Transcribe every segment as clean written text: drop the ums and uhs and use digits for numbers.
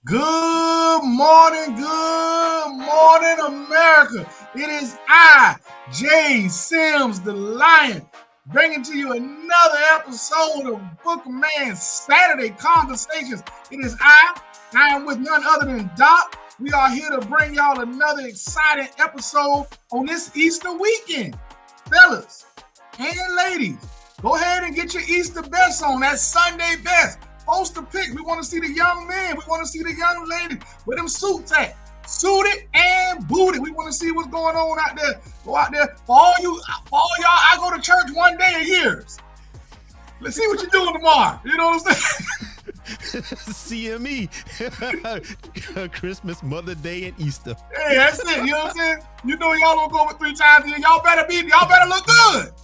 Good morning, America. It is I, Jay Sims, the Lion, bringing to you another episode of Book of Man Saturday Conversations. It is I am with none other than Doc. We are here to bring y'all another exciting episode on this Easter weekend. Fellas and ladies, go ahead and get your Easter best on, that Sunday best. Post a pic. We want to see the young men. We want to see the young ladies with them suits at. Suited and booted. We want to see what's going on out there. Go out there. For all y'all, I go to church one day a year. Let's see what you're doing tomorrow. You know what I'm saying? CME. Christmas, Mother Day, and Easter. Hey, that's it. You know what I'm saying? You know y'all don't go over 3 times a year. Y'all better look good.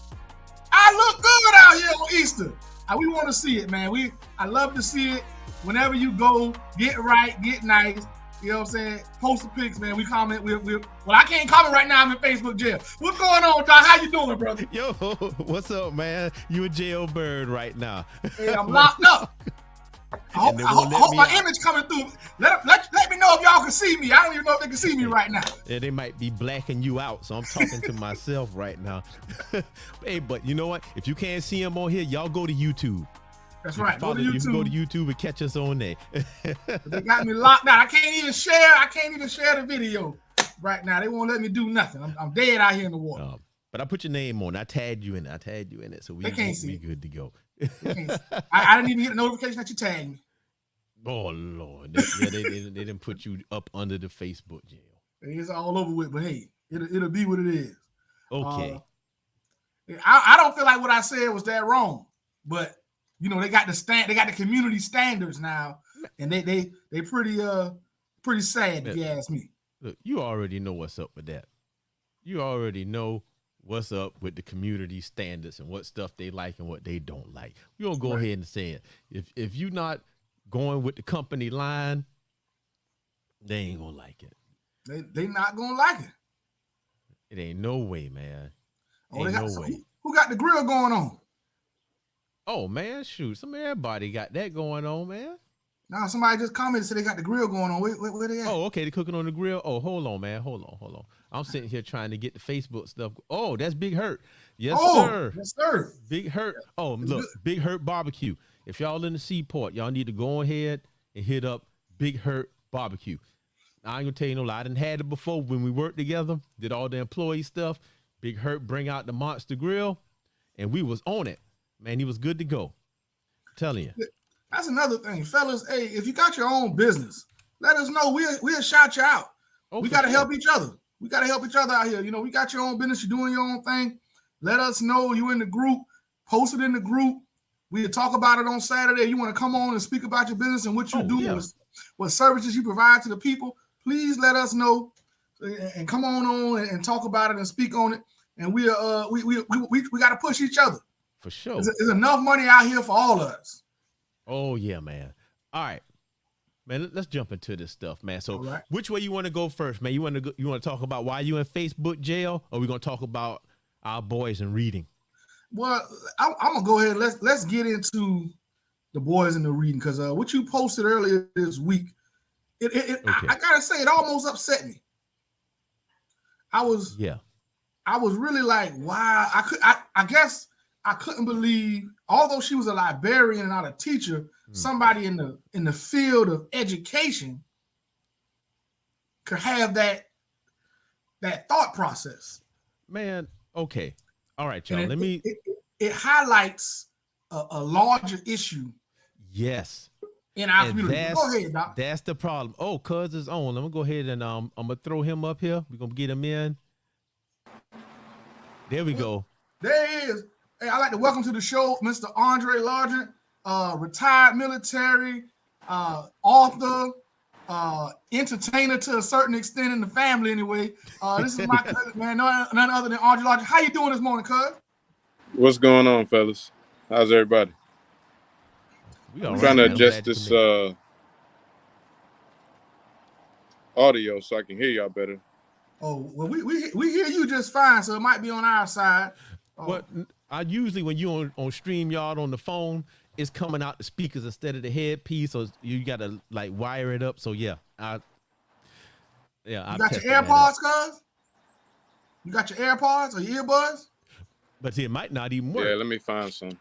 I look good out here on Easter. We want to see it, man. I love to see it. Whenever you go, get right, get nice. You know what I'm saying? Post the pics, man. We comment. Well, I can't comment right now. I'm in Facebook jail. What's going on, Doc? How you doing, brother? Yo, what's up, man? You a jailbird right now. Hey, I'm locked up. I hope my image coming through. Let me know if y'all can see me. I don't even know if they can see me right now. Yeah, they might be blacking you out, so I'm talking to myself right now. Hey, but you know what? If you can't see them on here, y'all go to YouTube. That's right. Go to YouTube. You can go to YouTube and catch us on there. They got me locked out. I can't even share the video right now. They won't let me do nothing. I'm dead out here in the water. But I put your name on. I tagged you in it. So we good to go. I didn't even get a notification that you tagged me. Oh Lord. They didn't put you up under the Facebook jail. It's all over with, but hey, it'll be what it is. Okay. I don't feel like what I said was that wrong, but you know, they got the community standards now, and they pretty sad if you ask me. Look, you already know what's up with that. You already know what's up with the community standards and what stuff they like and what they don't like. You don't go ahead and say it. If you're not going with the company line, they ain't gonna like it. They not gonna like it. It ain't no way, man. Ain't no way. Who got the grill going on? Oh man, shoot! Everybody got that going on, man. Nah, somebody just commented and said they got the grill going on. Where they at? Oh, okay, they're cooking on the grill. Oh, hold on, man. Hold on. I'm sitting here trying to get the Facebook stuff. Oh, that's Big Hurt. Yes, sir. Yes, sir. Big Hurt. Oh, look, Big Hurt Barbecue. If y'all in the Seaport, y'all need to go ahead and hit up Big Hurt Barbecue. I ain't gonna tell you no lie. I done had it before when we worked together, did all the employee stuff. Big Hurt bring out the monster grill, and we was on it. Man, he was good to go. I'm telling you. That's another thing, fellas. Hey, if you got your own business, let us know. We'll shout you out. We got to help each other. We got to help each other out here. You know, we got your own business. You're doing your own thing. Let us know you in the group. Post it in the group. We'll talk about it on Saturday. You want to come on and speak about your business and what you do, what services you provide to the people. Please let us know and come on and talk about it and speak on it. And we got to push each other. For sure. There's enough money out here for all of us. Oh, yeah, man. All right. Man, let's jump into this stuff, man. So which way you want to go first, man? You want to talk about why you in Facebook jail, or we going to talk about our boys and reading? Well, I'm going to go ahead. Let's get into the boys and the reading, because what you posted earlier this week, I got to say, it almost upset me. I was really like, wow. I guess I couldn't believe, although she was a librarian and not a teacher, somebody in the field of education could have that thought process. Man, okay. All right, y'all. It highlights a larger issue. Yes. In our community. Go ahead, Doc. That's the problem. Oh, cuz is on. I'm gonna go ahead and I'm gonna throw him up here. We're gonna get him in. There we go. There he is. Hey, I'd like to welcome to the show Mr. Andre Largent, retired military, author, entertainer to a certain extent in the family anyway. This is my cousin, man, none other than Andre Largent. How you doing this morning, cuz? What's going on, fellas? How's everybody? I'm trying to adjust this audio so I can hear y'all better. Oh, well, we hear you just fine, so it might be on our side. What I usually, when you on StreamYard on the phone, it's coming out the speakers instead of the headpiece, so you got to like wire it up. So yeah, you got your AirPods, cuz? You got your AirPods or your earbuds? But it might not even work. Yeah, let me find some.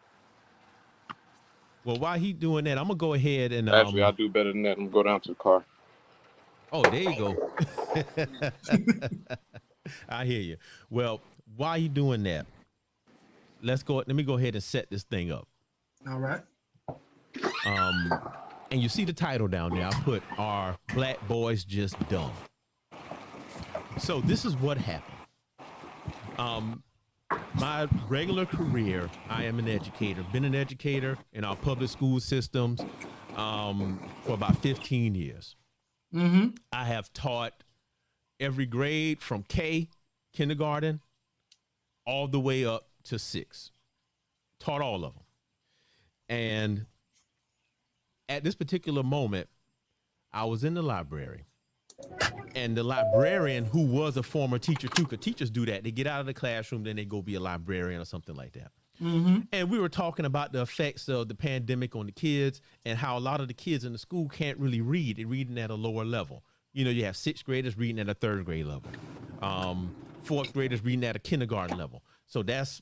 Well, while he doing that, I'm gonna go ahead and Actually, I'll do better than that. I'm gonna go down to the car. Oh, there you go. I hear you. Well, while you doing that, let me go ahead and set this thing up. All right. And you see the title down there. I put "Are Black Boys Just Dumb?" So this is what happened. My regular career, I am an educator. Been an educator in our public school systems for about 15 years. Mm-hmm. I have taught every grade from kindergarten, all the way up to 6. Taught all of them. And at this particular moment, I was in the library. And the librarian, who was a former teacher too, because teachers do that. They get out of the classroom, then they go be a librarian or something like that. Mm-hmm. And we were talking about the effects of the pandemic on the kids and how a lot of the kids in the school can't really read. They're reading at a lower level. You know, you have 6th graders reading at a 3rd grade level. 4th graders reading at a kindergarten level. So that's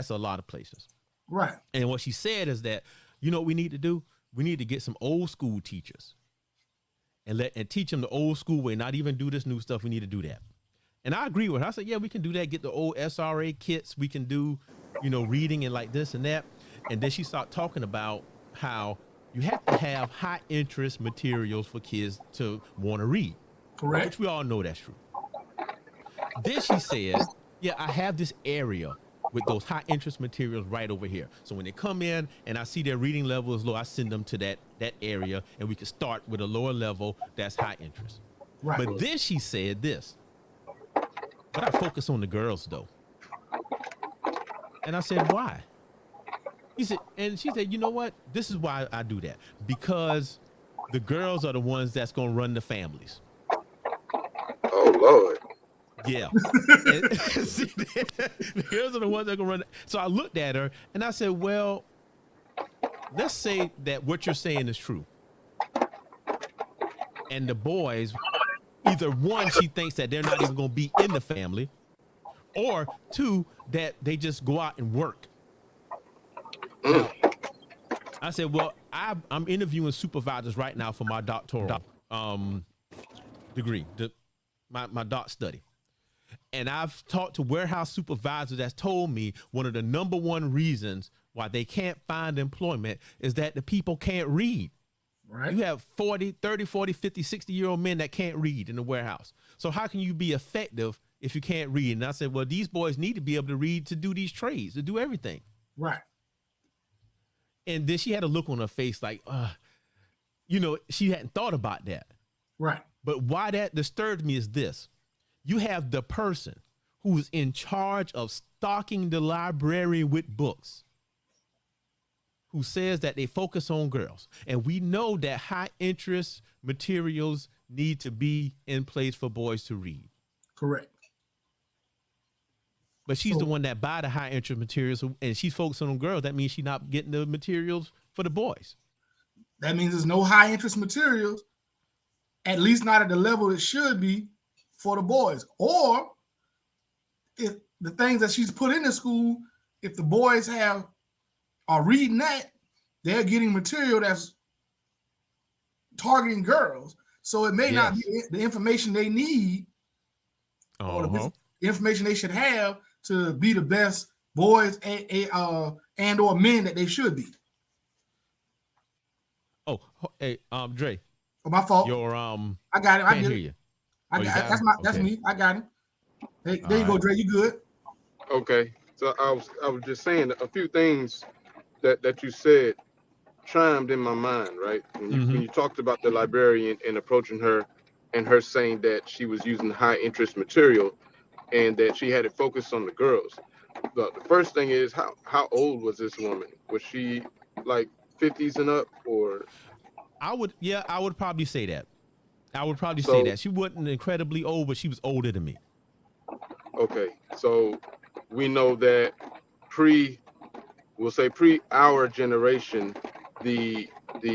a lot of places. Right. And what she said is that, you know what we need to do? We need to get some old school teachers and teach them the old school way, not even do this new stuff. We need to do that. And I agree with her. I said, yeah, we can do that. Get the old SRA kits. We can do, reading and like this and that. And then she started talking about how you have to have high interest materials for kids to want to read. Correct. Which we all know that's true. Then she said, yeah, I have this area with those high interest materials right over here. So when they come in and I see their reading level is low, I send them to that area and we can start with a lower level that's high interest. Right. But then she said this, but I focus on the girls though. And I said, why? She said, you know what? This is why I do that. Because the girls are the ones that's going to run the families. Oh, Lord. Yeah. The girls are the ones that are going to run. So I looked at her and I said, well, let's say that what you're saying is true. And the boys, either one, she thinks that they're not even going to be in the family, or 2, that they just go out and work. Now, I said, well, I'm interviewing supervisors right now for my doctoral degree, my doc study. And I've talked to warehouse supervisors that's told me one of the number one reasons why they can't find employment is that the people can't read. Right. You have 30, 40, 50, 60-year-old men that can't read in the warehouse. So how can you be effective if you can't read? And I said, well, these boys need to be able to read to do these trades, to do everything. Right. And then she had a look on her face like, she hadn't thought about that. Right. But why that disturbed me is this. You have the person who's in charge of stocking the library with books, who says that they focus on girls. And we know that high interest materials need to be in place for boys to read. Correct. But she's the one that buy the high interest materials and she's focusing on girls. That means she's not getting the materials for the boys. That means there's no high interest materials, at least not at the level it should be for the boys. Or if the things that she's put in the school, if the boys are reading that, they're getting material that's targeting girls. So it may not be the information they need or the information they should have to be the best boys and or men that they should be. Oh, hey, Dre. Oh, my fault. I got it. I hear you. That's me. I got it. Hey, there you go, Dre. You good? Okay. So I was just saying a few things that you said chimed in my mind, right? When you talked about the librarian and approaching her and her saying that she was using high interest material and that she had it focused on the girls. The first thing is how old was this woman? Was she like 50s and up, or? I would probably say that. I would probably say that. She wasn't incredibly old, but she was older than me. Okay. So we know that pre our generation, the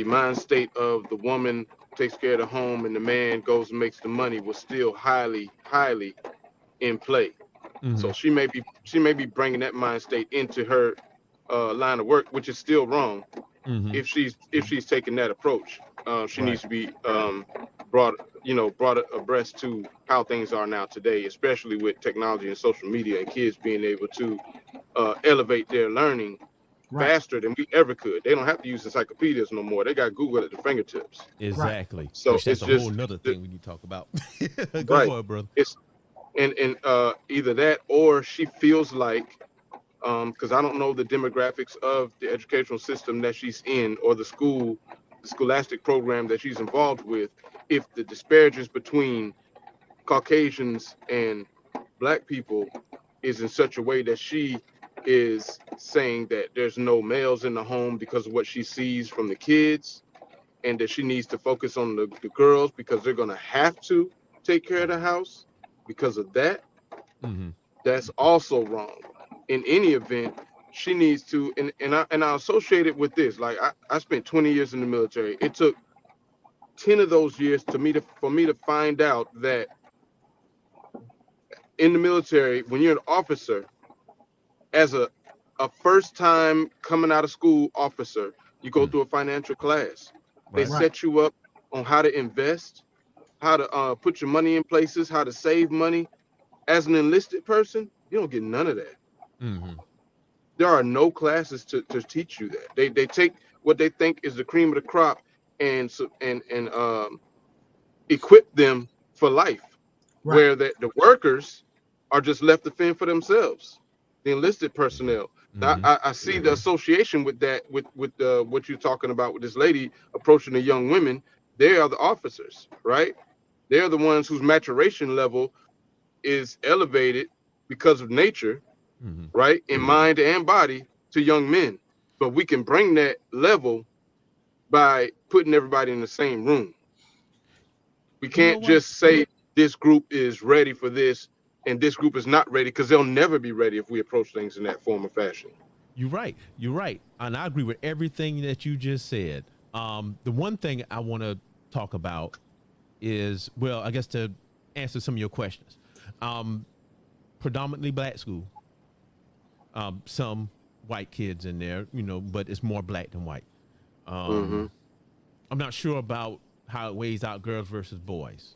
mind state of the woman takes care of the home and the man goes and makes the money was still highly in play. So she may be bringing that mind state into her line of work, which is still wrong. If she's taking that approach, she needs to be brought abreast to how things are now today, especially with technology and social media and kids being able to elevate their learning faster than we ever could. They don't have to use encyclopedias no more. They got Google at their fingertips. Exactly. So which that's it's a just whole nother thing we need to talk about. Go right. for it, brother. It's and either that or she feels like because I don't know the demographics of the educational system that she's in or the scholastic program that she's involved with. If the disparities between Caucasians and Black people is in such a way that she is saying that there's no males in the home because of what she sees from the kids, and that she needs to focus on the girls because they're going to have to take care of the house because of that, that's also wrong. In any event, she needs to, and I associate it with this. Like I spent 20 years in the military. It took 10 of those years for me to find out that in the military, when you're an officer, as a first time coming out of school officer, you go through a financial class. They set you up on how to invest, how to put your money in places, how to save money. As an enlisted person, you don't get none of that. There are no classes to teach you that. They take what they think is the cream of the crop and equip them for life, where the workers are just left to fend for themselves. The enlisted personnel. I see the association with that, with what you're talking about with this lady approaching the young women. They are the officers, right? They're the ones whose maturation level is elevated because of nature, right, in mind and body to young men. But we can bring that level by putting everybody in the same room. We can't just say this group is ready for this and this group is not ready, because they'll never be ready if we approach things in that form or fashion. You're right. And I agree with everything that you just said. The one thing I want to talk about is, well, I guess to answer some of your questions. Predominantly Black school. Some white kids in there, but it's more Black than white. I'm not sure about how it weighs out girls versus boys.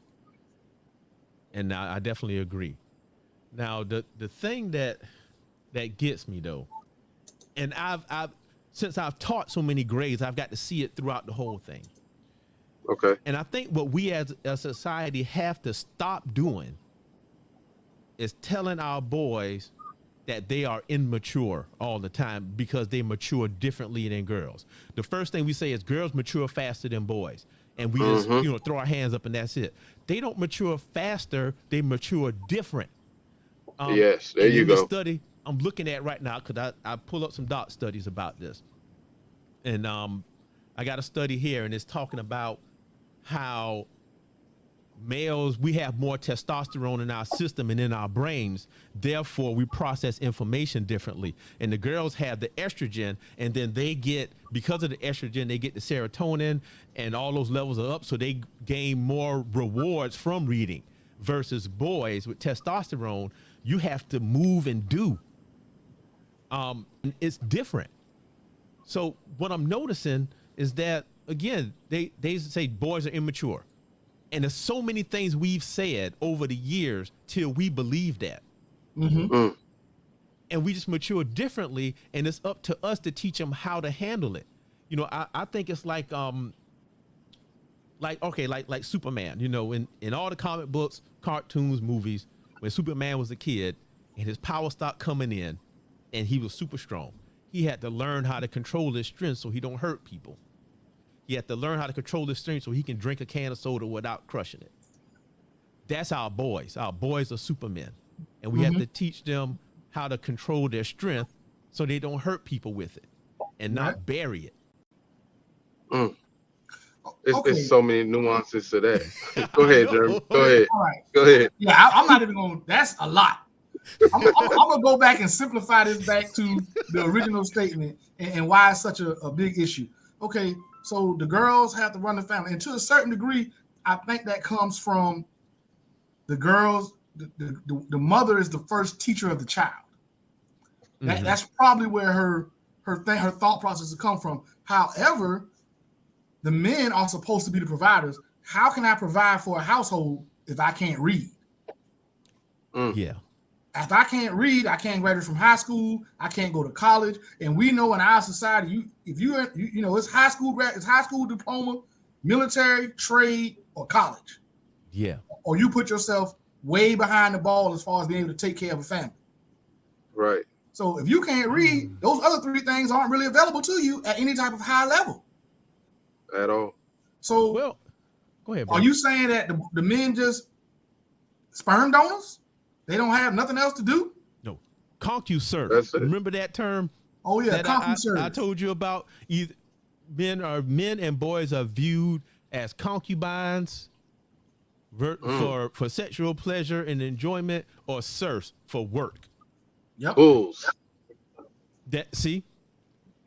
And I definitely agree. Now, the thing that gets me though, and since I've taught so many grades, I've got to see it throughout the whole thing. Okay. And I think what we as a society have to stop doing is telling our boys that they are immature all the time because they mature differently than girls. The first thing we say is girls mature faster than boys. And we just, throw our hands up and that's it. They don't mature faster. They mature different. Yes, there you go. The study I'm looking at right now, because I pull up some doc studies about this. And I got a study here, and it's talking about how males, we have more testosterone in our system and in our brains. Therefore, we process information differently. And the girls have the estrogen, and then they get, because of the estrogen, they get the serotonin, and all those levels are up. So they gain more rewards from reading. Versus boys with testosterone, you have to move and do. It's different. So what I'm noticing is that, again, they say boys are immature. And there's so many things we've said over the years till we believe that. And we just mature differently, and it's up to us to teach them how to handle it. I think it's like Superman, in all the comic books, cartoons, movies, when Superman was a kid and his power stopped coming in and he was super strong, he had to learn how to control his strength so he don't hurt people. He had to learn how to control his strength so he can drink a can of soda without crushing it. That's our boys. Our boys are supermen. And we have to teach them how to control their strength so they don't hurt people with it and not bury it. It's so many nuances to that. Go ahead, Jeremy. Go ahead. All right. Go ahead. Yeah, I'm not even going to, that's a lot. I'm going to go back and simplify this back to the original statement and why it's such a big issue. Okay, so the girls have to run the family. And to a certain degree, I think that comes from the girls the mother is the first teacher of the child. That's probably where her thought process has come from. However, the men are supposed to be the providers. How can I provide for a household if I can't read? Yeah. If I can't read, I can't graduate from high school. I can't go to college. And we know in our society, it's high school diploma, military, trade, or college. Yeah. Or you put yourself way behind the ball as far as being able to take care of a family. Right. So if you can't read, those other three things aren't really available to you at any type of high level. At all. So, well, go ahead, bro. Are you saying that the men just sperm donors? They don't have nothing else to do? No. ConcuServe. Remember that term? Oh, yeah, ConcuServe. I told you about. Either men and boys are viewed as concubines for sexual pleasure and enjoyment, or serfs for work. Yep. Bulls.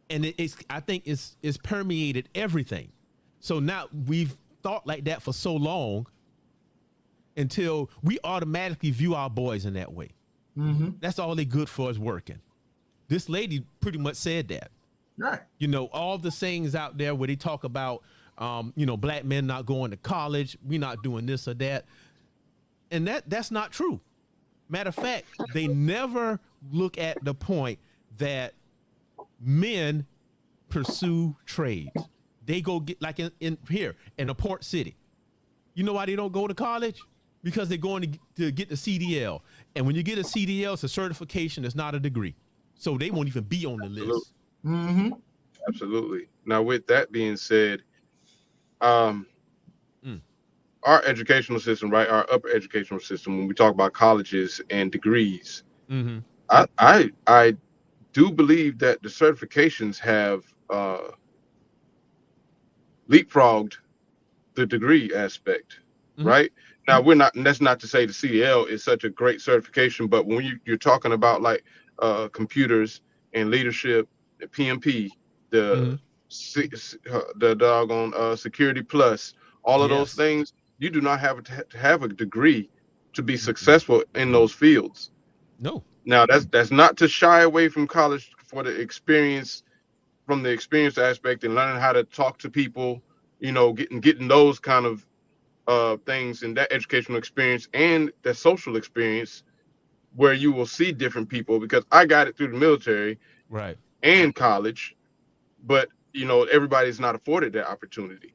And I think it's permeated everything. So now we've thought like that for so long until we automatically view our boys in that way. That's all they good for is working. This lady pretty much said that. Right. All the sayings out there where they talk about, black men not going to college, we not doing this or that. And that's not true. Matter of fact, they never look at the point that men pursue trades. They go get, like in here in a port city. You know why they don't go to college? Because they're going to get the CDL. And when you get a CDL, it's a certification. It's not a degree. So they won't even be on the list. Absolutely. Now, with that being said, our educational system, right, our upper educational system, when we talk about colleges and degrees, I do believe that the certifications have leapfrogged the degree aspect, right? Now, that's not to say the CDL is such a great certification, but when you're talking about like computers and leadership, the PMP, the doggone Security Plus, all of those things, you do not have to have a degree to be successful in those fields. No. Now, that's not to shy away from college for the experience, from the experience aspect and learning how to talk to people, getting those kind of things in that educational experience and the social experience where you will see different people, because I got it through the military and college, but everybody's not afforded that opportunity.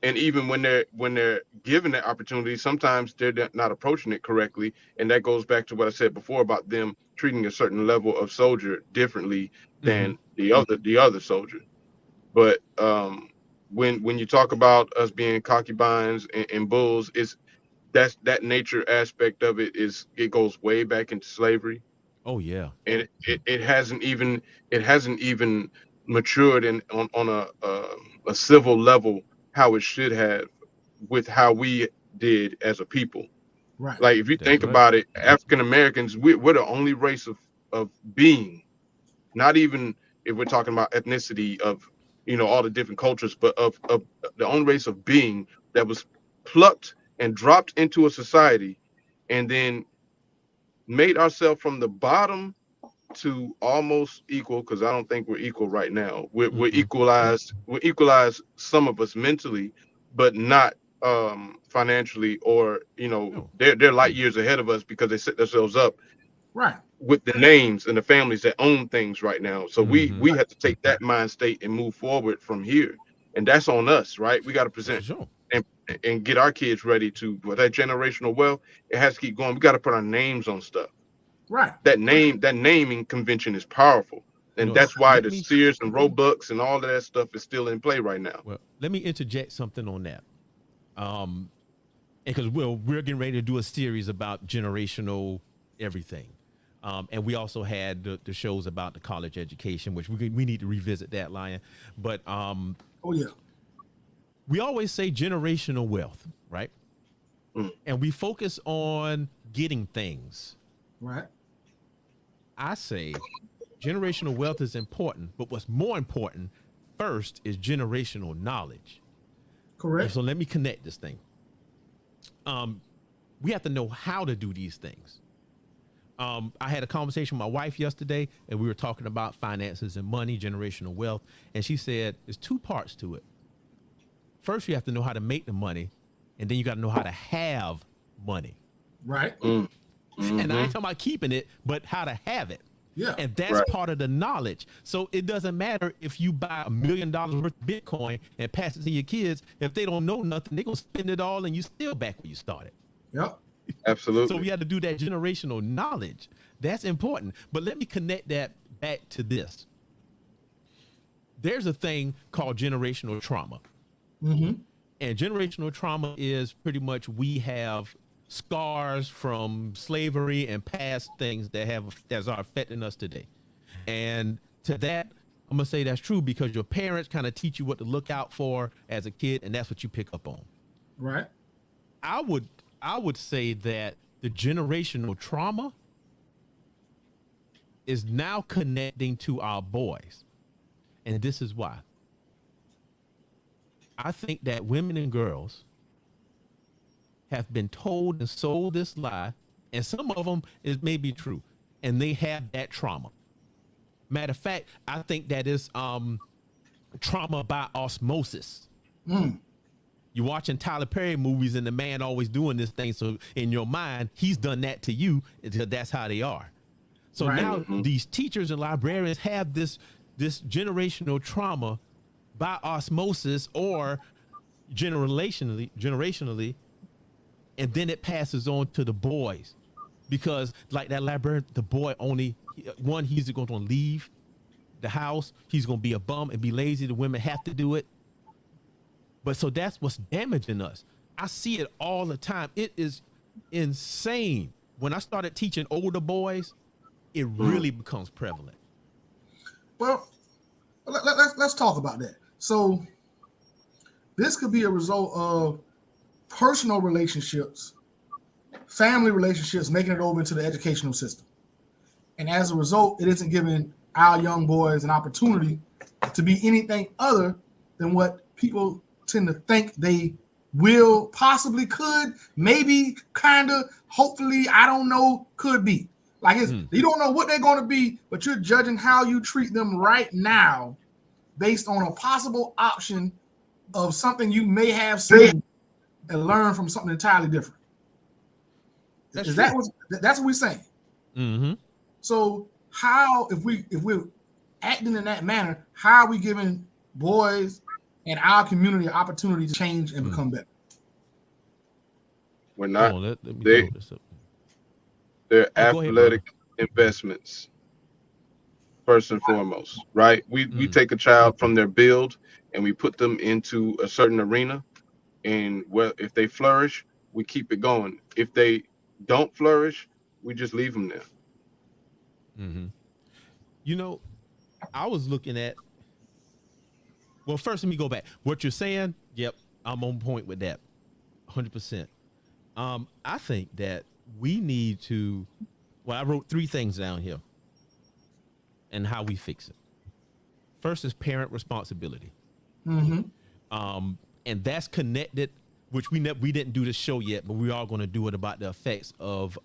And even when they're given that opportunity, sometimes they're not approaching it correctly. And that goes back to what I said before about them treating a certain level of soldier differently than the other soldier. But when you talk about us being concubines and bulls, that's that nature aspect of it goes way back into slavery. Oh yeah. And it hasn't even matured on a civil level how it should have, with how we did as a people. Right. Like if you think about it, African Americans, we're the only race of being, not even if we're talking about ethnicity of all the different cultures, but of the only race of being that was plucked and dropped into a society and then made ourselves from the bottom to almost equal, because I don't think we're equal right now. We're equalized. We're equalized, some of us mentally, but not financially, or they're light years ahead of us because they set themselves up with the names and the families that own things right now. So we have to take that mind state and move forward from here, and that's on us, right? We got to present and get our kids ready to, with that generational wealth. It has to keep going. We got to put our names on stuff. Right. That naming convention is powerful. And that's why the Sears and Robux and all of that stuff is still in play right now. Well, let me interject something on that. Because we're getting ready to do a series about generational everything. And we also had the shows about the college education, which we need to revisit that, Lion. But we always say generational wealth, right? And we focus on getting things. Right. I say generational wealth is important, but what's more important first is generational knowledge. Correct. And so let me connect this thing. We have to know how to do these things. I had a conversation with my wife yesterday, and we were talking about finances and money, generational wealth. And she said, there's two parts to it. First, you have to know how to make the money, and then you got to know how to have money. Right. Mm-hmm. And I ain't talking about keeping it, but how to have it. Yeah. And that's part of the knowledge. So it doesn't matter if you buy $1 million worth of Bitcoin and pass it to your kids. If they don't know nothing, they're going to spend it all, and you still back where you started. Yep. Absolutely. So we had to do that generational knowledge. That's important. But let me connect that back to this. There's a thing called generational trauma. Mm-hmm. And generational trauma is pretty much we have scars from slavery and past things that are affecting us today. And to that, I'm gonna say that's true because your parents kind of teach you what to look out for as a kid, and that's what you pick up on. Right. I would say that the generational trauma is now connecting to our boys. And this is why. I think that women and girls have been told and sold this lie, and some of them is maybe true, and they have that trauma. Matter of fact, I think that is trauma by osmosis. You're watching Tyler Perry movies and the man always doing this thing, so in your mind, he's done that to you, until that's how they are. So now these teachers and librarians have this generational trauma by osmosis or generationally, and then it passes on to the boys, because like that librarian, the boy he's going to leave the house, he's going to be a bum and be lazy. The women have to do it. But so that's what's damaging us. I see it all the time. It is insane. When I started teaching older boys, it really becomes prevalent. Well, let's talk about that. So this could be a result of personal relationships, family relationships, making it over into the educational system. And as a result, it isn't giving our young boys an opportunity to be anything other than what people tend to think they will, possibly could, maybe, kind of, hopefully, I don't know, could be. Like you don't know what they're going to be, but you're judging how you treat them right now based on a possible option of something you may have seen and learn from something entirely different. That's what we're saying. Mm-hmm. So how, if we're acting in that manner, how are we giving boys and our community an opportunity to change and become better? We're not. Let me blow this up. They're athletic investments, first and foremost, right? We take a child from their build and we put them into a certain arena, and if they flourish, we keep it going. If they don't flourish, we just leave them there. Mm-hmm. You know, I was looking at. Well, first, let me go back. What you're saying, yep, I'm on point with that, 100%. I think that we need to. Well, I wrote 3 things down here, and how we fix it. First is parent responsibility, and that's connected. Which we didn't do this show yet, but we are going to do it about the effects of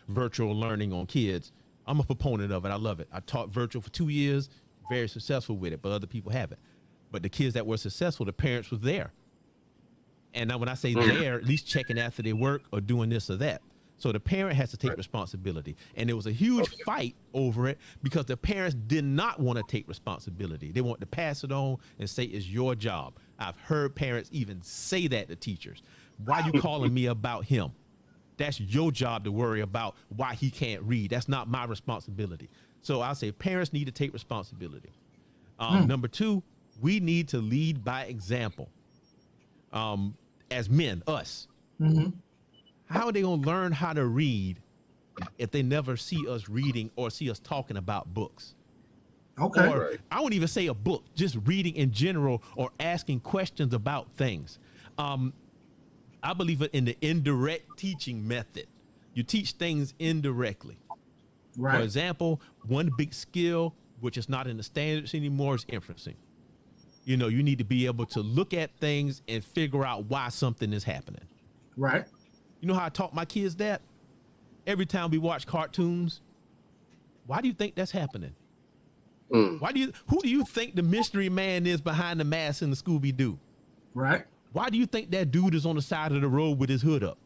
virtual learning on kids. I'm a proponent of it. I love it. I taught virtual for 2 years, very successful with it, but other people haven't. But the kids that were successful, the parents were there. And now when I say there, at least checking after they work or doing this or that. So the parent has to take responsibility. And there was a huge fight over it because the parents did not want to take responsibility. They want to pass it on and say it's your job. I've heard parents even say that to teachers. Why are you calling me about him? That's your job to worry about why he can't read. That's not my responsibility. So I say parents need to take responsibility. Number 2, we need to lead by example. As men, us. How are they going to learn how to read if they never see us reading or see us talking about books? Okay. Or I won't even say a book, just reading in general or asking questions about things. I believe in the indirect teaching method. You teach things indirectly. Right. For example, one big skill, which is not in the standards anymore, is inferencing. You know, you need to be able to look at things and figure out why something is happening. Right. You know how I taught my kids that? Every time we watch cartoons, why do you think that's happening? Who do you think the mystery man is behind the mask in the Scooby-Doo? Right. Why do you think that dude is on the side of the road with his hood up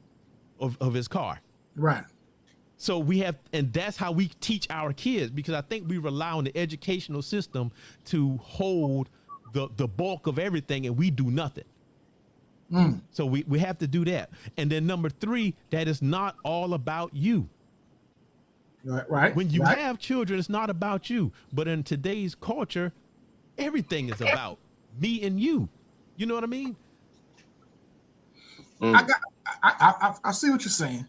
of his car? Right. So and that's how we teach our kids, because I think we rely on the educational system to hold the bulk of everything, and we do nothing. So we have to do that. And then number 3, that is not all about you. Right. When you have children, it's not about you. But in today's culture, everything is about me and you. You know what I mean? I see what you're saying.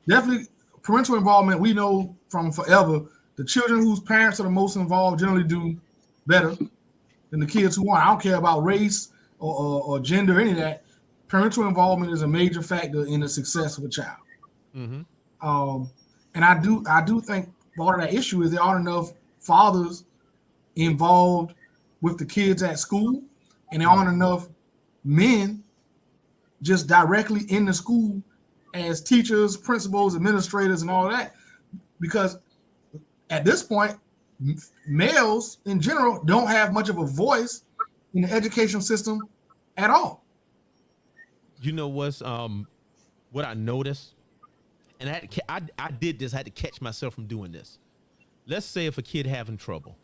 Definitely parental involvement. We know from forever, the children whose parents are the most involved generally do better than the kids who aren't. I don't care about race or gender, any of that. Parental involvement is a major factor in the success of a child. And I do think part of that issue is there aren't enough fathers involved with the kids at school, and there aren't enough men just directly in the school as teachers, principals, administrators, and all that. Because at this point, males in general don't have much of a voice in the education system at all. You know what I noticed? And I did this. I had to catch myself from doing this. Let's say if a kid having trouble,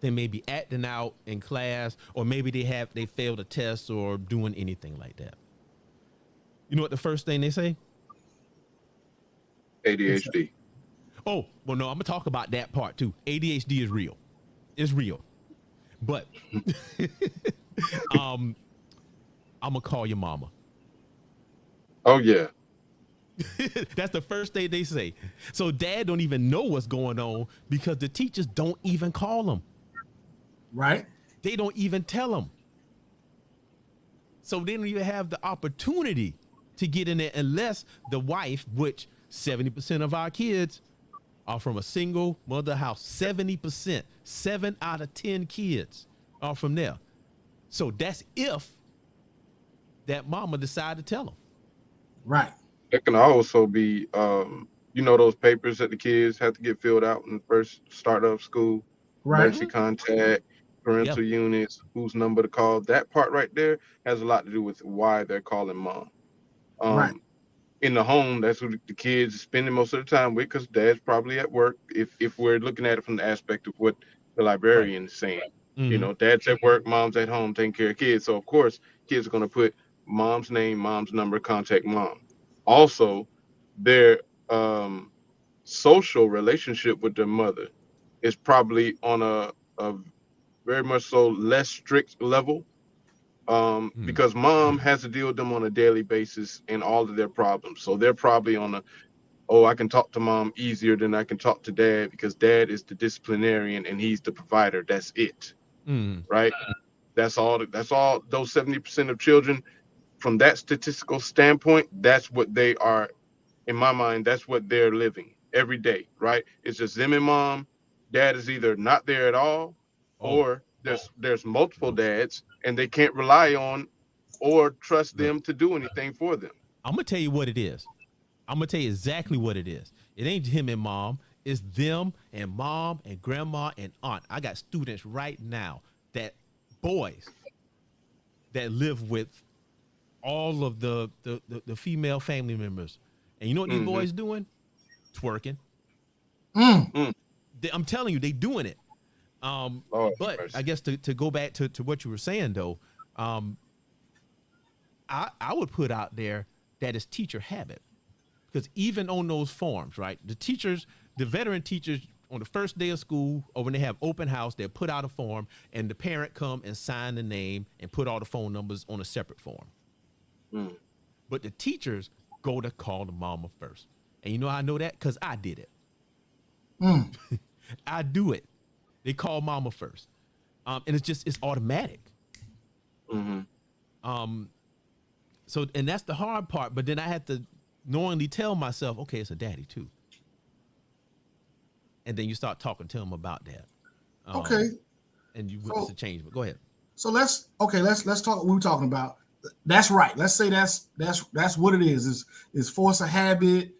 they may be acting out in class, or maybe they failed a test or doing anything like that. You know what the first thing they say? ADHD. Oh, well, no, I'm gonna talk about that part too. ADHD is real. It's real. But I'm gonna call your mama. Oh yeah. That's the first thing they say. So dad don't even know what's going on because the teachers don't even call them. Right. They don't even tell them. So they don't even have the opportunity to get in there unless the wife, which 70% of our kids are from a single mother house. 70%, 7 out of 10 kids are from there. So that's if that mama decide to tell them. Right. It can also be, those papers that the kids have to get filled out in the first start of school, emergency contact, parental units, whose number to call. That part right there has a lot to do with why they're calling mom. In the home, that's who the kids are spending most of the time with, because dad's probably at work. If we're looking at it from the aspect of what the librarian is saying, dad's at work, mom's at home taking care of kids. So of course, kids are going to put mom's name, mom's number, contact mom. Also, their social relationship with their mother is probably on a very much so less strict level, because mom has to deal with them on a daily basis in all of their problems. So they're probably on I can talk to mom easier than I can talk to dad, because dad is the disciplinarian and he's the provider. That's it. Right? That's all those 70% of children, from that statistical standpoint, that's what they are. In my mind, that's what they're living every day, right? It's just them and mom. Dad is either not there at all, or there's multiple dads, and they can't rely on or trust them to do anything for them. I'm gonna tell you what it is. I'm gonna tell you exactly what it is. It ain't him and mom. It's them and mom and grandma and aunt. I got students right now, that boys that live with all of the female family members. And you know what these boys doing? Twerking. I'm telling you, they doing it. But I guess to go back to what you were saying though, I would put out there that it's teacher habit. Because even on those forms, right? The veteran teachers, on the first day of school, or when they have open house, they'll put out a form, and the parent come and sign the name and put all the phone numbers on a separate form. But the teachers go to call the mama first. And you know how I know that? Because I did it. I do it. They call mama first. And it's automatic. So, and that's the hard part. But then I had to knowingly tell myself, okay, it's a daddy too. And then you start talking to him about that. And you witness a change. But go ahead. So let's talk what we were talking about. That's right. Let's say that's what it is. Is force of habit.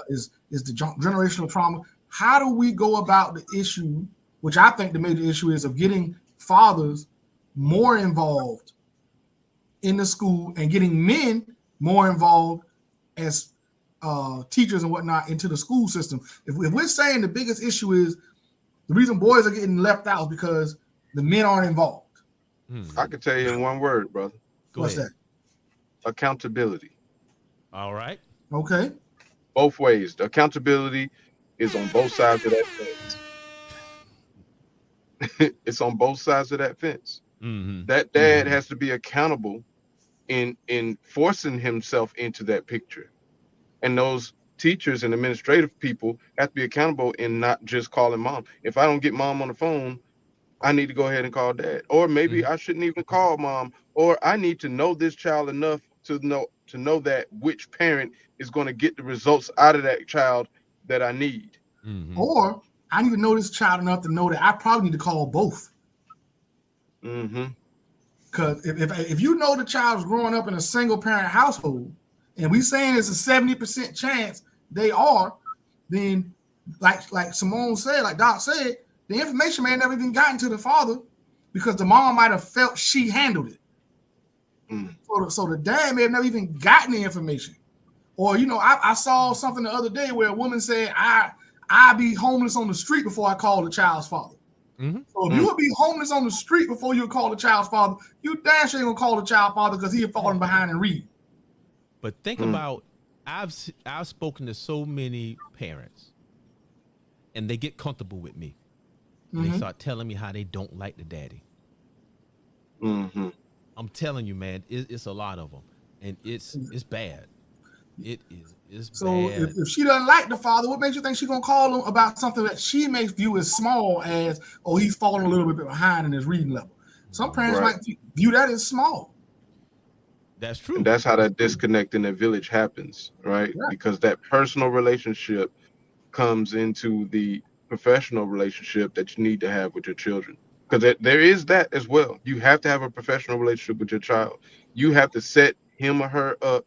Is the generational trauma. How do we go about the issue, which I think the major issue is, of getting fathers more involved in the school and getting men more involved as teachers and whatnot into the school system? If we're saying the biggest issue is the reason boys are getting left out is because the men aren't involved. I can tell you in one word, brother. What's that? Accountability. All right. Okay. Both ways. The accountability is on both sides of that fence. It's on both sides of that fence. That dad has to be accountable in forcing himself into that picture. And those teachers and administrative people have to be accountable in not just calling mom. If I don't get mom on the phone, I need to go ahead and call dad. Or maybe I shouldn't even call mom. Or I need to know this child enough to know that which parent is going to get the results out of that child that I need. Or I need to know this child enough to know that I probably need to call both. Because if you know the child's growing up in a single parent household, and we saying it's a 70% chance they are, then like Simone said, like Doc said, the information may have never even gotten to the father because the mom might have felt she handled it. So the dad may have never even gotten the information. Or, I saw something the other day where a woman said, I'd be homeless on the street before I call the child's father. So if you would be homeless on the street before you would call the child's father, you damn sure ain't gonna call the child father because he had fallen behind and read. But think about, I've spoken to so many parents, and they get comfortable with me, and they start telling me how they don't like the daddy. I'm telling you, man, it's a lot of them, and it's bad. It's so bad. If she doesn't like the father, what makes you think she's gonna call him about something that she may view as small as, oh, he's falling a little bit behind in his reading level? Some parents might view that as small. That's true. And that's how that disconnect in the village happens, right? Because that personal relationship comes into the professional relationship that you need to have with your children. Because there is that as well. You have to have a professional relationship with your child. You have to set him or her up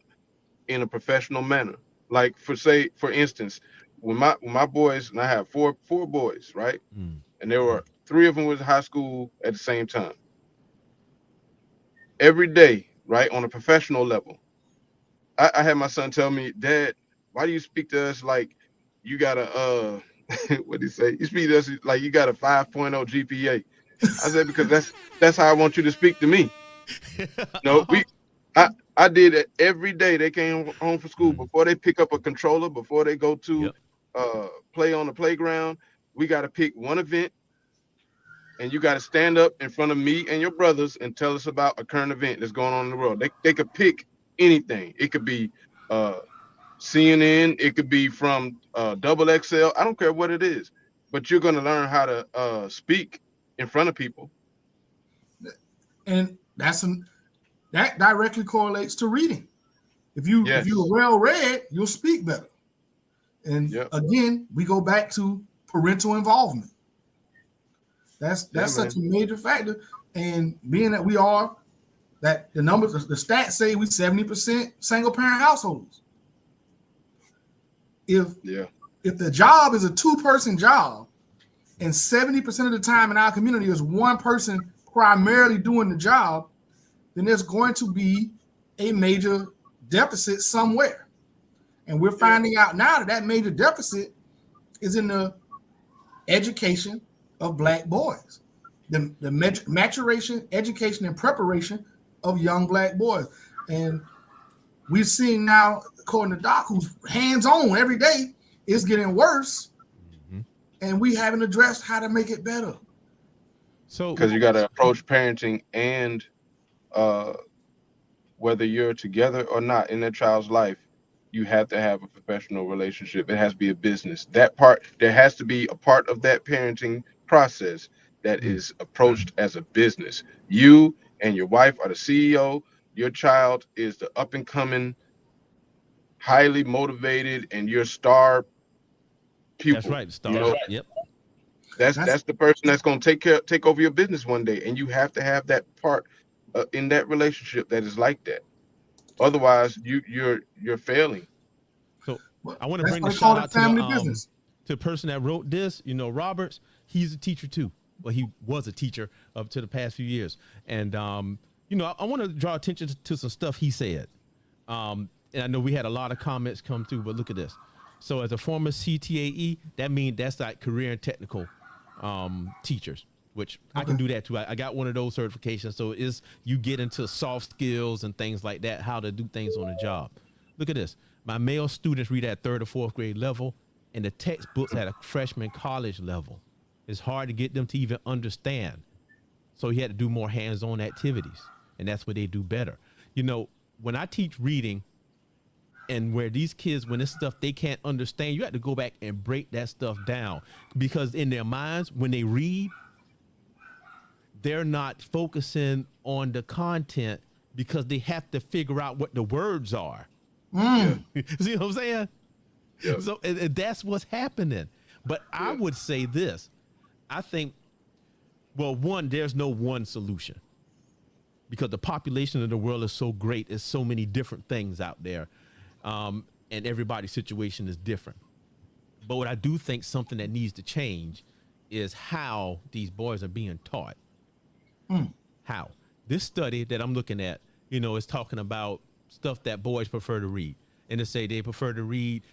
in a professional manner. Like for instance, when my boys, and I have four boys, right? And there were 3 of them was in high school at the same time. Every day, right, on a professional level, I had my son tell me, Dad, why do you speak to us like you got a what did he say? You speak to us like you got a 5.0 GPA. I said, because that's how I want you to speak to me. No, I did it every day. They came home from school before they pick up a controller, before they go to play on the playground. We got to pick one event, and you got to stand up in front of me and your brothers and tell us about a current event that's going on in the world. They could pick anything. It could be CNN. It could be from Double XL. I don't care what it is, but you're going to learn how to speak in front of people. And that directly correlates to reading. If you're well read, you'll speak better. And again, we go back to parental involvement. That's such a major factor. And being that that the numbers, the stats say we 70% single parent households. If the job is a 2-person job, and 70% of the time in our community is one person primarily doing the job, then there's going to be a major deficit somewhere. And we're finding out now that major deficit is in the education of Black boys, the maturation, education, and preparation of young Black boys. And we're seeing now, according to Doc, who's hands-on every day, it's getting worse. And we haven't addressed how to make it better. So, because you got to approach parenting and whether you're together or not in that child's life, you have to have a professional relationship. It has to be a business. That part, there has to be a part of that parenting process that is approached as a business. You and your wife are the CEO. Your child is the up and coming, highly motivated, and your star pupil. That's right, star. Yep. That's the person that's going to take over your business one day, and you have to have that part in that relationship that is like that. Otherwise, you're failing. So Well, I want to that's bring why the they call shout it out family business. to the person that wrote this. Roberts, he's a teacher too. Well, he was a teacher up to the past few years. And I want to draw attention to some stuff he said. And I know we had a lot of comments come through, but look at this. So as a former CTAE, that means that's like career and technical teachers, which I can do that too. I got one of those certifications. So you get into soft skills and things like that, how to do things on the job. Look at this. My male students read at 3rd or 4th grade level, and the textbooks at a freshman college level. It's hard to get them to even understand. So he had to do more hands-on activities, and that's where they do better. When I teach reading, and where these kids, when it's stuff they can't understand, you have to go back and break that stuff down, because in their minds, when they read, they're not focusing on the content because they have to figure out what the words are. See what I'm saying? Yeah. So and that's what's happening. But I would say this. I think, well, one, there's no one solution, because the population of the world is so great. There's so many different things out there. And everybody's situation is different. But what I do think something that needs to change is how these boys are being taught. How? This study that I'm looking at, is talking about stuff that boys prefer to read. And they say they prefer to read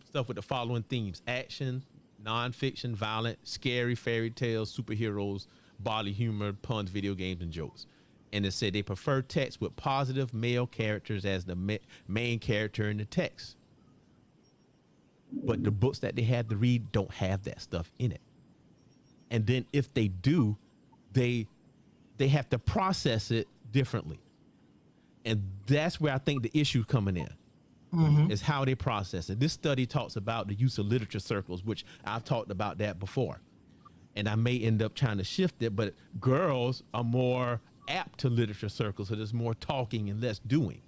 stuff with the following themes: action, nonfiction, violent, scary, fairy tales, superheroes, bodily humor, puns, video games, and jokes. And it said they prefer text with positive male characters as the main character in the text. But the books that they have to read don't have that stuff in it. And then if they do, they have to process it differently. And that's where I think the issue coming in, is how they process it. This study talks about the use of literature circles, which I've talked about that before. And I may end up trying to shift it, but girls are more apt to literature circles, so there's more talking and less doing.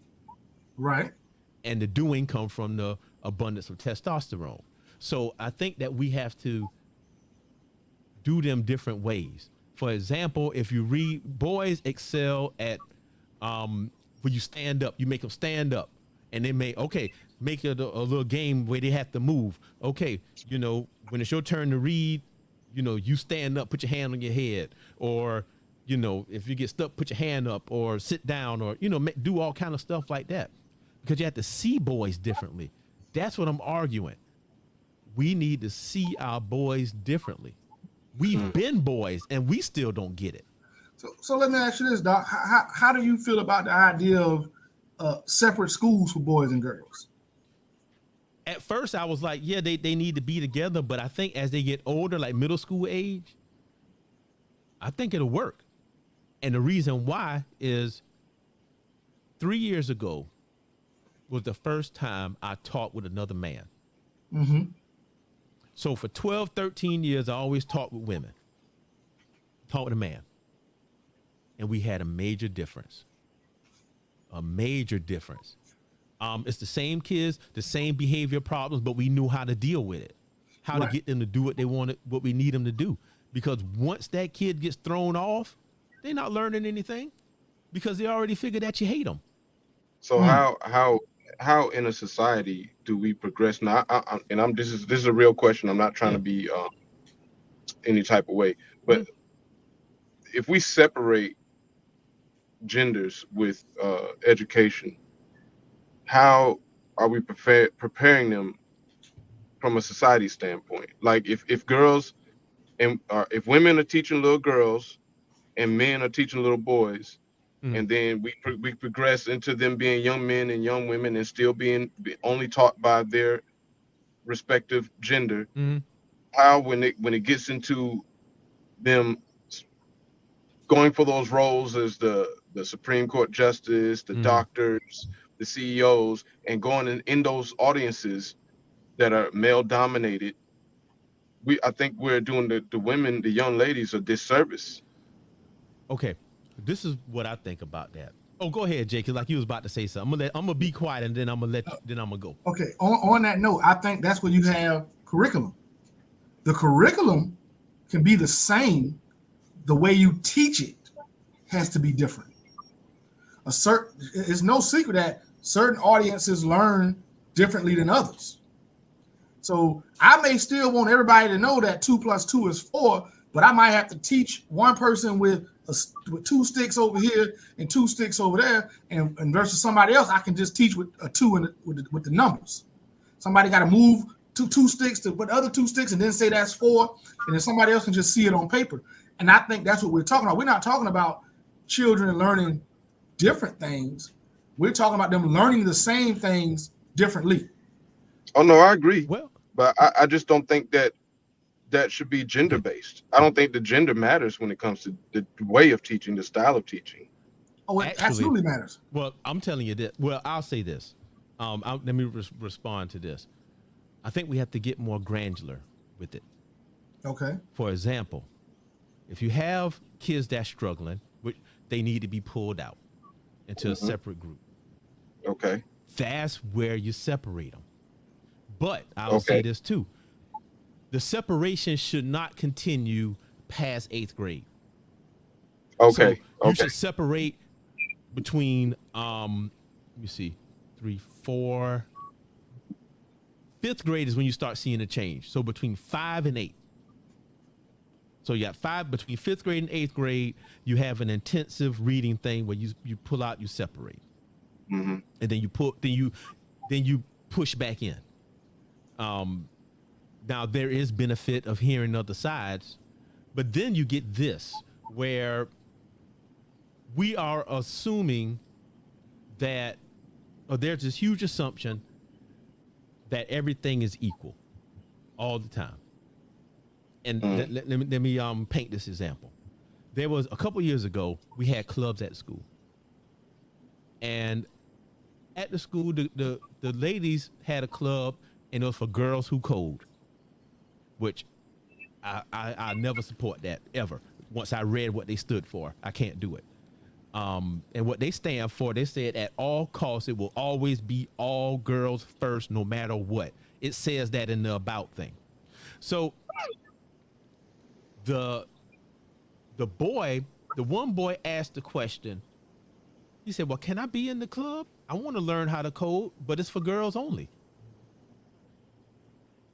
Right. And the doing comes from the abundance of testosterone. So I think that we have to do them different ways. For example, if you read, boys excel at when you stand up, you make them stand up, and they make it a little game where they have to move. Okay, when it's your turn to read, you stand up, put your hand on your head, or if you get stuck, put your hand up, or sit down, or do all kind of stuff like that, because you have to see boys differently. That's what I'm arguing. We need to see our boys differently. We've been boys and we still don't get it. So let me ask you this, Doc. How do you feel about the idea of separate schools for boys and girls? At first, I was like, yeah, they need to be together. But I think as they get older, like middle school age, I think it'll work. And the reason why is 3 years ago was the first time I taught with another man. So for 12, 13 years, I always taught with women, taught with a man. And we had a major difference. It's the same kids, the same behavior problems, but we knew how to deal with it, how to get them to do what they wanted, what we need them to do. Because once that kid gets thrown off, they're not learning anything, because they already figured that you hate them. So how in a society do we progress? Now, this is a real question. I'm not trying to be any type of way, but if we separate genders with education, how are we preparing them from a society standpoint? Like if girls and if women are teaching little girls and men are teaching little boys, and then we progress into them being young men and young women and still being only taught by their respective gender, how when it gets into them going for those roles as the Supreme Court justice, the doctors, the CEOs, and going in those audiences that are male dominated, I think we're doing the women, the young ladies, a disservice. Okay, this is what I think about that. Oh, go ahead, Jake. Like you was about to say something. I'm gonna be quiet, and then I'm gonna go. Okay. On that note, I think that's where you have curriculum. The curriculum can be the same. The way you teach it has to be different. it's no secret that certain audiences learn differently than others. So I may still want everybody to know that 2 + 2 is 4, but I might have to teach one person with 2 sticks over here and 2 sticks over there, and versus somebody else, I can just teach with a 2 with the numbers. Somebody got to move 2 sticks to put other 2 sticks and then say that's 4, and then somebody else can just see it on paper. And I think that's what we're talking about. We're not talking about children learning different things. We're talking about them learning the same things differently. Oh no, I agree. Well, but I just don't think that should be gender based. I don't think the gender matters when it comes to the way of teaching, the style of teaching. Oh, it absolutely matters. Well, I'm telling you this. Well, I'll say this. Let me respond to this. I think we have to get more granular with it. Okay. For example, if you have kids that's struggling, they need to be pulled out into a separate group. Okay. That's where you separate them. But I'll say this too. The separation should not continue past 8th grade. Okay. So you should separate between, let me see, 3, 4. 5th grade is when you start seeing a change. So between 5 and 8. So you got between 5th grade and 8th grade, you have an intensive reading thing where you pull out, you separate. Mm-hmm. And then you push back in. Now there is benefit of hearing other sides, but then you get this where we are assuming that there's this huge assumption that everything is equal all the time. And let me paint this example. There was a couple years ago, we had clubs at school, and at the school, the ladies had a club, and it was for girls who code, which I never support that ever. Once I read what they stood for, I can't do it. And what they stand for, they said at all costs, it will always be all girls first, no matter what. It says that in the about thing. So the one boy asked the question. He said, well, can I be in the club? I want to learn how to code, but it's for girls only.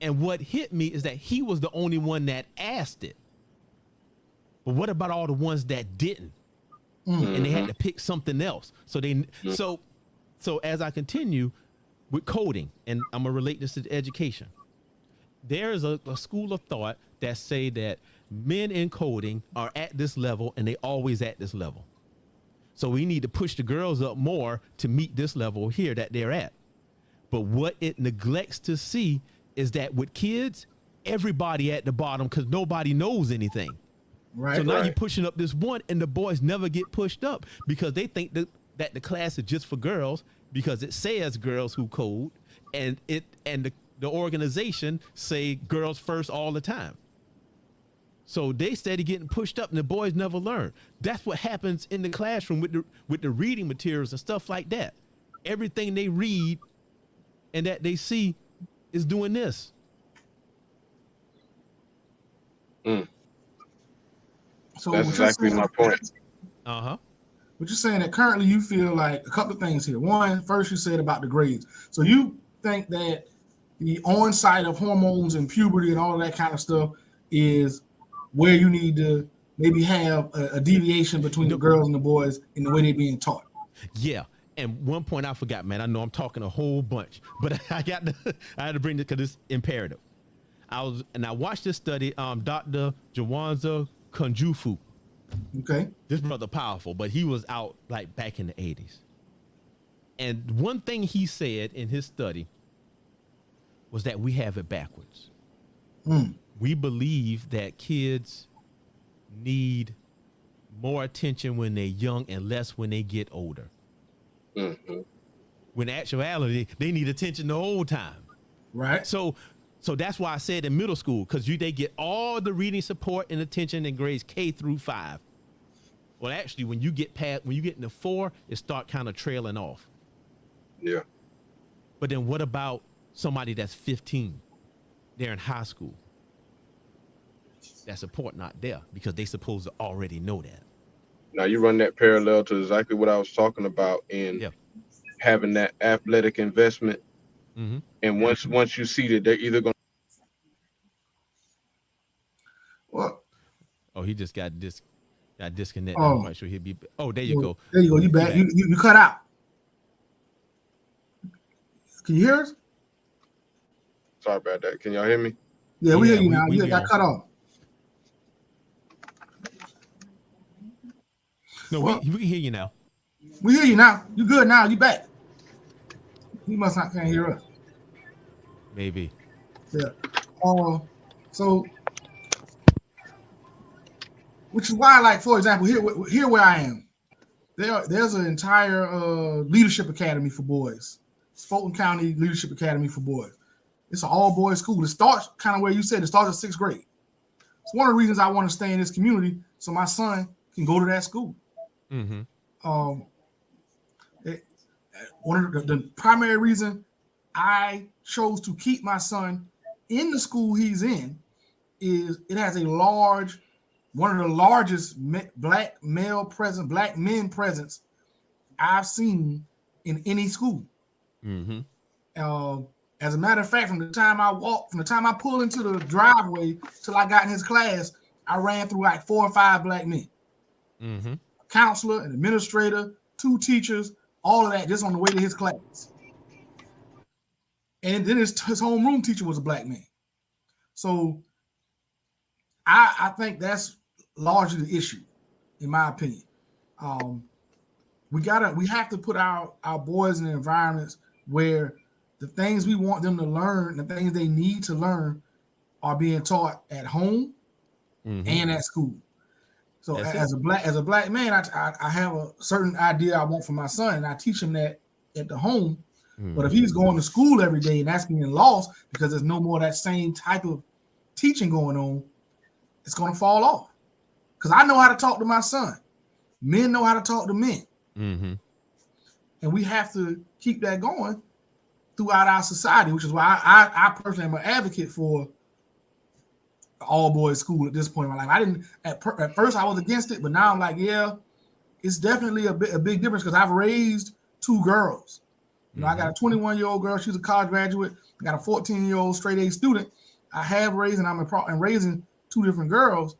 And what hit me is that he was the only one that asked it. But what about all the ones that didn't? And they had to pick something else. So as I continue with coding, and I'm gonna relate this to education, there is a school of thought that say that men in coding are at this level and they always at this level. So we need to push the girls up more to meet this level here that they're at. But what it neglects to see is that with kids, everybody at the bottom because nobody knows anything. Right. So now you're pushing up this one, and the boys never get pushed up because they think that the class is just for girls because it says girls who code, and the organization say girls first all the time. So they steady getting pushed up, and the boys never learn. That's what happens in the classroom with the reading materials and stuff like that. Everything they read and that they see is doing this. So that's exactly my point. What you're saying that currently you feel like a couple of things here. One, first you said about the grades. So you think that the onset of hormones and puberty and all of that kind of stuff is where you need to maybe have a deviation between the girls and the boys in the way they're being taught. Yeah. And one point I forgot, man. I know I'm talking a whole bunch, but I had to bring this because it's imperative. I watched this study, Dr. Jawanza Kunjufu. Okay. This brother powerful, but he was out like back in the 80s. And one thing he said in his study was that we have it backwards. We believe that kids need more attention when they're young and less when they get older. When in actuality, they need attention the whole time. Right. So that's why I said in middle school, because they get all the reading support and attention in grades K through 5. Well, actually, when you get into 4, it start kind of trailing off. Yeah. But then what about somebody that's 15? They're in high school. That support not there because they supposed to already know that. Now you run that parallel to exactly what I was talking about in having that athletic investment. Mm-hmm. And once you see that they're either going Well, Oh, he just got disconnected. I'm oh, quite sure he'll be. Oh, there you go. there you go. You back. You cut out. Can you hear us? sorry about that. Can y'all hear me? Yeah, we hear you now. We You got cut off. No, Well, we can hear you now. We hear you now. You good now. You back. He must not can't hear us. Maybe. Yeah. So, which is why, like, for example, here where I am, there's an entire leadership academy for boys. It's Fulton County Leadership Academy for boys. It's an all-boys school. It starts kind of where you said. It starts at 6th grade. It's one of the reasons I want to stay in this community so my son can go to that school. Mm-hmm. One of the primary reason I chose to keep my son in the school he's in is it has one of the largest black men presence I've seen in any school. Mm-hmm. As a matter of fact, from the time I pulled into the driveway till I got in his class, I ran through like 4 or 5 black men. Mm-hmm. A counselor, an administrator, 2 teachers, all of that just on the way to his class. And then his homeroom teacher was a black man. So I think that's largely the issue, in my opinion. We have to put our boys in environments where the things we want them to learn, the things they need to learn, are being taught at home and at school. So as a black man, I have a certain idea I want for my son, and I teach him that at the home. But if he's going to school every day and that's being lost because there's no more of that same type of teaching going on, it's going to fall off. Because I know how to talk to my son. Men know how to talk to men. Mm-hmm. And we have to keep that going throughout our society, which is why I personally am an advocate for all boys school at this point in my life. I didn't at first I was against it, but now I'm like, yeah, it's definitely a big difference because I've raised 2 girls. You know, I got a 21-year-old girl. She's a college graduate. I got a 14-year-old straight A student. I have raised, and I'm raising 2 different girls,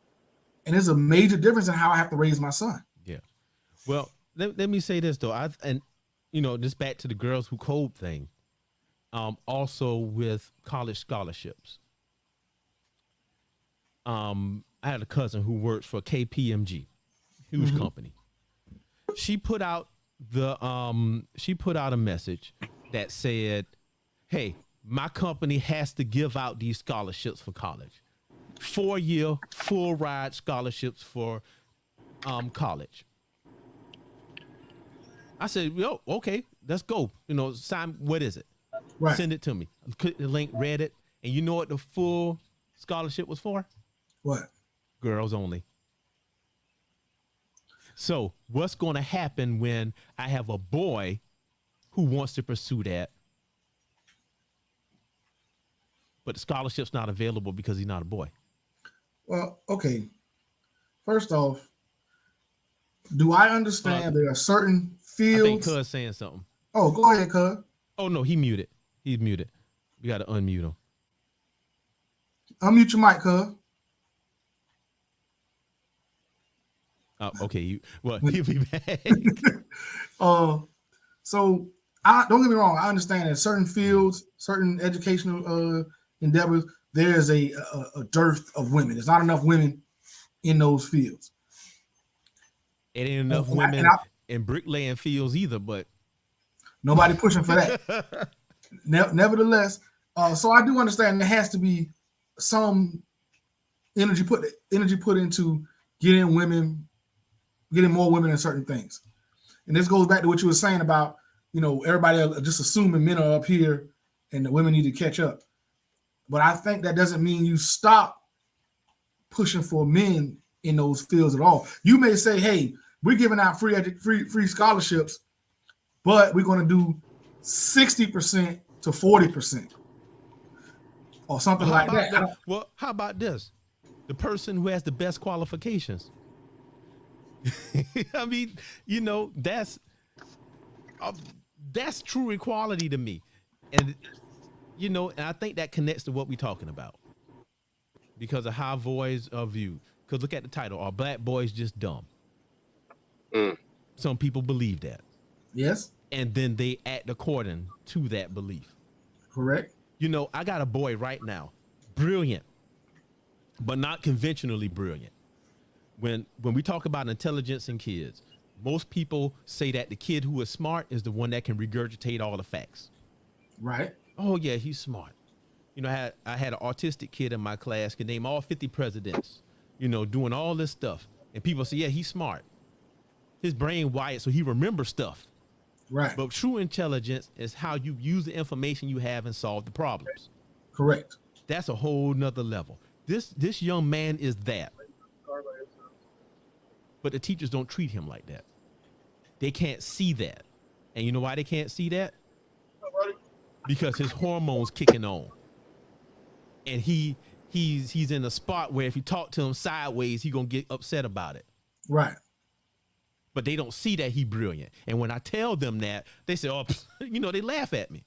and there's a major difference in how I have to raise my son. Yeah. Well, let me say this though. Just back to the girls who code thing. Also with college scholarships. I had a cousin who works for KPMG, huge company. She put out a message that said, "Hey, my company has to give out these scholarships for college, 4-year full ride scholarships for college." I said, "Yo, okay, let's go. Sign. What is it? Right. Send it to me." I clicked the link, read it, and you know what the full scholarship was for? What? Girls only. So what's going to happen when I have a boy who wants to pursue that, but the scholarship's not available because he's not a boy? Well, okay. First off, do I understand there are certain fields? I think Cuz saying something. Oh, go ahead, Cuz. Oh, no, he's muted. We got to unmute him. Unmute your mic, Cuz. Oh, okay. He'll be back. So don't get me wrong. I understand that certain fields, certain educational endeavors, there is a dearth of women. There's not enough women in those fields. It ain't enough women in bricklaying fields either, but nobody pushing for that. Nevertheless, so I do understand there has to be some energy put into getting more women in certain things. And this goes back to what you were saying about, everybody just assuming men are up here and the women need to catch up. But I think that doesn't mean you stop pushing for men in those fields at all. You may say, hey, we're giving out free scholarships, but we're going to do 60% to 40% or something like that. Well, how about this? The person who has the best qualifications. I mean, you know, that's true equality to me. And, you know, and I think that connects to what we're talking about because of how boys are viewed. Because look at the title, Are Black Boys Just Dumb? Mm. Some people believe that. Yes. And then they act according to that belief. Correct. You know, I got a boy right now, brilliant, but not conventionally brilliant. When we talk about intelligence in kids, most people say that the kid who is smart is the one that can regurgitate all the facts. Right. Oh yeah, he's smart. You know, I had an autistic kid in my class could name all 50 presidents, you know, doing all this stuff. And people say, yeah, he's smart. His brain wired so he remembers stuff. Right. But true intelligence is how you use the information you have and solve the problems. Correct. That's a whole nother level. This young man is that. But the teachers don't treat him like that. They can't see that. And you know why they can't see that? Because his hormones kicking on. And he's in a spot where if you talk to him sideways, he's gonna get upset about it. Right. But they don't see that he's brilliant. And when I tell them that, they say, oh, you know, they laugh at me.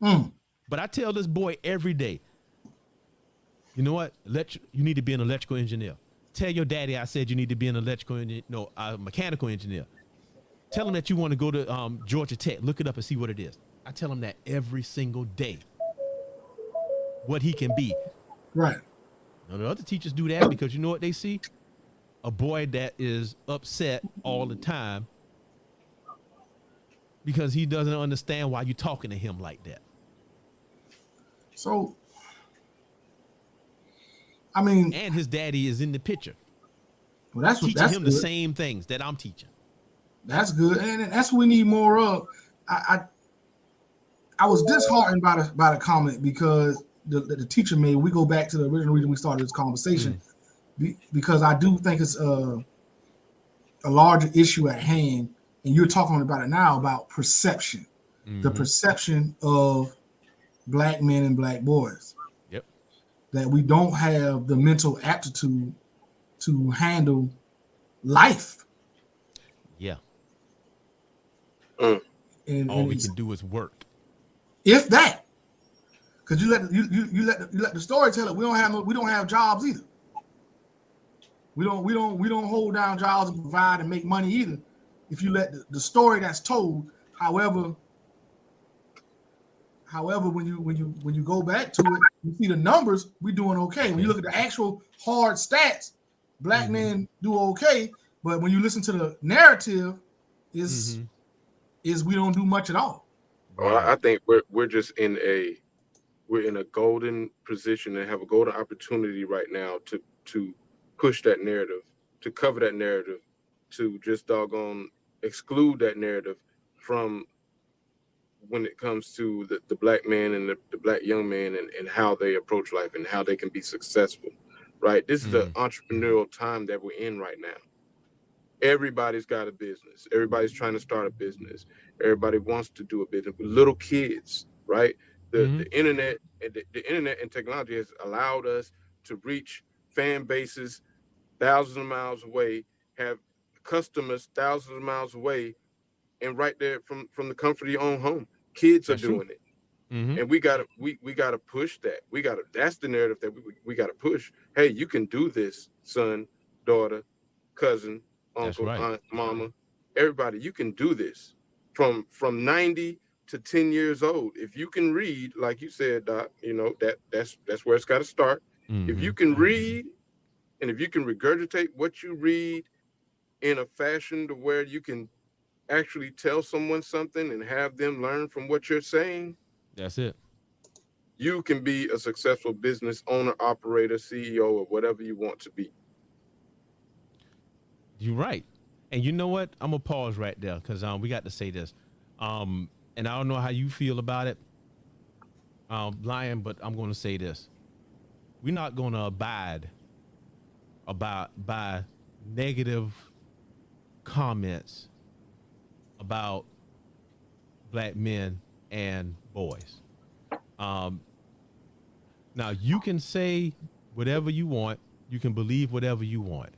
But I tell this boy every day, you know what? You need to be an electrical engineer. Tell your daddy I said you need to be an electrical engineer, no, a mechanical engineer. Tell him that you want to go to Georgia Tech. Look it up and see what it is. I tell him that every single day, what he can be. Right. Now, the other teachers do that because you know what they see? A boy that is upset all the time because he doesn't understand why you're talking to him like that. So, I mean, and his daddy is in the picture. Well, that's teaching that's him good. The same things that I'm teaching. That's good, and that's what we need more of. I was disheartened by the comment because the teacher made. We go back to the original reason we started this conversation because I do think it's a larger issue at hand, and you're talking about it now about perception, the perception of black men and black boys. Yep. That we don't have the mental aptitude to handle life. Yeah. And all we can do is work. If that, because you let the storyteller. We don't have jobs either. We don't hold down jobs and provide and make money either. If you let the story that's told, however, when you go back to it, you see the numbers. We're doing okay. When you look at the actual hard stats, black men do okay. But when you listen to the narrative, is we don't do much at all. Well, I think we're just in a golden position and have a golden opportunity right now to push that narrative, to cover that narrative, to just doggone exclude that narrative from when it comes to the black man and the black young man and how they approach life and how they can be successful, right? This is the entrepreneurial time that we're in right now. Everybody's got a business. Everybody's trying to start a business. Everybody wants to do a business with little kids, right? The internet and the internet and technology has allowed us to reach fan bases thousands of miles away, have customers thousands of miles away, and right there from the comfort of your own home. Kids are doing it. And we gotta push that. That's the narrative that we gotta push. Hey, you can do this, son, daughter, cousin, uncle, aunt, mama, everybody. You can do this from 90 to 10 years old. If you can read, like you said, Doc, you know, that's where it's got to start. If you can read and if you can regurgitate what you read in a fashion to where you can actually tell someone something and have them learn from what you're saying, that's it. You can be a successful business owner, operator, CEO, or whatever you want to be. You're right. And you know what? I'm going to pause right there because we got to say this. And I don't know how you feel about it, Lion, but I'm going to say this. We're not going to abide by negative comments about black men and boys. Now, you can say whatever you want. You can believe whatever you want.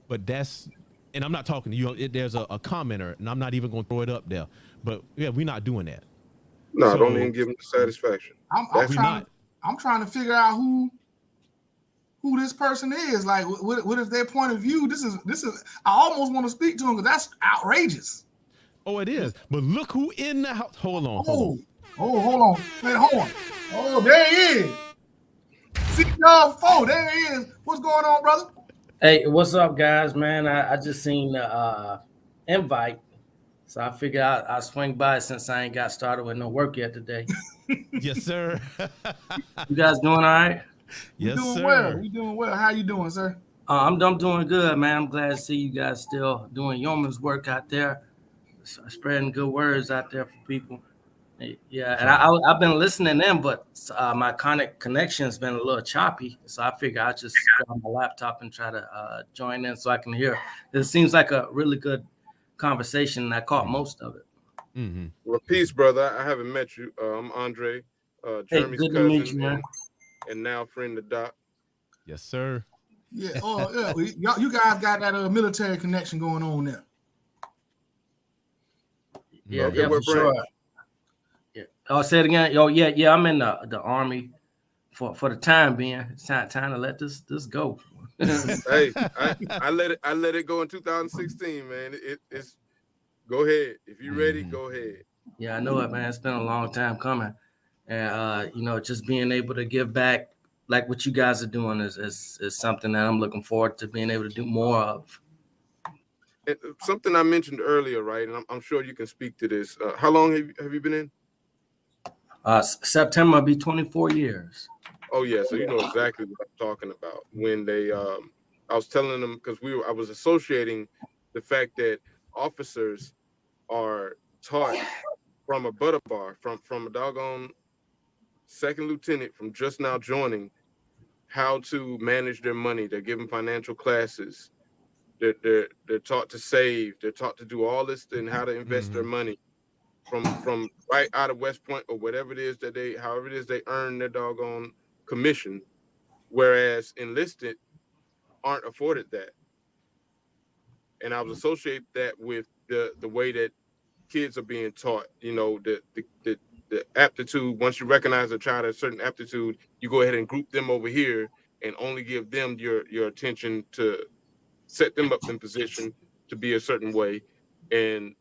But But that's, and I'm not talking to you. There's a commenter, and I'm not even going to throw it up there. But yeah, we're not doing that. No, So, don't even give them the satisfaction. I'm trying to figure out who this person is. Like, what is their point of view? This is. I almost want to speak to him because that's outrageous. Oh, it is. But look who in the house. Hold on. Hold on. Wait, hold on. Oh, there he is. C4, there he is. What's going on, brother? Hey, what's up, guys, man? I just seen the invite, so I figured I'll swing by since I ain't got started with no work yet today. Yes, sir. You guys doing all right? Yes, sir. We doing well. How you doing, sir? I'm doing good, man. I'm glad to see you guys still doing yeoman's work out there, spreading good words out there for people. Yeah, and I've been listening in, but my connection's been a little choppy, so I figure I'll just grab my laptop and try to join in so I can hear. It seems like a really good conversation, and I caught most of it. Mm-hmm. Well, peace, brother. I haven't met you. I'm Andre, Jeremy's good cousin, to meet you, man. and now friend of Doc. Yes, sir. Yeah. Oh, yeah. You guys got that military connection going on there. Yeah, okay, for sure. Yeah. Oh, say it again. Oh, yeah. I'm in the Army for the time being. It's time to let this go. Hey, I let it go in 2016, man. It's go ahead. If you're ready, go ahead. Yeah, I know it, man. It's been a long time coming, and just being able to give back like what you guys are doing is something that I'm looking forward to being able to do more of. And something I mentioned earlier, right? And I'm sure you can speak to this. How long have you been in? September will be 24 years. Oh yeah, so you know exactly what I'm talking about. When they, I was telling them because I was associating the fact that officers are taught from a butter bar, from a doggone second lieutenant, from just now joining, how to manage their money. They're given financial classes. They're taught to save. They're taught to do all this and how to invest their money from right out of West Point or whatever it is however it is they earn their doggone commission, whereas enlisted aren't afforded that. And I was associate that with the way that kids are being taught. You know, the aptitude. Once you recognize a child has a certain aptitude, you go ahead and group them over here and only give them your attention to set them up in position to be a certain way. And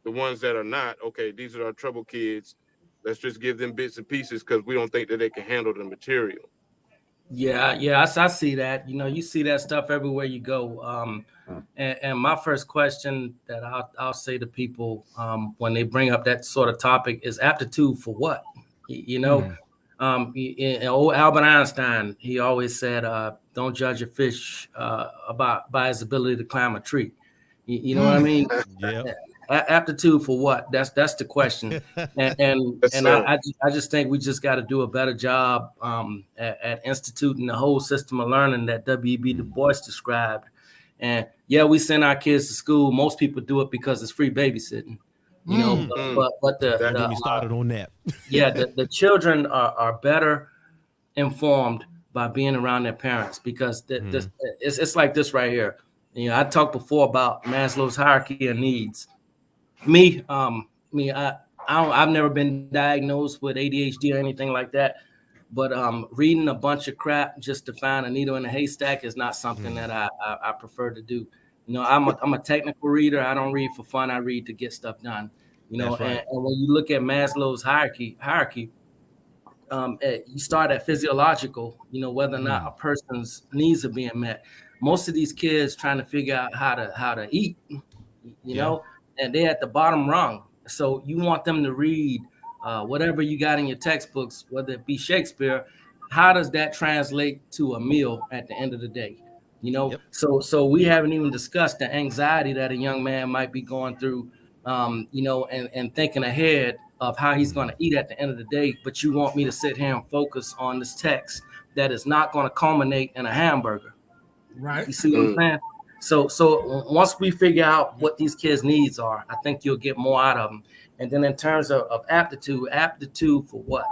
the ones that are not, okay, these are our trouble kids. Let's just give them bits and pieces because we don't think that they can handle the material. Yeah, I see that. You see that stuff everywhere you go. And my first question that I'll say to people when they bring up that sort of topic is aptitude for what? Old Albert Einstein, he always said, "Don't judge a fish by his ability to climb a tree." You know what I mean? Yeah. Aptitude for what? That's the question. I just think we just got to do a better job at instituting the whole system of learning that W.E.B. Du Bois described. And yeah, we send our kids to school. Most people do it because it's free babysitting. But Don't get me started on that. Yeah, the children are better informed by being around their parents because it's like this right here. I talked before about Maslow's hierarchy of needs. I've never been diagnosed with ADHD or anything like that, but reading a bunch of crap just to find a needle in a haystack is not something that I prefer to do. I'm a technical reader. I don't read for fun. I read to get stuff done. Right. And when you look at Maslow's hierarchy, you start at physiological. Whether or not a person's needs are being met. Most of these kids trying to figure out how to eat. And they're at the bottom rung. So you want them to read whatever you got in your textbooks, whether it be Shakespeare. How does that translate to a meal at the end of the day? Yep. So we haven't even discussed the anxiety that a young man might be going through, and thinking ahead of how he's going to eat at the end of the day. But you want me to sit here and focus on this text that is not going to culminate in a hamburger. Right. You see what I'm saying? So once we figure out what these kids' needs are, I think you'll get more out of them. And then in terms of aptitude for what?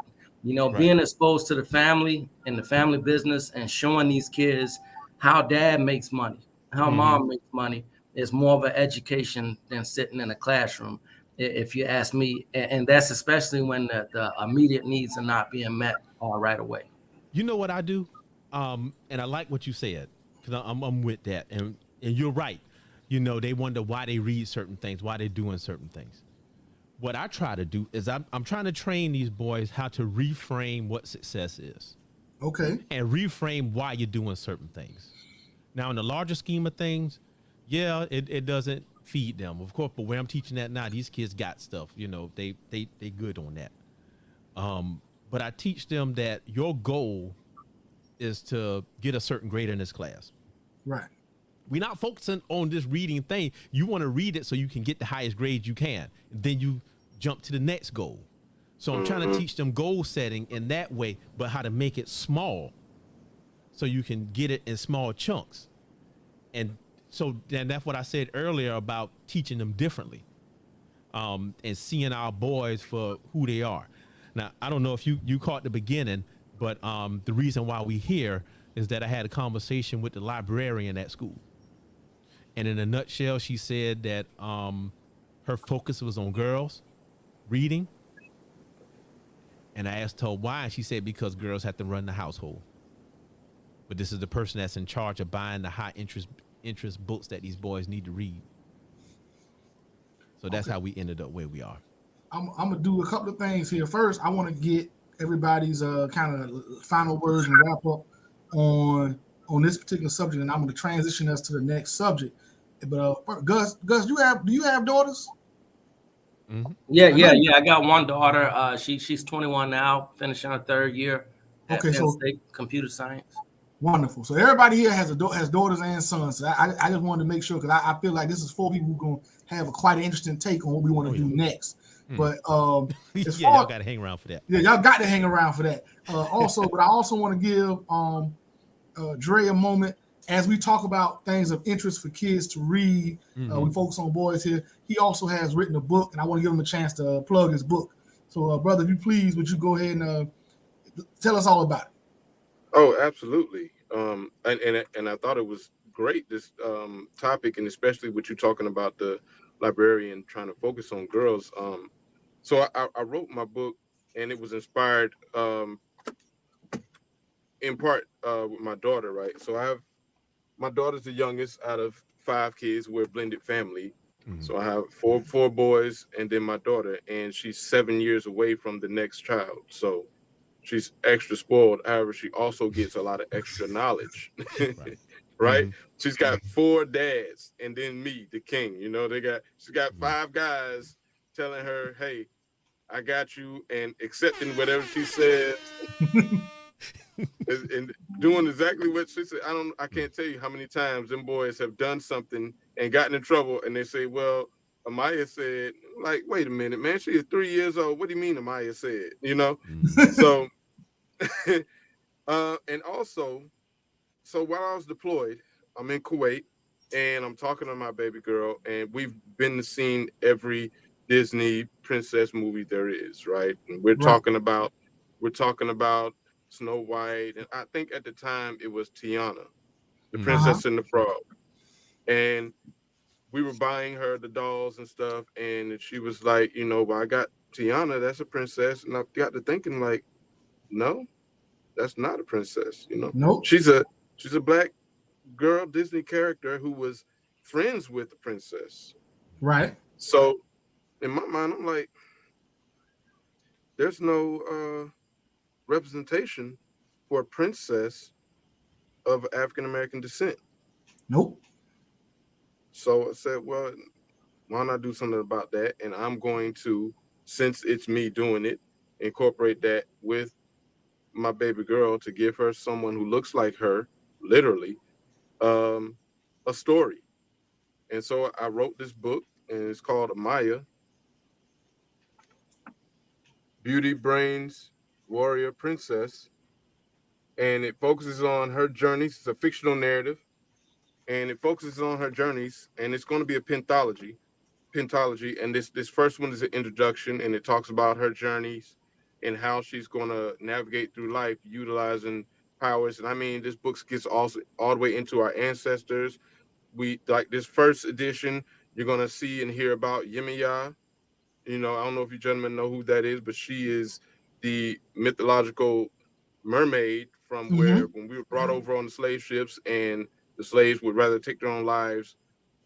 Being exposed to the family and the family business and showing these kids how dad makes money. how mom makes money is more of an education than sitting in a classroom, if you ask me. And that's especially when the immediate needs are not being met right away. You know what I do? And I like what you said, because I'm with that. And you're right. You know, they wonder why they read certain things, why they're doing certain things. What I try to do is I'm trying to train these boys how to reframe what success is. Okay. And reframe why you're doing certain things. Now, in the larger scheme of things, yeah, it doesn't feed them, of course. But where I'm teaching that now, these kids got stuff. You know, they good on that. But I teach them that your goal is to get a certain grade in this class. Right. We're not focusing on this reading thing. You want to read it so you can get the highest grade you can. And then you jump to the next goal. So I'm trying to teach them goal setting in that way, but how to make it small so you can get it in small chunks. And so then that's what I said earlier about teaching them differently, and seeing our boys for who they are. Now, I don't know if you caught the beginning, but the reason why we here is that I had a conversation with the librarian at school. And in a nutshell, she said that her focus was on girls reading. And I asked her why, and she said because girls have to run the household. But this is the person that's in charge of buying the high interest books that these boys need to read. So that's how we ended up where we are. I'm gonna do a couple of things here. First, I want to get everybody's kind of final words and wrap up on this particular subject, and I'm going to transition us to the next subject. But Gus, do you have daughters? Mm-hmm. Yeah. I got one daughter. She's 21 now, finishing her third year at Penn State Computer Science. Wonderful. So everybody here has daughters and sons. So I just wanted to make sure, because I feel like this is 4 people who are going to have quite an interesting take on what we want to do next. But y'all got to hang around for that. Yeah, y'all got to hang around for that. But I also want to give Dre a moment as we talk about things of interest for kids to read. We focus on boys here. He also has written a book, and I want to give him a chance to plug his book. So, brother, if you please, would you go ahead and tell us all about it? Oh, absolutely. And I thought it was great, this topic, and especially what you're talking about, the librarian trying to focus on girls. So I wrote my book, and it was inspired in part with my daughter, right? So my daughter's the youngest out of 5 kids. We're a blended family. So I have four boys and then my daughter, and she's 7 years away from the next child. So she's extra spoiled. However, she also gets a lot of extra knowledge, right? She's got 4 dads and then me, the king. You know, she's got 5 guys telling her, "Hey, I got you," and accepting whatever she says. And doing exactly what she said. I can't tell you how many times them boys have done something and gotten in trouble, and they say, "Well, Amaya said," like, wait a minute, man, she is 3 years old. What do you mean Amaya said? You know? So and also, so while I was deployed, I'm in Kuwait and I'm talking to my baby girl, and we've been seeing every Disney princess movie there is, right? And we're talking about Snow White, and I think at the time it was Tiana, the Princess and the Frog. And we were buying her the dolls and stuff, and she was like, well, I got Tiana, that's a princess. And I got to thinking, like, no, that's not a princess, Nope. She's a Black girl Disney character who was friends with the princess. Right. So in my mind, I'm like, there's no representation for a princess of African American descent. Nope. So I said, well, why not do something about that? And I'm going to, since it's me doing it, incorporate that with my baby girl to give her someone who looks like her, literally, a story. And so I wrote this book, and it's called Amaya, Beauty, Brains, Warrior, Princess. And it focuses on her journeys. It's a fictional narrative, and it focuses on her journeys, and it's going to be a pentology. And this first one is an introduction, and it talks about her journeys and how she's going to navigate through life utilizing powers. And I mean, this book gets also all the way into our ancestors, we like this first edition. You're gonna see and hear about Yemiya. You know, I don't know if you gentlemen know who that is, but she is the mythological mermaid from where when we were brought over on the slave ships, and the slaves would rather take their own lives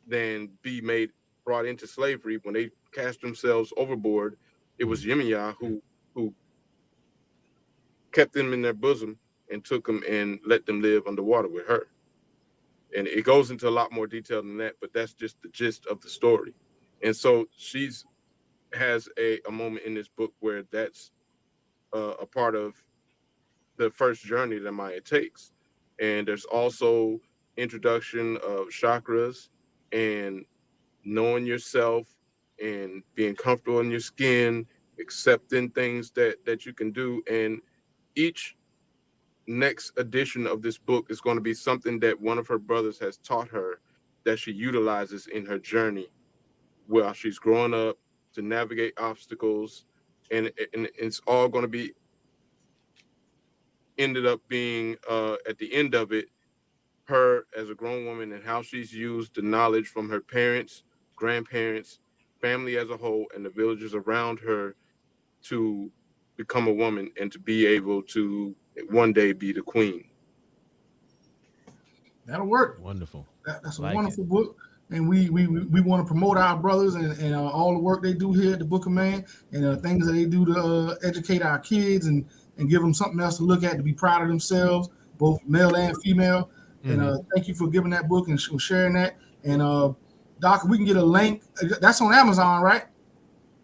than be brought into slavery. When they cast themselves overboard, it was Yemiya who kept them in their bosom and took them and let them live underwater with her. And it goes into a lot more detail than that, but that's just the gist of the story. And so has a moment in this book where that's a part of the first journey that Maya takes. And there's also introduction of chakras and knowing yourself and being comfortable in your skin, accepting things that you can do. And each next edition of this book is going to be something that one of her brothers has taught her that she utilizes in her journey while she's growing up to navigate obstacles. And it's all going to be ended up being at the end of it, her as a grown woman and how she's used the knowledge from her parents, grandparents, family as a whole, and the villagers around her to become a woman and to be able to one day be the queen. That'll work. Wonderful. That's a wonderful book. And we want to promote our brothers and all the work they do here at the Book of Man and things that they do to educate our kids and give them something else to look at, to be proud of themselves, both male and female. And thank you for giving that book and sharing that. And Doc, we can get a link. That's on Amazon, right?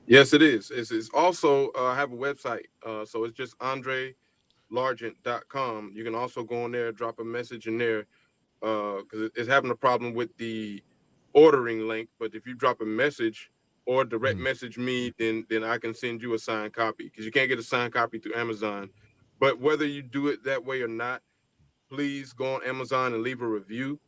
Yes, it is. It's also I have a website. So it's just andrelargent.com. You can also go on there, drop a message in there, because it's having a problem with the ordering link. But if you drop a message or direct message me, then I can send you a signed copy, because you can't get a signed copy through Amazon. But whether you do it that way or not, please go on Amazon and leave a review.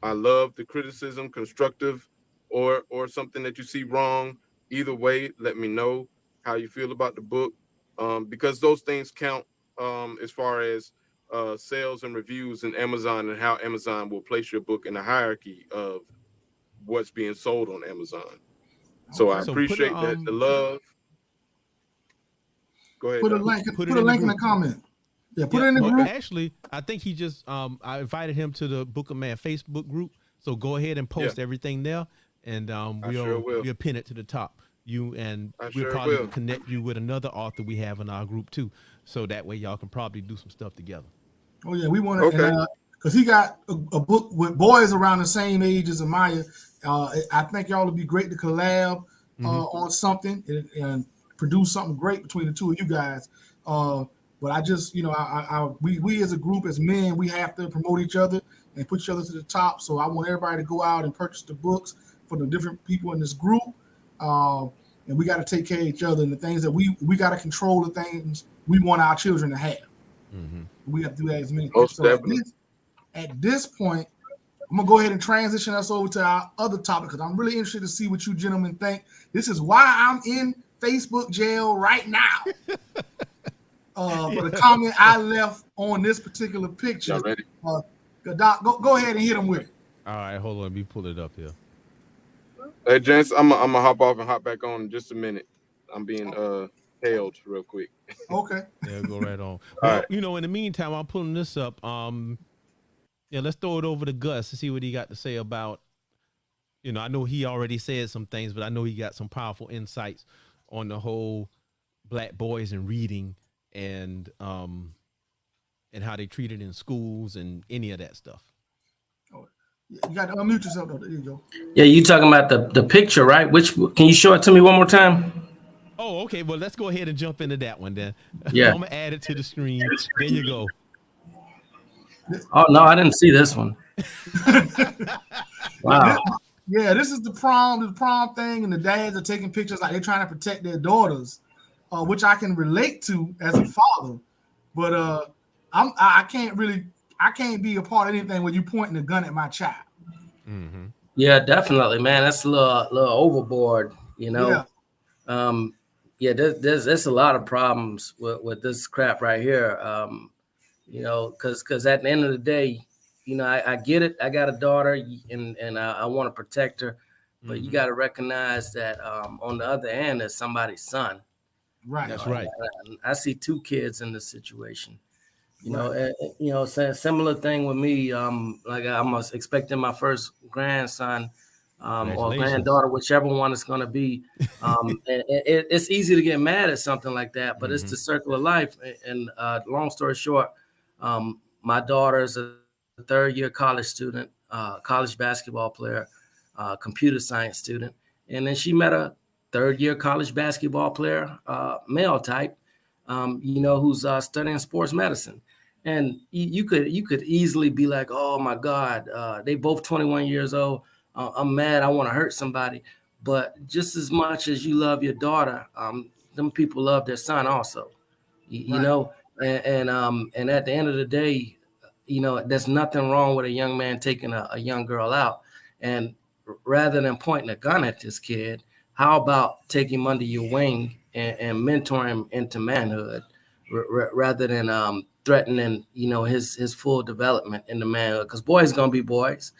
I love the criticism, constructive or something that you see wrong. Either way, let me know how you feel about the book, because those things count as far as sales and reviews in Amazon and how Amazon will place your book in the hierarchy of what's being sold on Amazon. So I appreciate that, the love. Go ahead. Put a link in the comment. Yeah, put it in the group. Actually, I think he just I invited him to the Book of Man Facebook group. So go ahead and post everything there, and we'll pin it to the top. We'll probably connect you with another author we have in our group too, so that way y'all can probably do some stuff together. Oh yeah, we want to, because he got a book with boys around the same age as Amaya. I think y'all would be great to collab on something and produce something great between the two of you guys. But I just, we as a group, as men, we have to promote each other and put each other to the top. So I want everybody to go out and purchase the books for the different people in this group. And we got to take care of each other and the things that we got to control the things we want our children to have. We have to do that as many. So at this point, I'm going to go ahead and transition us over to our other topic, because I'm really interested to see what you gentlemen think. This is why I'm in Facebook jail right now. For the comment I left on this particular picture. Doc, go ahead and hit him with it. All right, hold on. Let me pull it up here. Hey, gents, I'm gonna hop off and hop back on in just a minute. I'm being hailed real quick. Okay. Yeah, go right on. Well, in the meantime, I'm pulling this up. Let's throw it over to Gus to see what he got to say about, I know he already said some things, but I know he got some powerful insights on the whole Black boys and reading and how they treat it in schools and any of that stuff. You got to unmute yourself though. There you go. Yeah, you talking about the picture, right? Can you show it to me one more time? Oh, okay. Well, let's go ahead and jump into that one then. Yeah. I'm gonna add it to the screen. There you go. Oh no, I didn't see this one. Wow. Yeah, this is the prom thing, and the dads are taking pictures like they're trying to protect their daughters, which I can relate to as a father. But I can't be a part of anything where you pointing a gun at my child. Mm-hmm. Yeah, definitely, man. That's a little overboard, Yeah. There's a lot of problems with this crap right here. Because at the end of the day, I get it. I got a daughter, and I want to protect her, but you got to recognize that on the other hand, there's somebody's son. Right. That's right. I see 2 kids in this situation. Similar thing with me. Like I'm expecting my first grandson or granddaughter, whichever one it's going to be. It's easy to get mad at something like that, but it's the circle of life. And long story short, my daughter is a 3rd-year college student, college basketball player, computer science student, and then she met a 3rd-year college basketball player, male type, who's studying sports medicine. And you could easily be like, oh my God, they both 21 years old. I'm mad. I want to hurt somebody. But just as much as you love your daughter, them people love their son also. You know, and at the end of the day, there's nothing wrong with a young man taking a young girl out. And rather than pointing a gun at this kid, how about taking him under your wing and mentor him into manhood, rather than threatening, his full development into manhood? Because boys gonna be boys.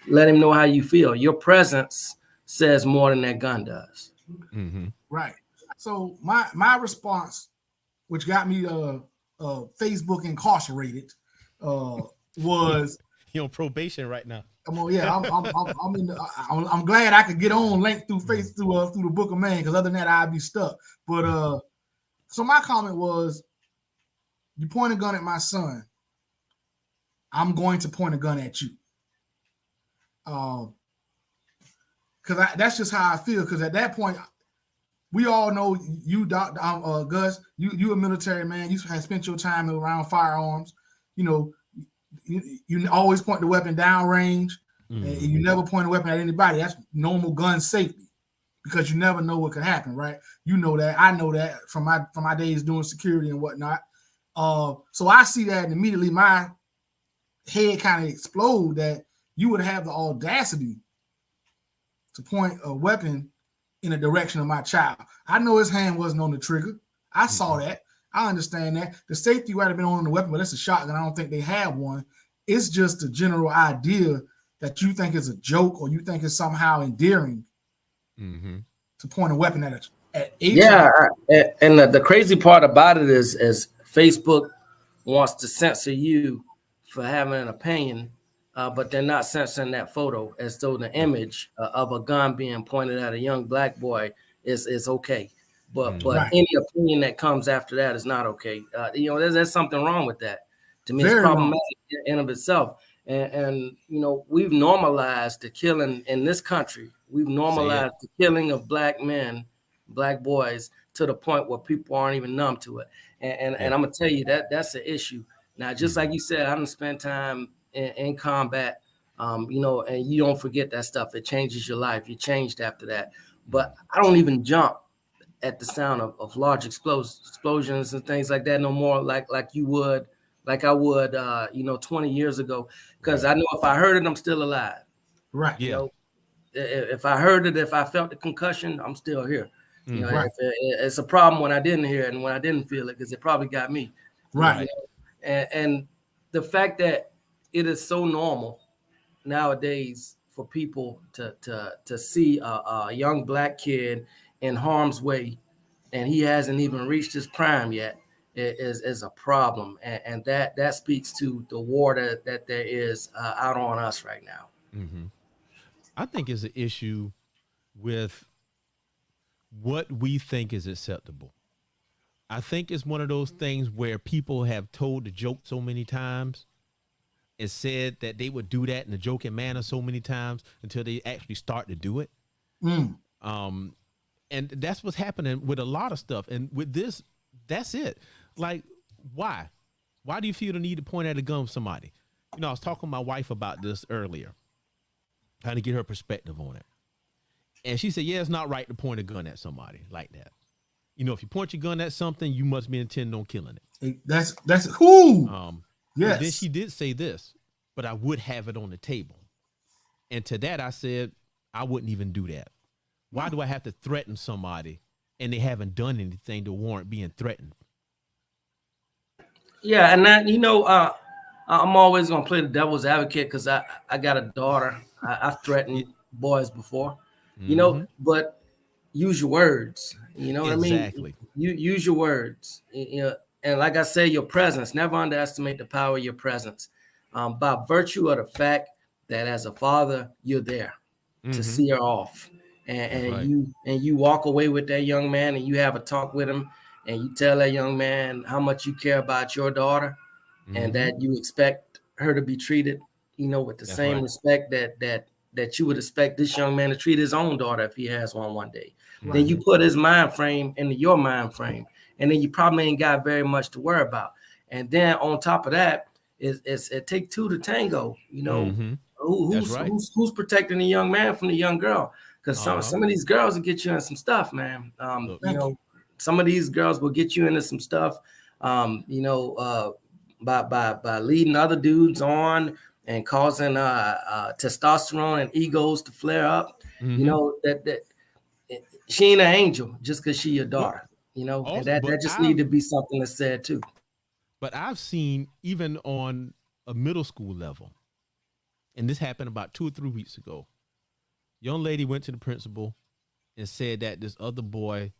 Let him know how you feel. Your presence says more than that gun does. Mm-hmm. Right. So my response, which got me Facebook incarcerated, was you're on probation right now. I'm glad I could get on link through through the Book of Man, because other than that I'd be stuck. But so my comment was, you point a gun at my son, I'm going to point a gun at you. Because that's just how I feel. Because at that point, we all know you, Gus, you a military man. You have spent your time around firearms. You always point the weapon down range, and you never point a weapon at anybody. That's normal gun safety, because you never know what could happen, right? You know that. I know that from my days doing security and whatnot. So I see that, and immediately my head kind of explode that you would have the audacity to point a weapon in the direction of my child. I know his hand wasn't on the trigger. I saw that. I understand that. The safety might have been on the weapon, but that's a shotgun. I don't think they have one. It's just a general idea that you think is a joke, or you think is somehow endearing to point a weapon at it. Yeah, and the crazy part about it is Facebook wants to censor you for having an opinion, but they're not censoring that photo, as though the image of a gun being pointed at a young black boy is okay. But any opinion that comes after that is not okay. There's something wrong with that. To me, it's problematic in of itself. And we've normalized the killing in this country. We've normalized the killing of black men, black boys, to the point where people aren't even numb to it. And I'm gonna tell you that's an issue. Now, just like you said, I done spent time in combat, and you don't forget that stuff. It changes your life. You changed after that. But I don't even jump at the sound of large explosions and things like that no more, like I would 20 years ago, because I know if I heard it, I'm still alive. Right. If I heard it, if I felt the concussion, I'm still here. It's a problem when I didn't hear it and when I didn't feel it, because it probably got me. Right. And the fact that it is so normal nowadays for people to see a young black kid in harm's way, and he hasn't even reached his prime yet, is a problem, and that speaks to the war that there is out on us right now. I think it's an issue with what we think is acceptable. I think it's one of those things where people have told the joke so many times and said that they would do that in a joking manner so many times until they actually start to do it. And that's what's happening with a lot of stuff. And with this, that's it. Like, why? Why do you feel the need to point at a gun with somebody? I was talking to my wife about this earlier, trying to get her perspective on it. And she said, yeah, it's not right to point a gun at somebody like that. If you point your gun at something, you must be intending on killing it. That's who. Yes. Then she did say this, but I would have it on the table. And to that, I said, I wouldn't even do that. Why do I have to threaten somebody and they haven't done anything to warrant being threatened? Yeah, and that I'm always gonna play the devil's advocate because I got a daughter. I've threatened boys before, but use your words. You know what I mean? Exactly. You use your words. And like I say, your presence. Never underestimate the power of your presence. By virtue of the fact that as a father, you're there to see her off, and you walk away with that young man, and you have a talk with him, and you tell that young man how much you care about your daughter, and that you expect her to be treated, with the same respect that you would expect this young man to treat his own daughter if he has one day. Then you put his mind frame into your mind frame, and then you probably ain't got very much to worry about. And then on top of that, it take two to tango. Who's protecting the young man from the young girl? Because some of these girls will get you in some stuff, man. Some of these girls will get you into some stuff. By leading other dudes on and causing testosterone and egos to flare up. That she ain't an angel just because she your daughter. And that just need to be something that's said too. But I've seen even on a middle school level, and this happened about 2 or 3 weeks ago. Young lady went to the principal and said that this other boy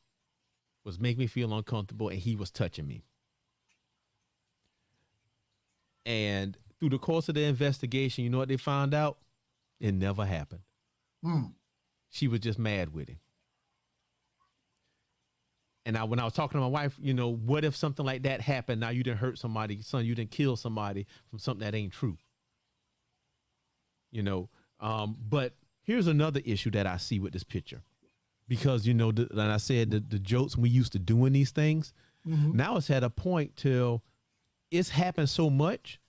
was making me feel uncomfortable and he was touching me. And through the course of the investigation, you know what they found out? It never happened. She was just mad with him. And when I was talking to my wife, what if something like that happened? Now you didn't hurt somebody, son, you didn't kill somebody from something that ain't true. But here's another issue that I see with this picture. Because, and I said the jokes we used to doing these things, now it's at a point till it's happened so much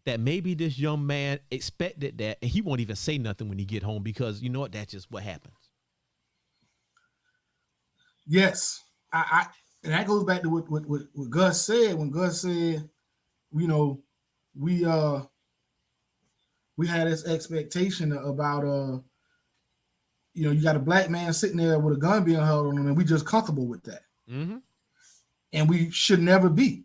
that maybe this young man expected that, and he won't even say nothing when he get home because you know what? That's just what happens. Yes, and that goes back to what Gus said when Gus said, we had this expectation about you got a black man sitting there with a gun being held on him, and we just comfortable with that, and we should never be.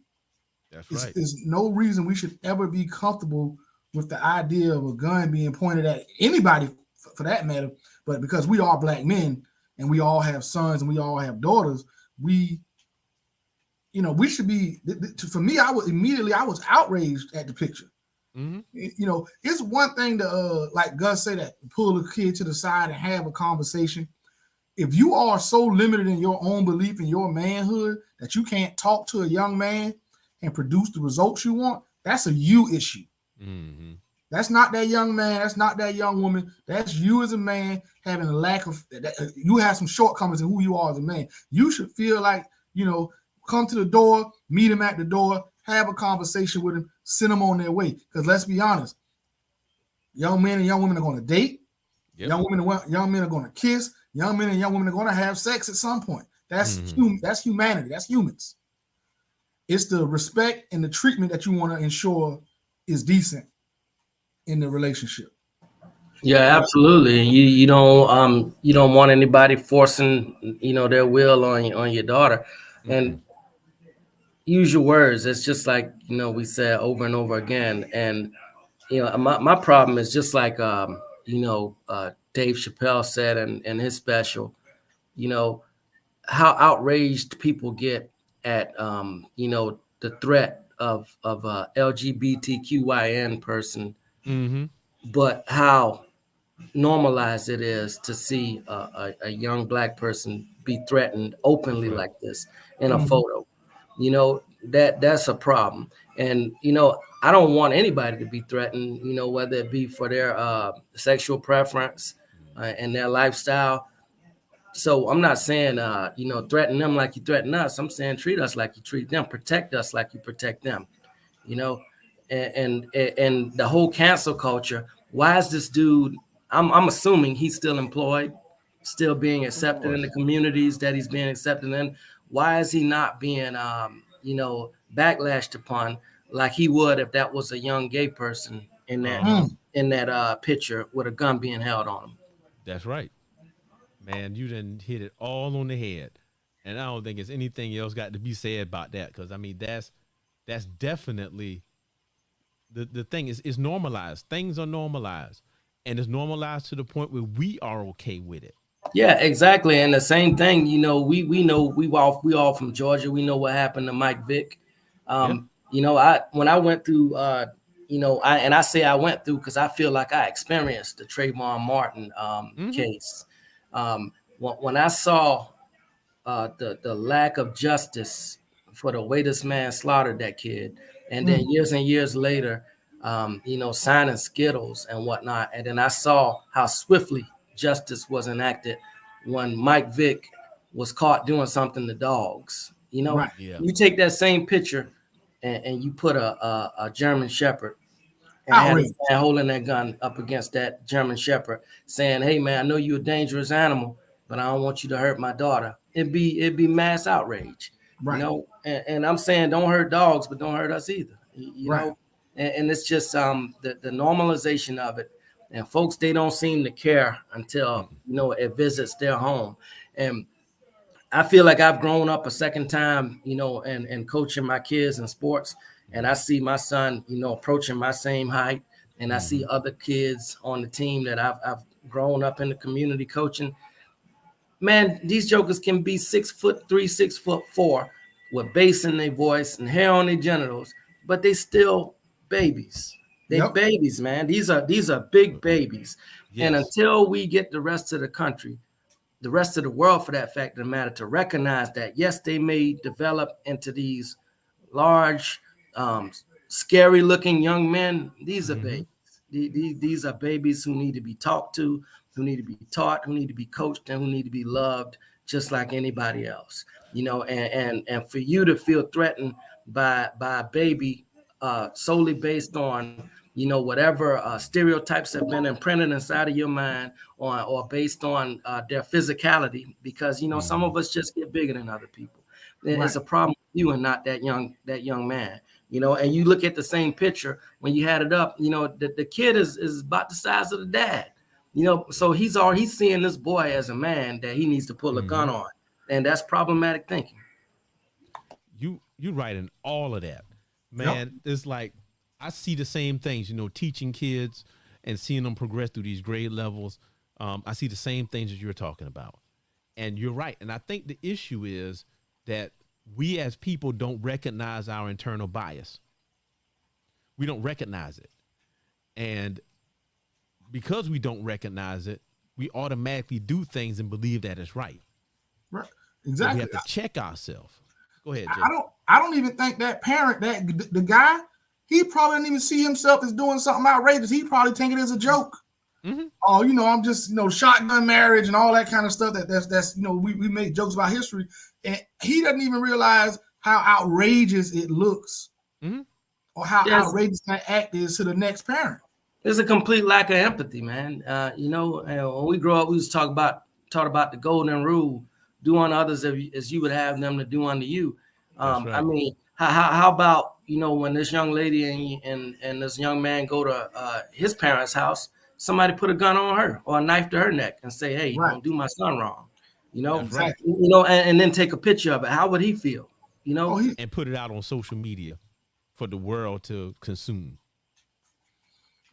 That's right. There's no reason we should ever be comfortable with the idea of a gun being pointed at anybody, for that matter. But because we are black men and we all have sons and we all have daughters, we should be. For me, I was outraged at the picture. It's one thing to like Gus said, that pull a kid to the side and have a conversation. If you are so limited in your own belief in your manhood that you can't talk to a young man and produce the results you want, that's a you issue. That's not that young man. That's not that young woman. That's you as a man having a lack of. You have some shortcomings in who you are as a man. You should feel like come to the door, meet him at the door, have a conversation with him, send them on their way. Because let's be honest, young men and young women are going to date. Young men are going to kiss. Young men and young women are going to have sex at some point. That's that's humanity. That's humans. It's the respect and the treatment that you want to ensure is decent in the relationship. Yeah, absolutely. You don't want anybody forcing their will on your daughter, and use your words. It's just like we said over and over again. And my problem is just like Dave Chappelle said in his special. How outraged people get at the threat of a LGBTQIN person, but how normalized it is to see a young black person be threatened openly like this in a photo. That's a problem. And I don't want anybody to be threatened, whether it be for their sexual preference and their lifestyle. So I'm not saying threaten them like you threaten us. I'm saying treat us like you treat them, protect us like you protect them. And the whole cancel culture. Why is this dude? I'm assuming he's still employed, still being accepted in the communities that he's being accepted in. Why is he not being backlashed upon like he would if that was a young gay person in that picture with a gun being held on him? That's right. Man, you didn't hit it all on the head. And I don't think there's anything else got to be said about that. Because, I mean, that's definitely the thing is normalized. Things are normalized, and it's normalized to the point where we are okay with it. Yeah, exactly. And the same thing, you know, we know we all from Georgia. We know what happened to Mike Vick. You know, when I went through you know, I say I went through because I feel like I experienced the Trayvon Martin case. When I saw the lack of justice for the way this man slaughtered that kid, and then years and years later, you know, signing Skittles and whatnot, and then I saw how swiftly justice was enacted when Mike Vick was caught doing something to dogs. You know, you take that same picture and you put a German Shepherd and had a man holding that gun up against that German Shepherd, saying, "Hey man, I know you're a dangerous animal, but I don't want you to hurt my daughter." It'd be mass outrage, you know. And I'm saying, don't hurt dogs, but don't hurt us either, you know. And it's just the normalization of it, and folks, they don't seem to care until you know it visits their home. And I feel like I've grown up a second time, you know, and coaching my kids in sports. And I see my son, you know, approaching my same height. And I see other kids on the team that I've grown up in the community coaching. Man, these jokers can be 6'3", 6'4", with bass in their voice and hair on their genitals, but they still babies. They babies, man. These are big babies. Yes. And until we get the rest of the country, the rest of the world for that fact of the matter, to recognize that, yes, they may develop into these large, scary looking young men. These are babies. These are babies who need to be talked to, who need to be taught, who need to be coached, and who need to be loved just like anybody else. You know, and for you to feel threatened by a baby solely based on, you know, whatever stereotypes have been imprinted inside of your mind, or based on their physicality, because, you know, some of us just get bigger than other people. It's a problem with you and not that young man, you know. And you look at the same picture when you had it up, you know, the kid is about the size of the dad, you know, so he's seeing this boy as a man that he needs to pull a gun on, and that's problematic thinking. You right in all of that, man. It's like I see the same things, you know, teaching kids and seeing them progress through these grade levels. I see the same things that you're talking about, and you're right. And I think the issue is that we as people don't recognize our internal bias. We don't recognize it. And because we don't recognize it, we automatically do things and believe that it's right. Right. Exactly. So we have to check ourselves. Go ahead, Jay. I don't even think that parent, that the guy, he probably didn't even see himself as doing something outrageous. He probably take it as a joke. Oh, you know, I'm just, you know, shotgun marriage and all that kind of stuff. That's you know, we make jokes about history, and he doesn't even realize how outrageous it looks, or how outrageous that act is to the next parent. There's a complete lack of empathy, man. You know, when we grow up, we was taught about the golden rule: do unto others as you would have them to do unto you. Right. I mean, how about, you know, when this young lady and this young man go to his parents' house, somebody put a gun on her or a knife to her neck and say, "Hey, don't do my son wrong," you know, you know, and then take a picture of it. How would he feel, you know? And put it out on social media for the world to consume.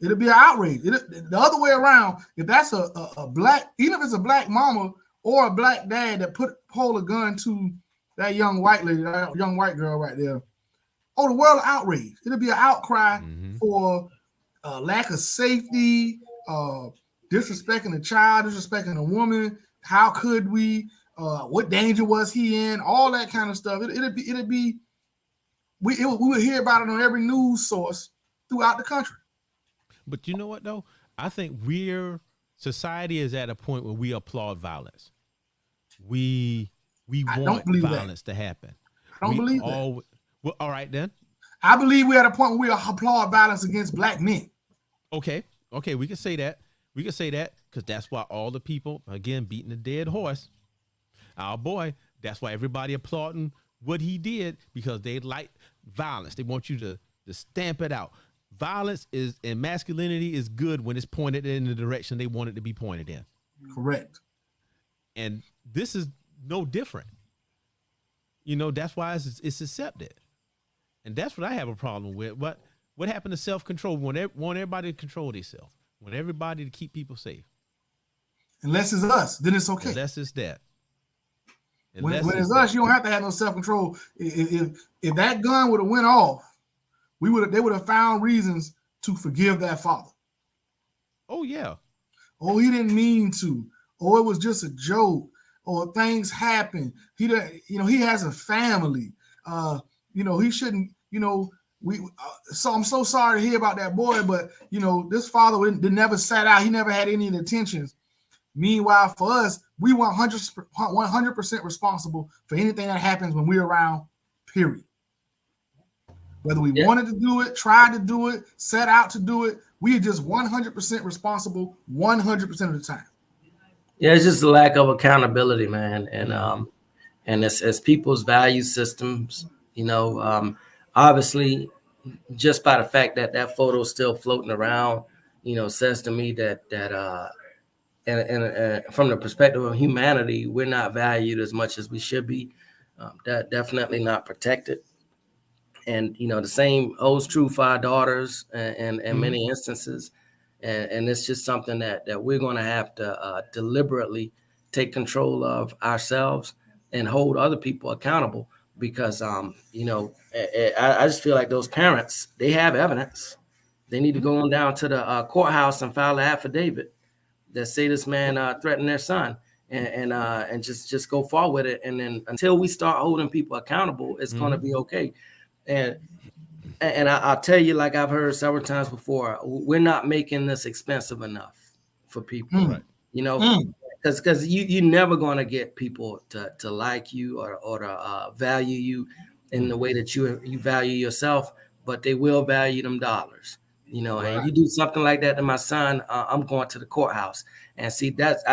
It'll be an outrage. The other way around, if that's a black, even if it's a black mama or a black dad that pull a gun to that young white lady, that young white girl right there, the world outrage. It'll be an outcry for lack of safety, disrespecting a child, disrespecting a woman. How could we? What danger was he in? All that kind of stuff. We would hear about it on every news source throughout the country. But you know what, though? I think society is at a point where we applaud violence. We want violence to happen. I don't believe that. Well, all right, then. I believe we're at a point where we applaud violence against black men. Okay, we can say that. We can say that because that's why all the people, again, beating a dead horse, our boy, that's why everybody applauding what he did, because they like violence. They want you to stamp it out. Violence and masculinity is good when it's pointed in the direction they want it to be pointed in. Correct. And this is no different. You know, that's why it's accepted. And that's what I have a problem with. But What happened to self-control? Want everybody to control themselves. Want everybody to keep people safe. Unless it's us, then it's okay. Unless it's that. When it's us, you don't have to have no self-control. If that gun would have went off, they would have found reasons to forgive that father. Oh yeah. Oh, he didn't mean to. Oh, it was just a joke. Or things happen. He has a family. He shouldn't. So I'm so sorry to hear about that boy, but this father never sat out. He never had any intentions. Meanwhile, for us, we 100% responsible for anything that happens when we're around, period. Whether we wanted to do it, tried to do it, set out to do it, we are just 100% responsible 100% of the time. Yeah, it's just a lack of accountability, man. And as people's value systems, obviously, just by the fact that photo is still floating around, says to me that and from the perspective of humanity, we're not valued as much as we should be. That definitely not protected. And the same holds true for our daughters and many instances. And it's just something that we're going to have to deliberately take control of ourselves and hold other people accountable, because I just feel like those parents, they have evidence. They need to go on down to the courthouse and file an affidavit that say this man threatened their son, and just go forward with it. And then until we start holding people accountable, it's going to be okay. And I'll tell you, like I've heard several times before, we're not making this expensive enough for people, right? Because you're never going to get people to like you or to value you in the way that you value yourself, but they will value them dollars. And you do something like that to my son, I'm going to the courthouse. And see, that's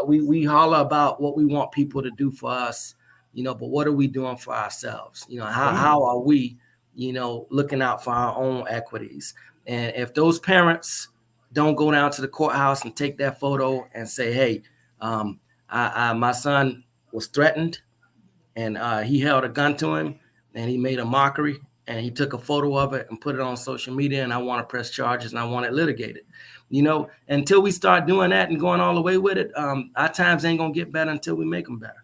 we holler about what we want people to do for us, but what are we doing for ourselves? How are we, looking out for our own equities? And if those parents don't go down to the courthouse and take that photo and say, hey, my son was threatened, and he held a gun to him, and he made a mockery, and he took a photo of it and put it on social media, and I want to press charges and I want it litigated. Until we start doing that and going all the way with it, our times ain't gonna get better until we make them better.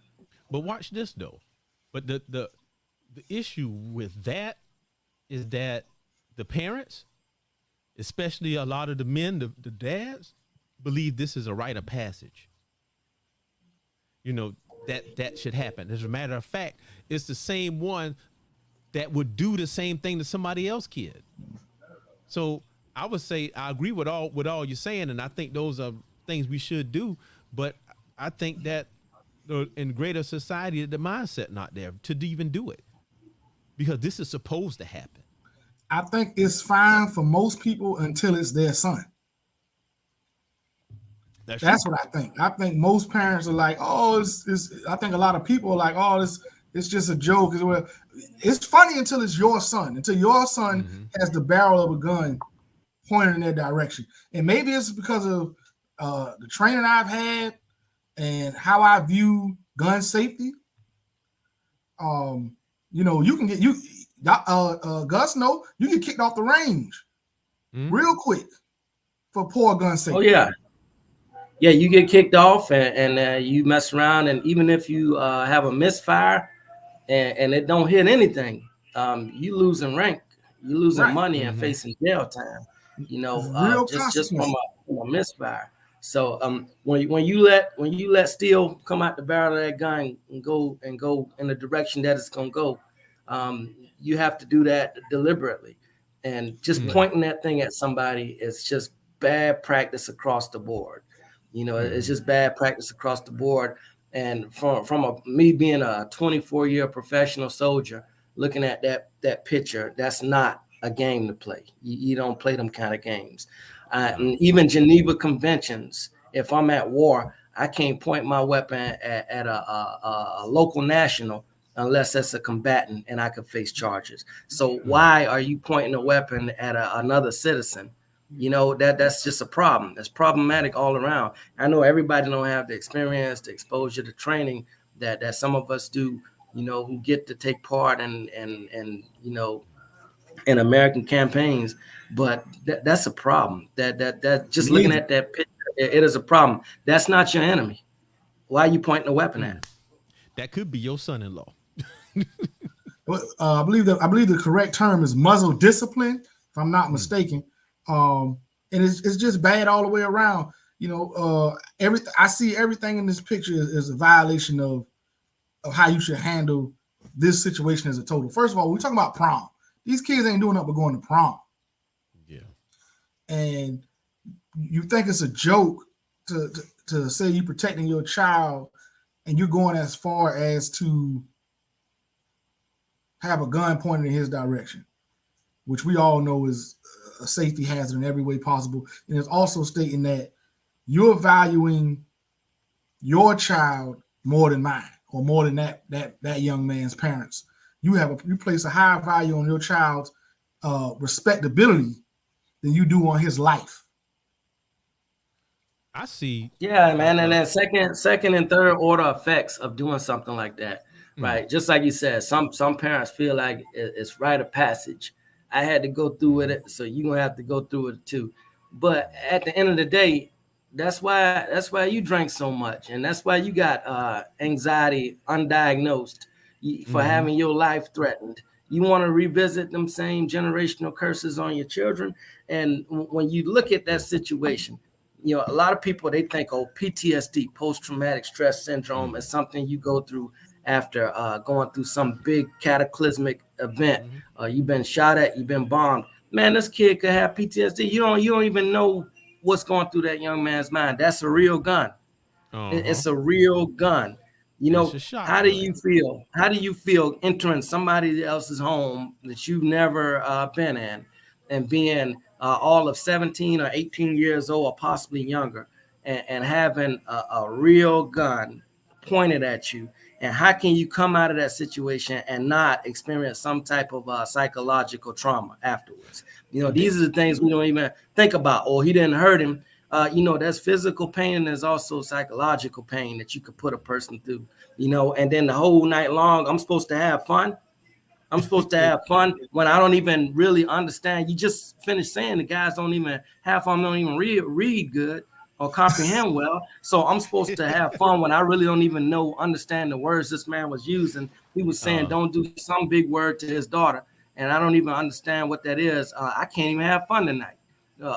But watch this though. But the issue with that is that the parents, especially a lot of the men, the dads, believe this is a rite of passage. That should happen. As a matter of fact, it's the same one that would do the same thing to somebody else's kid. So I would say I agree with all you're saying, and I think those are things we should do. But I think that in greater society, the mindset not there to even do it, because this is supposed to happen. I think it's fine for most people until it's their son. That's what I think. I think most parents are like, oh, I think a lot of people are like, oh, it's just a joke. It's funny until it's your son, until your son has the barrel of a gun pointed in their direction. And maybe it's because of the training I've had and how I view gun safety. You can get Gus, you get kicked off the range real quick for poor gun safety. Oh yeah. Yeah, you get kicked off and you mess around, and even if you have a misfire and it don't hit anything, you losing rank, you losing money and facing jail time. Just from a misfire. So when you let steel come out the barrel of that gun and go in the direction that it's gonna go, you have to do that deliberately. And just pointing that thing at somebody is just bad practice across the board. It's just bad practice across the board. And from me being a 24-year professional soldier, looking at that picture, that's not a game to play. You don't play them kind of games. And even Geneva Conventions, if I'm at war, I can't point my weapon at a local national unless that's a combatant and I could face charges. So why are you pointing a weapon at another citizen? That's just a problem. It's problematic all around. I know everybody don't have the experience, the exposure, the training that some of us do, who get to take part and in American campaigns, but that's a problem. That just looking at that picture, it is a problem. That's not your enemy. Why are you pointing a weapon at him? That could be your son-in-law. But I believe the correct term is muzzle discipline, if I'm not mistaken. And it's just bad all the way around. You know, I see everything in this picture is a violation of how you should handle this situation as a total. First of all, we're talking about prom. These kids ain't doing nothing but going to prom. Yeah. And you think it's a joke to say you're protecting your child and you're going as far as to have a gun pointed in his direction, which we all know is a safety hazard in every way possible. And it's also stating that you're valuing your child more than mine, or more than that young man's parents. You place a higher value on your child's respectability than you do on his life. I see. Yeah, man. And then second and third order effects of doing something like that, right? Just like you said, some parents feel like it's rite of passage. I had to go through with it, so you're gonna have to go through it too. But at the end of the day, that's why you drank so much, and that's why you got anxiety undiagnosed for having your life threatened. You want to revisit them same generational curses on your children. And when you look at that situation, you know, a lot of people, they think, oh, PTSD, post-traumatic stress syndrome, is something you go through after going through some big cataclysmic event. You've been shot at, you've been bombed. Man, this kid could have PTSD. You don't even know what's going through that young man's mind. That's a real gun. It's a real gun. You know, how do you feel? How do you feel entering somebody else's home that you've never been in, and being all of 17 or 18 years old or possibly younger, and having a real gun pointed at you? And how can you come out of that situation and not experience some type of psychological trauma afterwards? You know, these are the things we don't even think about. Oh, he didn't hurt him. You know, there's physical pain and there's also psychological pain that you could put a person through, you know, and then the whole night long, I'm supposed to have fun. I'm supposed to have fun when I don't even really understand. You just finished saying the guys don't even, half of them don't even read good or comprehend well. So I'm supposed to have fun when I really don't even understand the words this man was using. He was saying, don't do some big word to his daughter. And I don't even understand what that is. I can't even have fun tonight.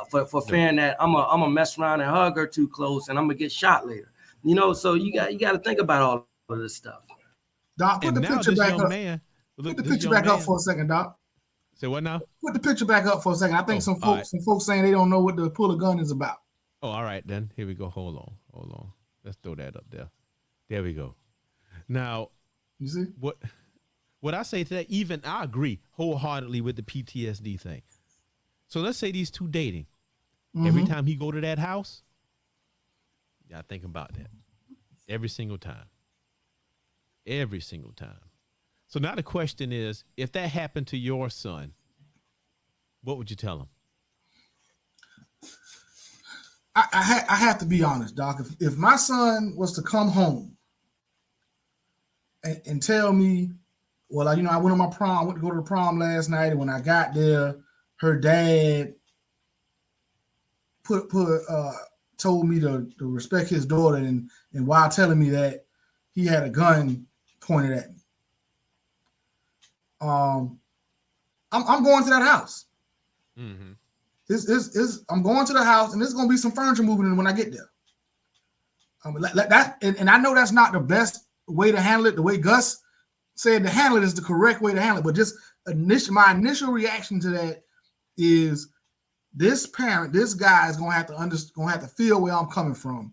For fearing that I'm a mess around and hug her too close and I'm gonna get shot later. You know, so you got to think about all of this stuff. Doc, put the picture back up. Put the picture back up for a second, Doc. Say what now? Put the picture back up for a second. I think some folks saying they don't know what the pull a gun is about. Oh, all right then. Here we go. Hold on. Let's throw that up there. There we go. Now, you see what I say to that? Even I agree wholeheartedly with the PTSD thing. So let's say these two dating. Every time he go to that house, you gotta think about that. Every single time. Every single time. So now the question is, if that happened to your son, what would you tell him? I have to be honest, Doc. If my son was to come home and tell me, well, I went on my prom, I went to go to the prom last night, and when I got there, her dad told me to respect his daughter, and while telling me that he had a gun pointed at me. I'm going to that house. I'm going to the house, and there's going to be some furniture moving in when I get there. And I know that's not the best way to handle it. The way Gus said to handle it is the correct way to handle it. But just my initial reaction to that is, this guy is gonna have to feel where I'm coming from.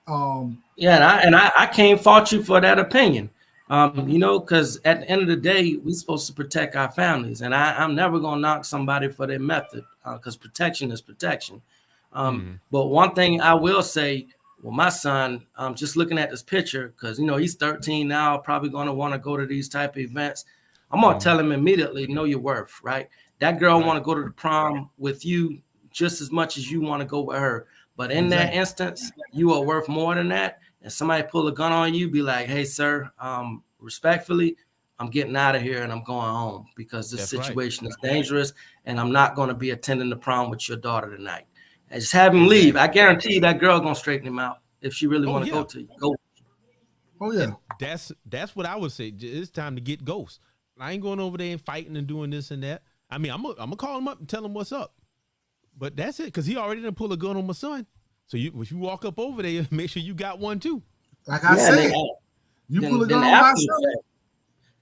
I can't fault you for that opinion. You know, because at the end of the day, we're supposed to protect our families, and I'm never gonna knock somebody for their method, because protection is protection. But one thing I will say, well, my son, just looking at this picture, because you know he's 13 now, probably gonna want to go to these type of events. I'm gonna tell him immediately, know your worth, right? That girl want to go to the prom with you just as much as you want to go with her. But in that instance, you are worth more than that. And somebody pull a gun on you, be like, hey, sir, respectfully, I'm getting out of here and I'm going home because this That's situation is dangerous, and I'm not going to be attending the prom with your daughter tonight. And just have him leave. I guarantee you that girl gonna straighten him out if she really want to go to you. Go. Oh yeah. And that's what I would say. It's time to get ghost. I ain't going over there and fighting and doing this and that. I mean, I'm gonna call him up and tell him what's up. But that's it, because he already done pull a gun on my son. So if you walk up over there, make sure you got one too. Like I said, you pull a gun on my son.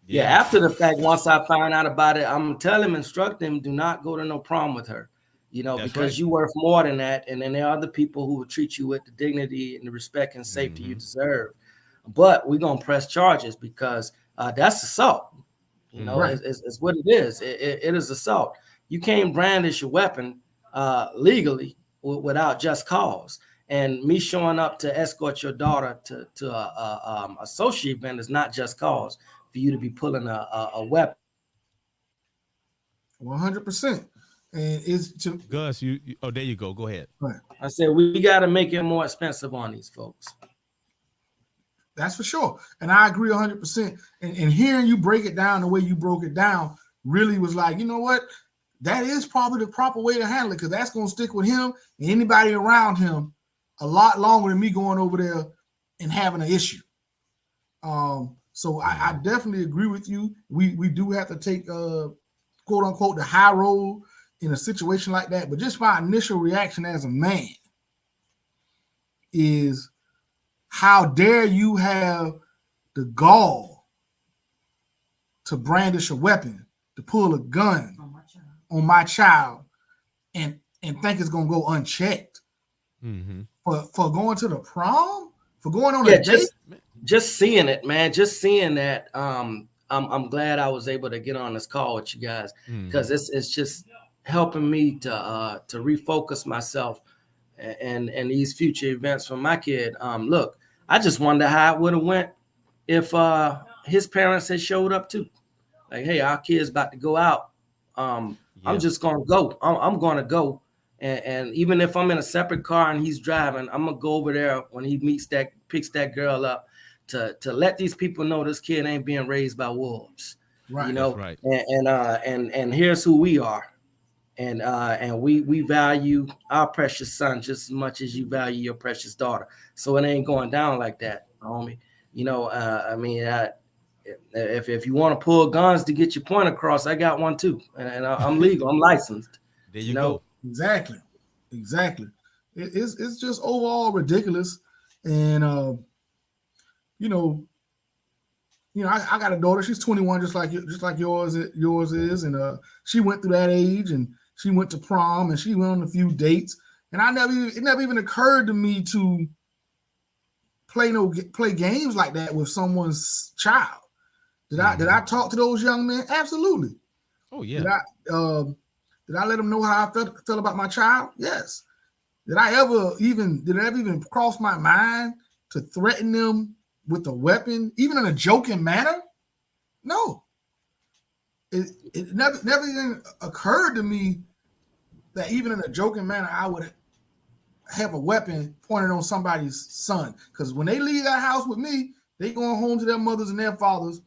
Yeah, after the fact, once I find out about it, I'm telling him, instruct him, do not go to no prom with her. You know, that's because you worth more than that. And then there are other people who will treat you with the dignity and the respect and safety you deserve. But we're going to press charges because that's assault. You know, it's what it is. It is assault. You can't brandish a weapon legally without just cause. And me showing up to escort your daughter to a social event is not just cause for you to be pulling a weapon. 100%. And it's to Gus, oh, there you go. Go ahead. I said we got to make it more expensive on these folks. That's for sure. And I agree 100%. And hearing you break it down the way you broke it down really was like, you know what? That is probably the proper way to handle it, because that's going to stick with him and anybody around him a lot longer than me going over there and having an issue. So I definitely agree with you. We do have to take, quote unquote, the high road in a situation like that. But just my initial reaction as a man is, how dare you have the gall to brandish a weapon, to pull a gun on my child and think it's going to go unchecked for going to the prom, for going on a date? Just seeing it, man, just seeing that. I'm glad I was able to get on this call with you guys, because it's just helping me to refocus myself and these future events for my kid. Look, I just wonder how it would have went if his parents had showed up too. Like, hey, our kid's about to go out. I'm just gonna go. I'm gonna go, and even if I'm in a separate car and he's driving, I'm gonna go over there when he picks that girl up to let these people know this kid ain't being raised by wolves. Right. You know, right. And here's who we are. And we value our precious son just as much as you value your precious daughter. So it ain't going down like that, homie. You know, I mean, if you want to pull guns to get your point across, I got one too, and I'm legal, I'm licensed. There you go. Exactly. It's just overall ridiculous, and I got a daughter. She's 21, just like yours is, and she went through that age, and she went to prom, and she went on a few dates, and it never even occurred to me to play games like that with someone's child. Did I talk to those young men? Absolutely. Oh yeah. Did I let them know how I felt about my child? Yes. Did it ever even cross my mind to threaten them with a weapon, even in a joking manner? No. It never even occurred to me that even in a joking manner I would have a weapon pointed on somebody's son. Because when they leave that house with me, they going home to their mothers and their fathers,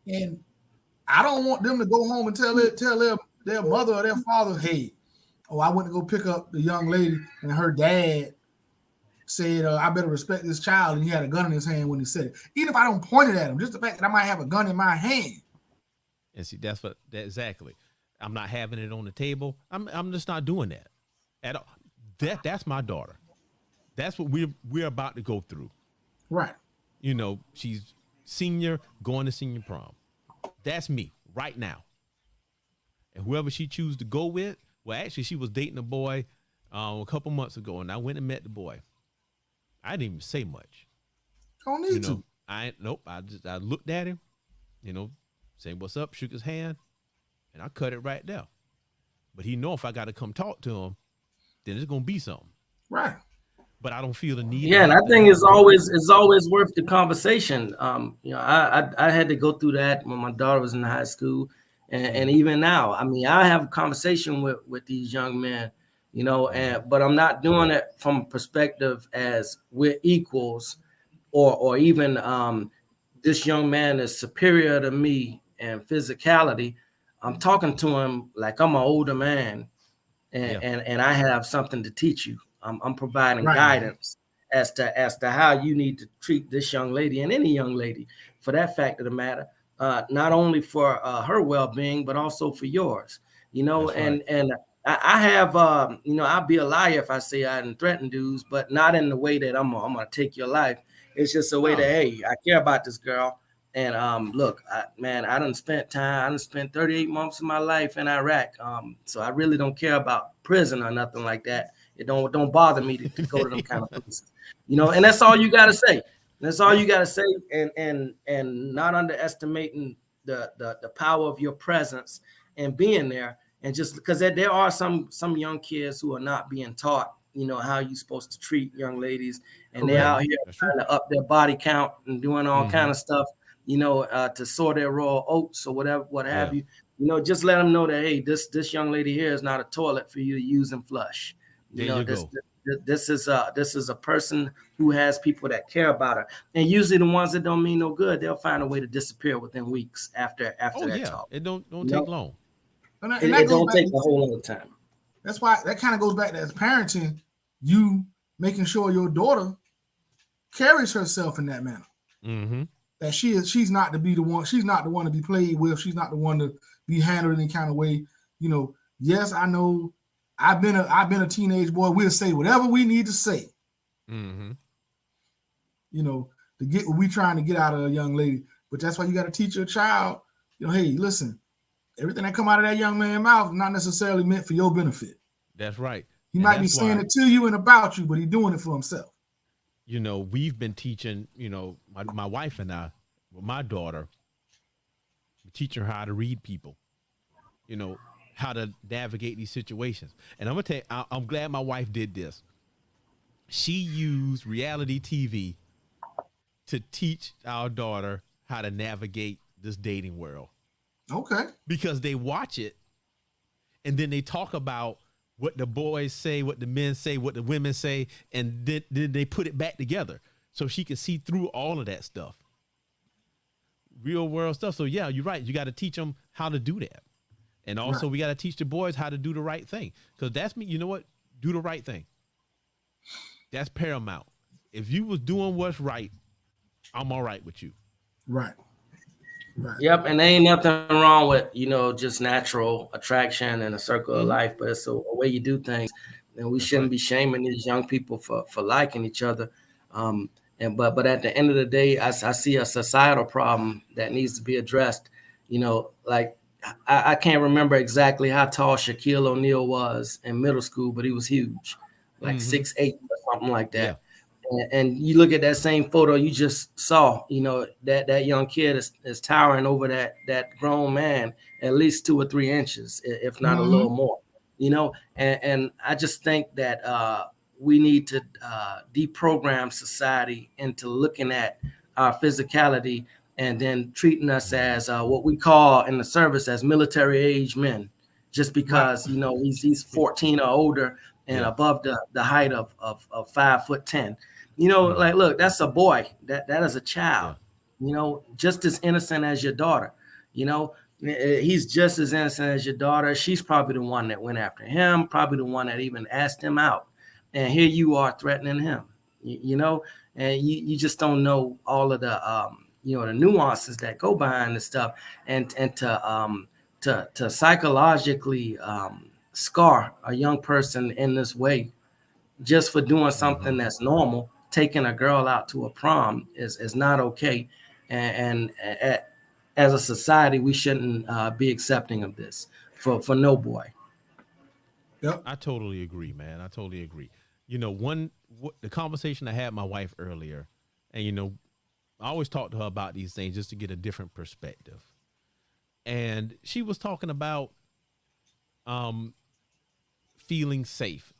and I don't want them to go home and tell their mother or their father, hey, I went to go pick up the young lady and her dad said, I better respect this child, and he had a gun in his hand when he said it. Even if I don't point it at him, just the fact that I might have a gun in my hand. And see, exactly. I'm not having it on the table. I'm just not doing that at all. That's my daughter. That's what we're about to go through. Right. She's senior, going to senior prom. That's me right now. And whoever she chooses to go with, well, actually, she was dating a boy a couple months ago, and I went and met the boy. I didn't even say much. Don't need to. I looked at him, saying what's up, shook his hand, and I cut it right there. But he know if I got to come talk to him, then it's gonna be something. Right. But I don't feel the need. Yeah, and I think it's always worth the conversation. I had to go through that when my daughter was in high school, and even now. I mean, I have a conversation with these young men, but I'm not doing it from a perspective as we're equals, or even this young man is superior to me in physicality, I'm talking to him like I'm an older man, and I have something to teach you. I'm providing guidance as to how you need to treat this young lady and any young lady, for that fact of the matter, not only for her well-being but also for yours. And I have, I'll be a liar if I say I didn't threaten dudes, but not in the way that I'm gonna take your life. It's just a way that, hey, I care about this girl. And look, I done spent 38 months of my life in Iraq. So I really don't care about prison or nothing like that. It don't bother me to go to them kind of places. And that's all you gotta say. That's all you gotta say, and not underestimating the power of your presence and being there. And just because there are some young kids who are not being taught, how you're supposed to treat young ladies, and they're out here trying to up their body count and doing all kind of stuff, to sow their raw oats or whatever, what have you. Just let them know that, hey, this young lady here is not a toilet for you to use and flush. This is a person who has people that care about her, and usually the ones that don't mean no good, they'll find a way to disappear within weeks after that talk. It don't take long. It don't take a whole lot of time. That's why that kind of goes back to, as parenting, you making sure your daughter carries herself in that manner. Mm-hmm. That she's not to be the one. She's not the one to be played with. She's not the one to be handled in any kind of way. Yes, I know. I've been a teenage boy. We'll say whatever we need to say. Mm-hmm. To get what we trying to get out of a young lady. But that's why you got to teach your child. Hey, listen. Everything that come out of that young man's mouth is not necessarily meant for your benefit. That's right. He might be saying it to you and about you, but he's doing it for himself. We've been teaching, my wife and I, with my daughter, teaching her how to read people, how to navigate these situations. And I'm going to tell you, I'm glad my wife did this. She used reality TV to teach our daughter how to navigate this dating world. Okay. Because they watch it and then they talk about what the boys say, what the men say, what the women say, and then they put it back together so she can see through all of that stuff. Real world stuff. So yeah, you're right. You got to teach them how to do that. And also we got to teach the boys how to do the right thing. Because that's me. You know what? Do the right thing. That's paramount. If you was doing what's right, I'm all right with you. Right. Yep, and there ain't nothing wrong with, just natural attraction and a circle of life, but it's a way you do things, and we shouldn't be shaming these young people for liking each other. But at the end of the day, I see a societal problem that needs to be addressed. Like I can't remember exactly how tall Shaquille O'Neal was in middle school, but he was huge, like 6'8" or something like that. Yeah. And you look at that same photo you just saw, that young kid is towering over that grown man at least 2 or 3 inches, if not a little more, and I just think that we need to deprogram society into looking at our physicality and then treating us as what we call in the service as military age men, just because, he's 14 or older and above the height of 5'10". Like, look, that's a boy. That is a child. Just as innocent as your daughter. He's just as innocent as your daughter. She's probably the one that went after him, probably the one that even asked him out. And here you are threatening him. And you just don't know all of the the nuances that go behind this stuff, and to psychologically scar a young person in this way just for doing something that's normal. Taking a girl out to a prom is not okay, and as a society, we shouldn't be accepting of this for no boy. Yep. I totally agree, man. I totally agree. The conversation I had with my wife earlier, and I always talk to her about these things just to get a different perspective. And she was talking about feeling safe,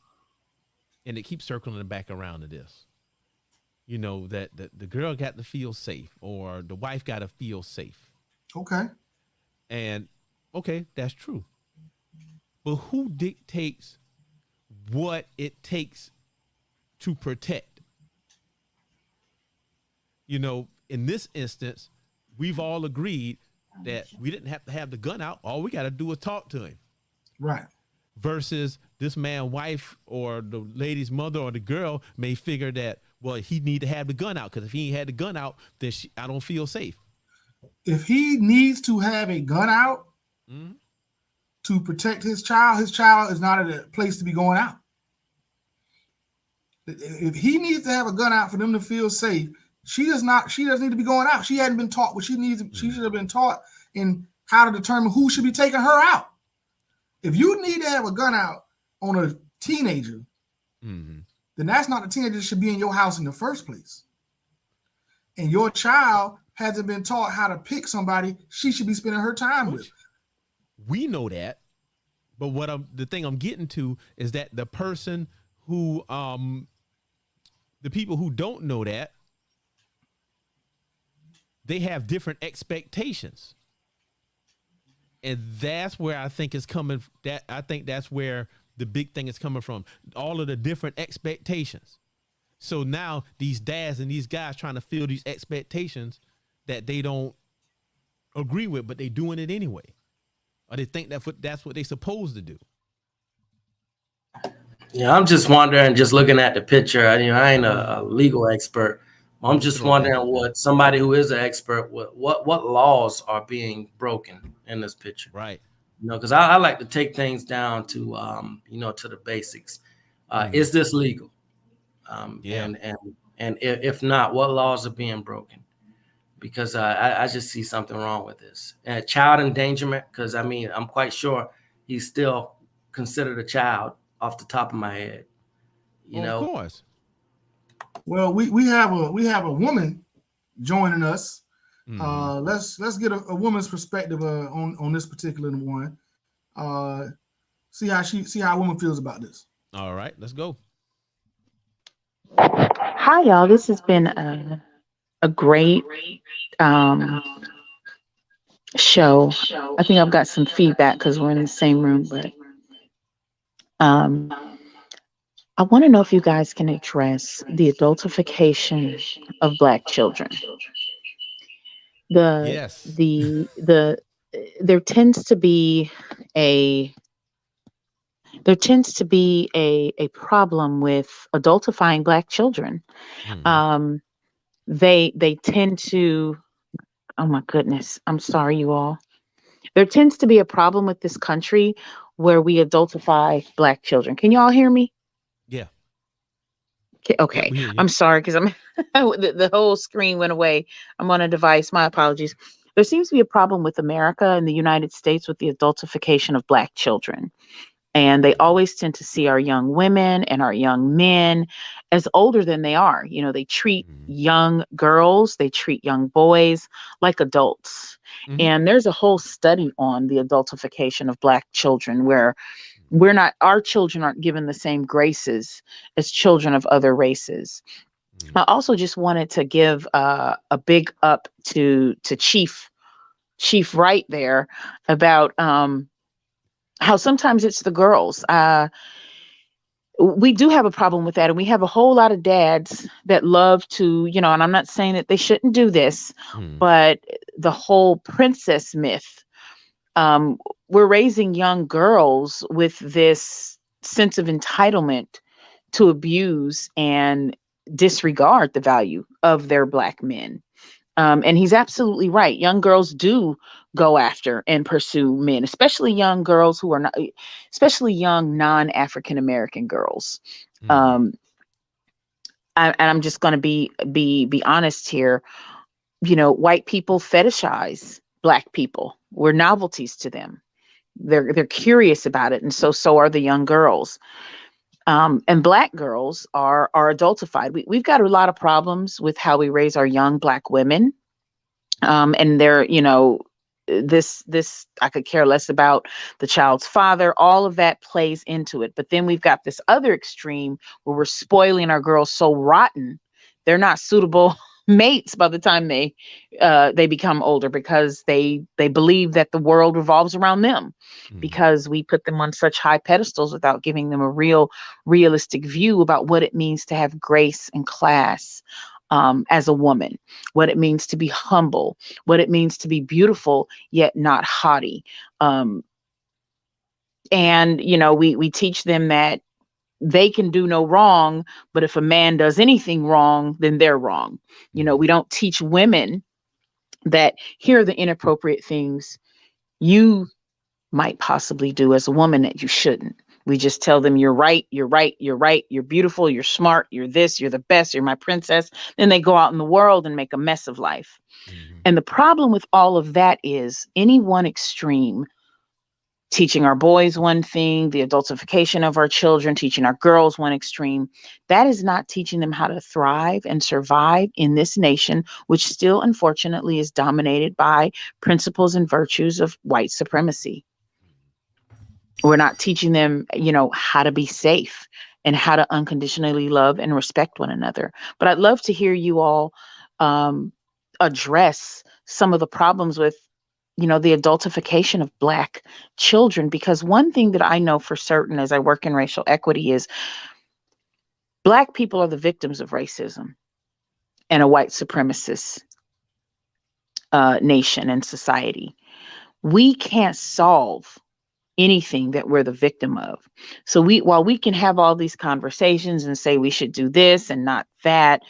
and it keeps circling back around to this. That the girl got to feel safe, or the wife got to feel safe. Okay. And okay, that's true. But who dictates what it takes to protect? In this instance, we've all agreed that we didn't have to have the gun out. All we got to do is talk to him. Right. Versus this man's wife or the lady's mother or the girl may figure that, well, he need to have the gun out, because if he ain't had the gun out, then I don't feel safe. If he needs to have a gun out to protect his child is not at a place to be going out. If he needs to have a gun out for them to feel safe, she doesn't need to be going out. She hadn't been taught what she needs. She should have been taught in how to determine who should be taking her out. If you need to have a gun out on a teenager, then that's not the teenager that should be in your house in the first place. And your child hasn't been taught how to pick somebody she should be spending her time with. We know that, but the thing I'm getting to is that the person who, the people who don't know that, they have different expectations. And that's where I think it's coming. I think that's where the big thing is coming from. All of the different expectations. So now these dads and these guys trying to fill these expectations that they don't agree with, but they doing it anyway. Or they think that's what they're supposed to do. Yeah, I'm just wondering, just looking at the picture, I ain't a legal expert. I'm just wondering what somebody who is an expert, what laws are being broken in this picture. Right. Because I like to take things down to, to the basics. Is this legal? And if not, what laws are being broken? Because I just see something wrong with this. Child endangerment, because I'm quite sure he's still considered a child off the top of my head. Of course. Well, we have a woman joining us. Let's get a woman's perspective on this particular one. See how a woman feels about this. All right, let's go. Hi, y'all. This has been a great show. I think I've got some feedback because we're in the same room, but I want to know if you guys can address the adultification of Black children. There tends to be a problem with adultifying Black children. They tend to, oh my goodness, I'm sorry, you all. There tends to be a problem with this country where we adultify Black children. Can you all hear me? Yeah. Okay. Yeah, I'm sorry because the whole screen went away. I'm on a device. My apologies. There seems to be a problem with America and the United States with the adultification of Black children. And they always tend to see our young women and our young men as older than they are. They treat young girls, they treat young boys like adults. And there's a whole study on the adultification of Black children where our children aren't given the same graces as children of other races. I also just wanted to give a big up to Chief right there about how sometimes it's the girls. We do have a problem with that. And we have a whole lot of dads that love to, and I'm not saying that they shouldn't do this, but the whole princess myth, we're raising young girls with this sense of entitlement to abuse and disregard the value of their Black men. And he's absolutely right. Young girls do go after and pursue men, especially young girls who are not, especially young non-African American girls. And I'm just going to be honest here. White people fetishize Black people. We're novelties to them. They're curious about it, and so are the young girls. And Black girls are adultified. We've got a lot of problems with how we raise our young Black women. And they're, this I could care less about the child's father. All of that plays into it. But then we've got this other extreme where we're spoiling our girls so rotten, they're not suitable mates by the time they become older, because they believe that the world revolves around them, because we put them on such high pedestals without giving them a realistic view about what it means to have grace and class as a woman, what it means to be humble, what it means to be beautiful yet not haughty. And we teach them that they can do no wrong, but if a man does anything wrong, then they're wrong. We don't teach women that here are the inappropriate things you might possibly do as a woman that you shouldn't. We just tell them you're right, you're right, you're right, you're beautiful, you're smart, you're this, you're the best, you're my princess. Then they go out in the world and make a mess of life. And the problem with all of that is any one extreme, teaching our boys one thing, the adultification of our children, teaching our girls one extreme, that is not teaching them how to thrive and survive in this nation, which still unfortunately is dominated by principles and virtues of white supremacy. We're not teaching them, how to be safe and how to unconditionally love and respect one another. But I'd love to hear you all address some of the problems with the adultification of Black children, because one thing that I know for certain as I work in racial equity is Black people are the victims of racism and a white supremacist nation and society. We can't solve anything that we're the victim of. So while we can have all these conversations and say we should do this and not that,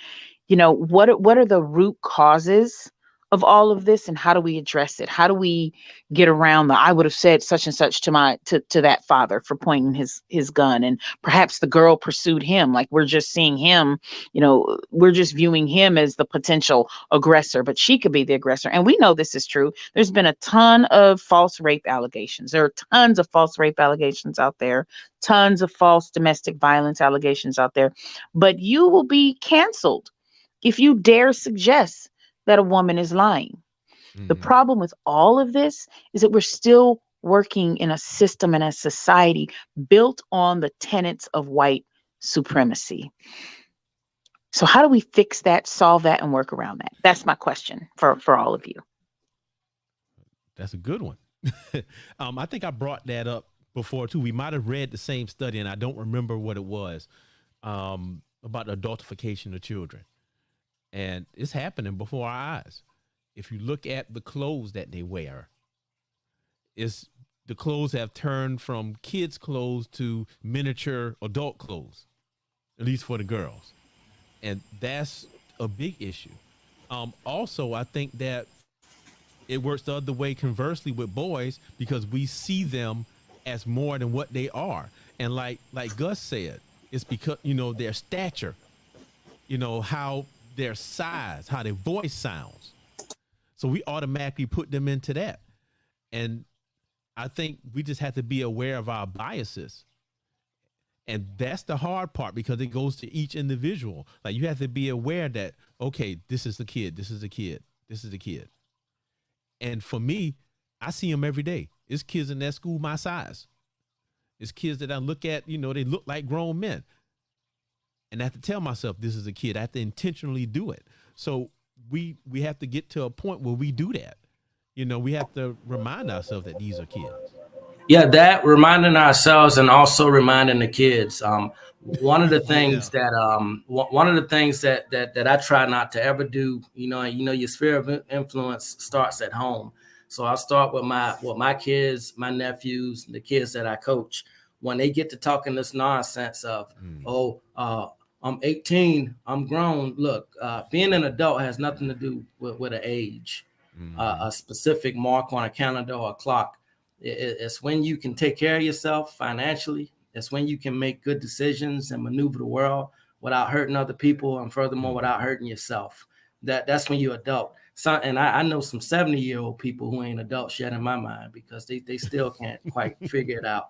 what are the root causes of all of this, and how do we address it? How do we get around I would have said such and such to that father for pointing his gun, and perhaps the girl pursued him, like we're just seeing him, we're just viewing him as the potential aggressor, but she could be the aggressor. And we know this is true. There's been a ton of false rape allegations. There are tons of false rape allegations out there, tons of false domestic violence allegations out there, but you will be canceled if you dare suggest that a woman is lying. The problem with all of this is that we're still working in a system and a society built on the tenets of white supremacy. So how do we fix that, solve that, and work around that? That's my question for all of you. That's a good one. I think I brought that up before too. We might have read the same study, and I don't remember what it was, about the adultification of children. And it's happening before our eyes. If you look at the clothes that they wear, the clothes have turned from kids' clothes to miniature adult clothes, at least for the girls. And that's a big issue. Also, I think that it works the other way conversely with boys, because we see them as more than what they are. And like Gus said, it's because, their stature, how their size, how their voice sounds. So we automatically put them into that. And I think we just have to be aware of our biases. And that's the hard part, because it goes to each individual. Like, you have to be aware that, okay, this is the kid, this is the kid, this is the kid. And for me, I see them every day. It's kids in that school my size. It's kids that I look at, they look like grown men. And I have to tell myself this is a kid. I have to intentionally do it. So we have to get to a point where we do that. We have to remind ourselves that these are kids. Yeah, that reminding ourselves and also reminding the kids. One of the things that I try not to ever do, your sphere of influence starts at home. So I'll start with my kids, my nephews, the kids that I coach. When they get to talking this nonsense of, I'm 18, I'm grown. Look, being an adult has nothing to do with an age, a specific mark on a calendar or a clock. It's when you can take care of yourself financially. It's when you can make good decisions and maneuver the world without hurting other people, and furthermore, without hurting yourself. That's when you're adult. And I know some 70-year-old people who ain't adults yet in my mind, because they still can't quite figure it out.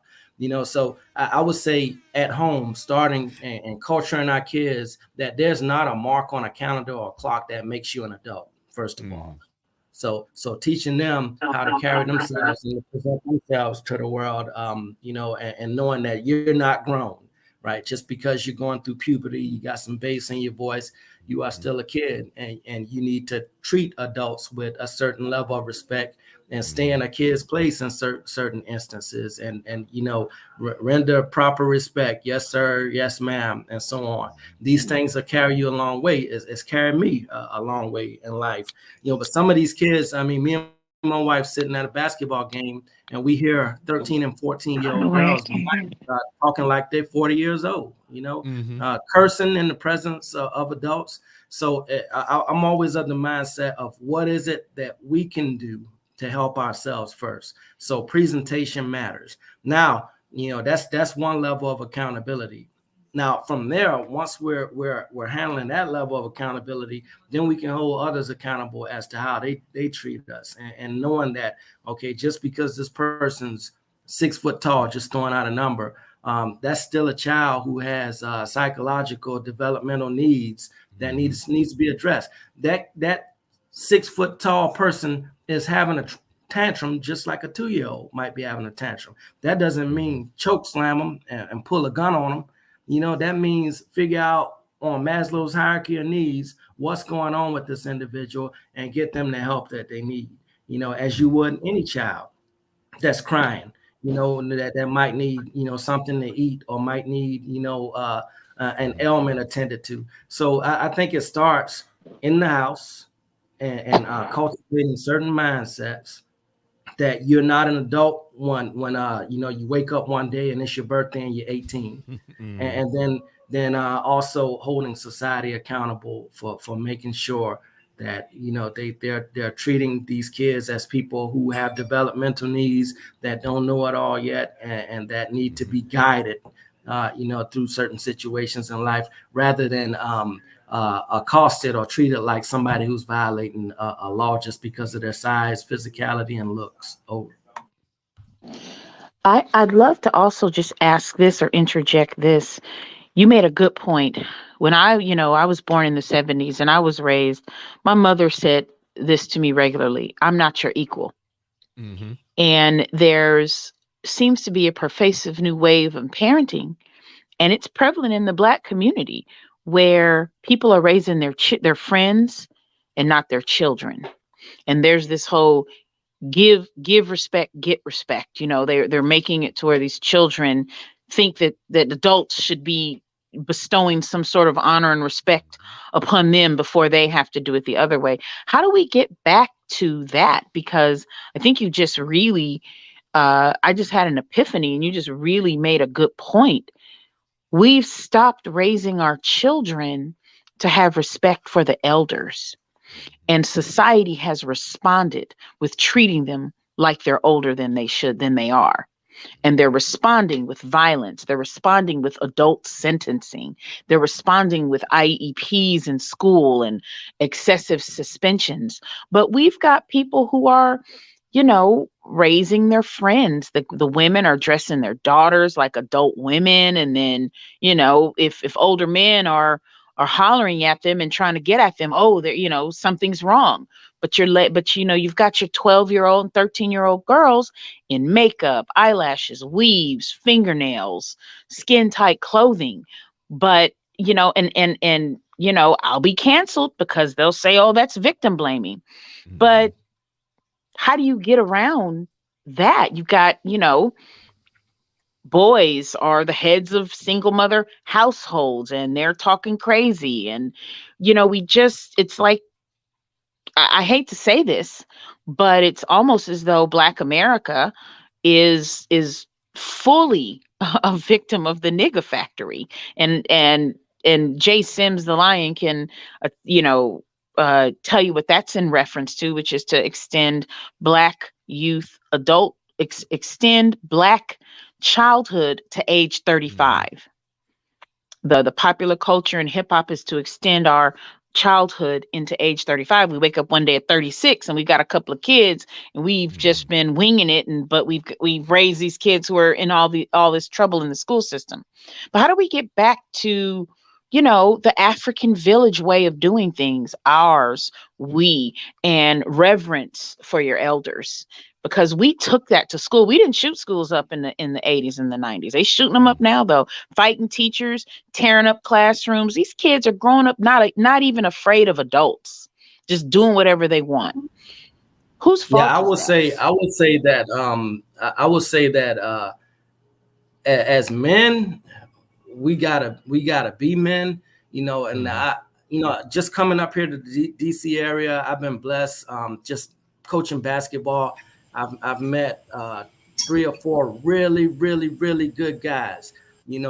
So I would say at home, starting and culturing our kids that there's not a mark on a calendar or a clock that makes you an adult, first of all. So teaching them how to carry themselves and present themselves to the world, and knowing that you're not grown, right? Just because you're going through puberty, you got some bass in your voice, you are still a kid, and you need to treat adults with a certain level of respect and stay in a kid's place in certain instances, and render proper respect. Yes, sir. Yes, ma'am, and so on. These things will carry you a long way. It's carried me a long way in life. But some of these kids, I mean, me and my wife sitting at a basketball game, and we hear 13 and 14-year-old girls talking like they're 40 years old, cursing in the presence of adults. So I'm always of the mindset of what is it that we can do to help ourselves first. So presentation matters. Now, that's one level of accountability. Now, from there, once we're handling that level of accountability, then we can hold others accountable as to how they treat us, and knowing that, okay, just because this person's 6 foot tall, just throwing out a number, that's still a child who has psychological developmental needs that needs to be addressed. That 6 foot tall person is having a tantrum just like a 2-year-old might be having a tantrum. That doesn't mean choke slam them and pull a gun on them. That means figure out on Maslow's hierarchy of needs what's going on with this individual and get them the help that they need, as you would any child that's crying, that might need, something to eat, or might need, an ailment attended to. So I think it starts in the house and cultivating certain mindsets that you're not an adult when you wake up one day and it's your birthday and you're 18, and then also holding society accountable for making sure that they're treating these kids as people who have developmental needs, that don't know it all yet, and that need to be guided through certain situations in life, rather than accosted or treated like somebody who's violating a law just because of their size, physicality, and looks. I'd love to also just ask this or interject this. You made a good point. When I was born in the 70s and I was raised, my mother said this to me regularly: I'm not your equal. And there's seems to be a pervasive new wave of parenting, and it's prevalent in the Black community, where people are raising their friends and not their children. And there's this whole give respect, get respect. They're making it to where these children think that adults should be bestowing some sort of honor and respect upon them before they have to do it the other way. How do we get back to that? Because I think you just really I just had an epiphany, and you just really made a good point. We've stopped raising our children to have respect for the elders, and society has responded with treating them like they're older than they are. And they're responding with violence. They're responding with adult sentencing. They're responding with IEPs in school and excessive suspensions. But we've got people who are, raising their friends. The women are dressing their daughters like adult women. And then, if older men are hollering at them and trying to get at them, oh, they're, something's wrong. But you've got your 12-year-old and 13-year-old girls in makeup, eyelashes, weaves, fingernails, skin tight clothing. But, and I'll be canceled because they'll say, oh, that's victim blaming. But how do you get around that? You've got, boys are the heads of single mother households, and they're talking crazy. And, it's like, I hate to say this, but it's almost as though Black America is fully a victim of the nigga factory. And Jay Sims the Lion can tell you what that's in reference to, which is to extend Black youth extend Black childhood to age 35. The popular culture in hip hop is to extend our childhood into age 35. We wake up one day at 36 and we've got a couple of kids, and we've just been winging it, but we've raised these kids who are in all this trouble in the school system. But how do we get back to the African village way of doing things, and reverence for your elders? because we took that to school. We didn't shoot schools up in the 80s and the 90s. They shooting them up now though, fighting teachers, tearing up classrooms. These kids are growing up not even afraid of adults, just doing whatever they want. Whose fault? Yeah, I would say that as men, we gotta be men, and just coming up here to the DC area, I've been blessed. Just coaching basketball, I've met 3 or 4 really, really, really good guys,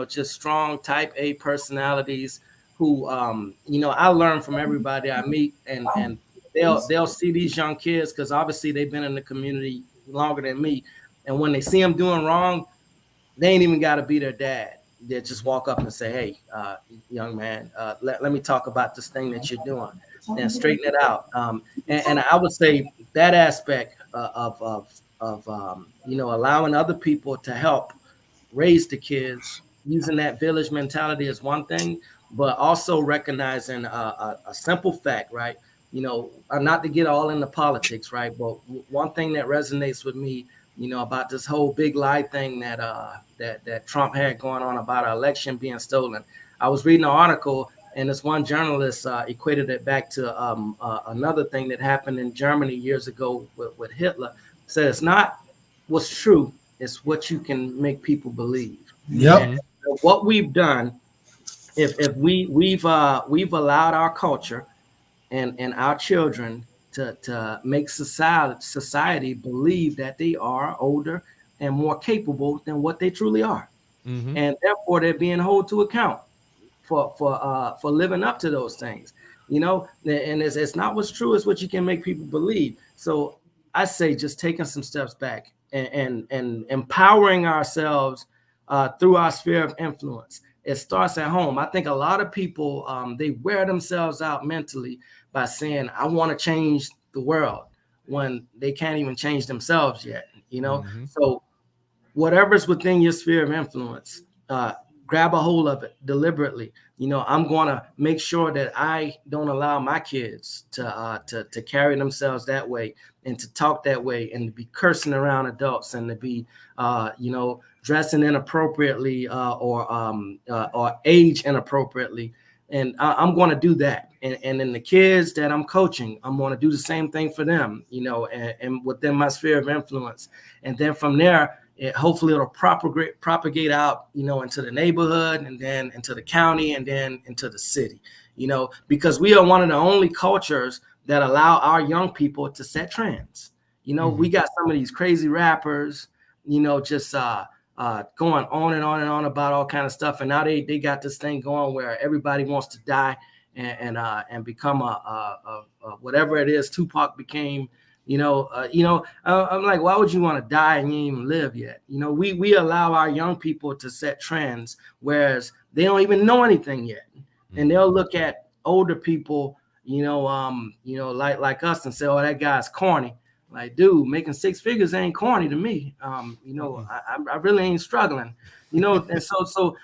just strong type A personalities who, I learn from everybody I meet, and they'll see these young kids, because obviously they've been in the community longer than me, and when they see them doing wrong, they ain't even got to be their dad. They just walk up and say, "Hey, young man, let me talk about this thing that you're doing," and straighten it out. And I would say that aspect of allowing other people to help raise the kids, using that village mentality is one thing, but also recognizing a simple fact, right? Not to get all into politics, right? But one thing that resonates with me, about this whole big lie thing that Trump had going on about our election being stolen. I was reading an article, and this one journalist equated it back to another thing that happened in Germany years ago with Hitler. Said it's not what's true, it's what you can make people believe. Yep. And what we've done, if we've allowed our culture and our children to make society believe that they are older and more capable than what they truly are, and therefore they're being held to account for living up to those things. And it's not what's true, it's what you can make people believe. So I say just taking some steps back and empowering ourselves through our sphere of influence. It starts at home. I think a lot of people, they wear themselves out mentally by saying, I want to change the world, when they can't even change themselves yet, So whatever's within your sphere of influence, grab a hold of it deliberately. I'm going to make sure that I don't allow my kids to carry themselves that way, and to talk that way, and to be cursing around adults, and to be, dressing inappropriately or age inappropriately. And I'm going to do that. And then the kids that I'm coaching, I'm going to do the same thing for them, and within my sphere of influence. And then from there, hopefully it'll propagate out, into the neighborhood, and then into the county, and then into the city, because we are one of the only cultures that allow our young people to set trends. We got some of these crazy rappers, just going on and on and on about all kind of stuff. And now they got this thing going where everybody wants to die and become a whatever it is Tupac became. I'm like, why would you want to die and you ain't even live yet? We allow our young people to set trends, whereas they don't even know anything yet. And they'll look at older people, like us, and say, oh, that guy's corny. Like, dude, making 6 figures ain't corny to me. I really ain't struggling, and so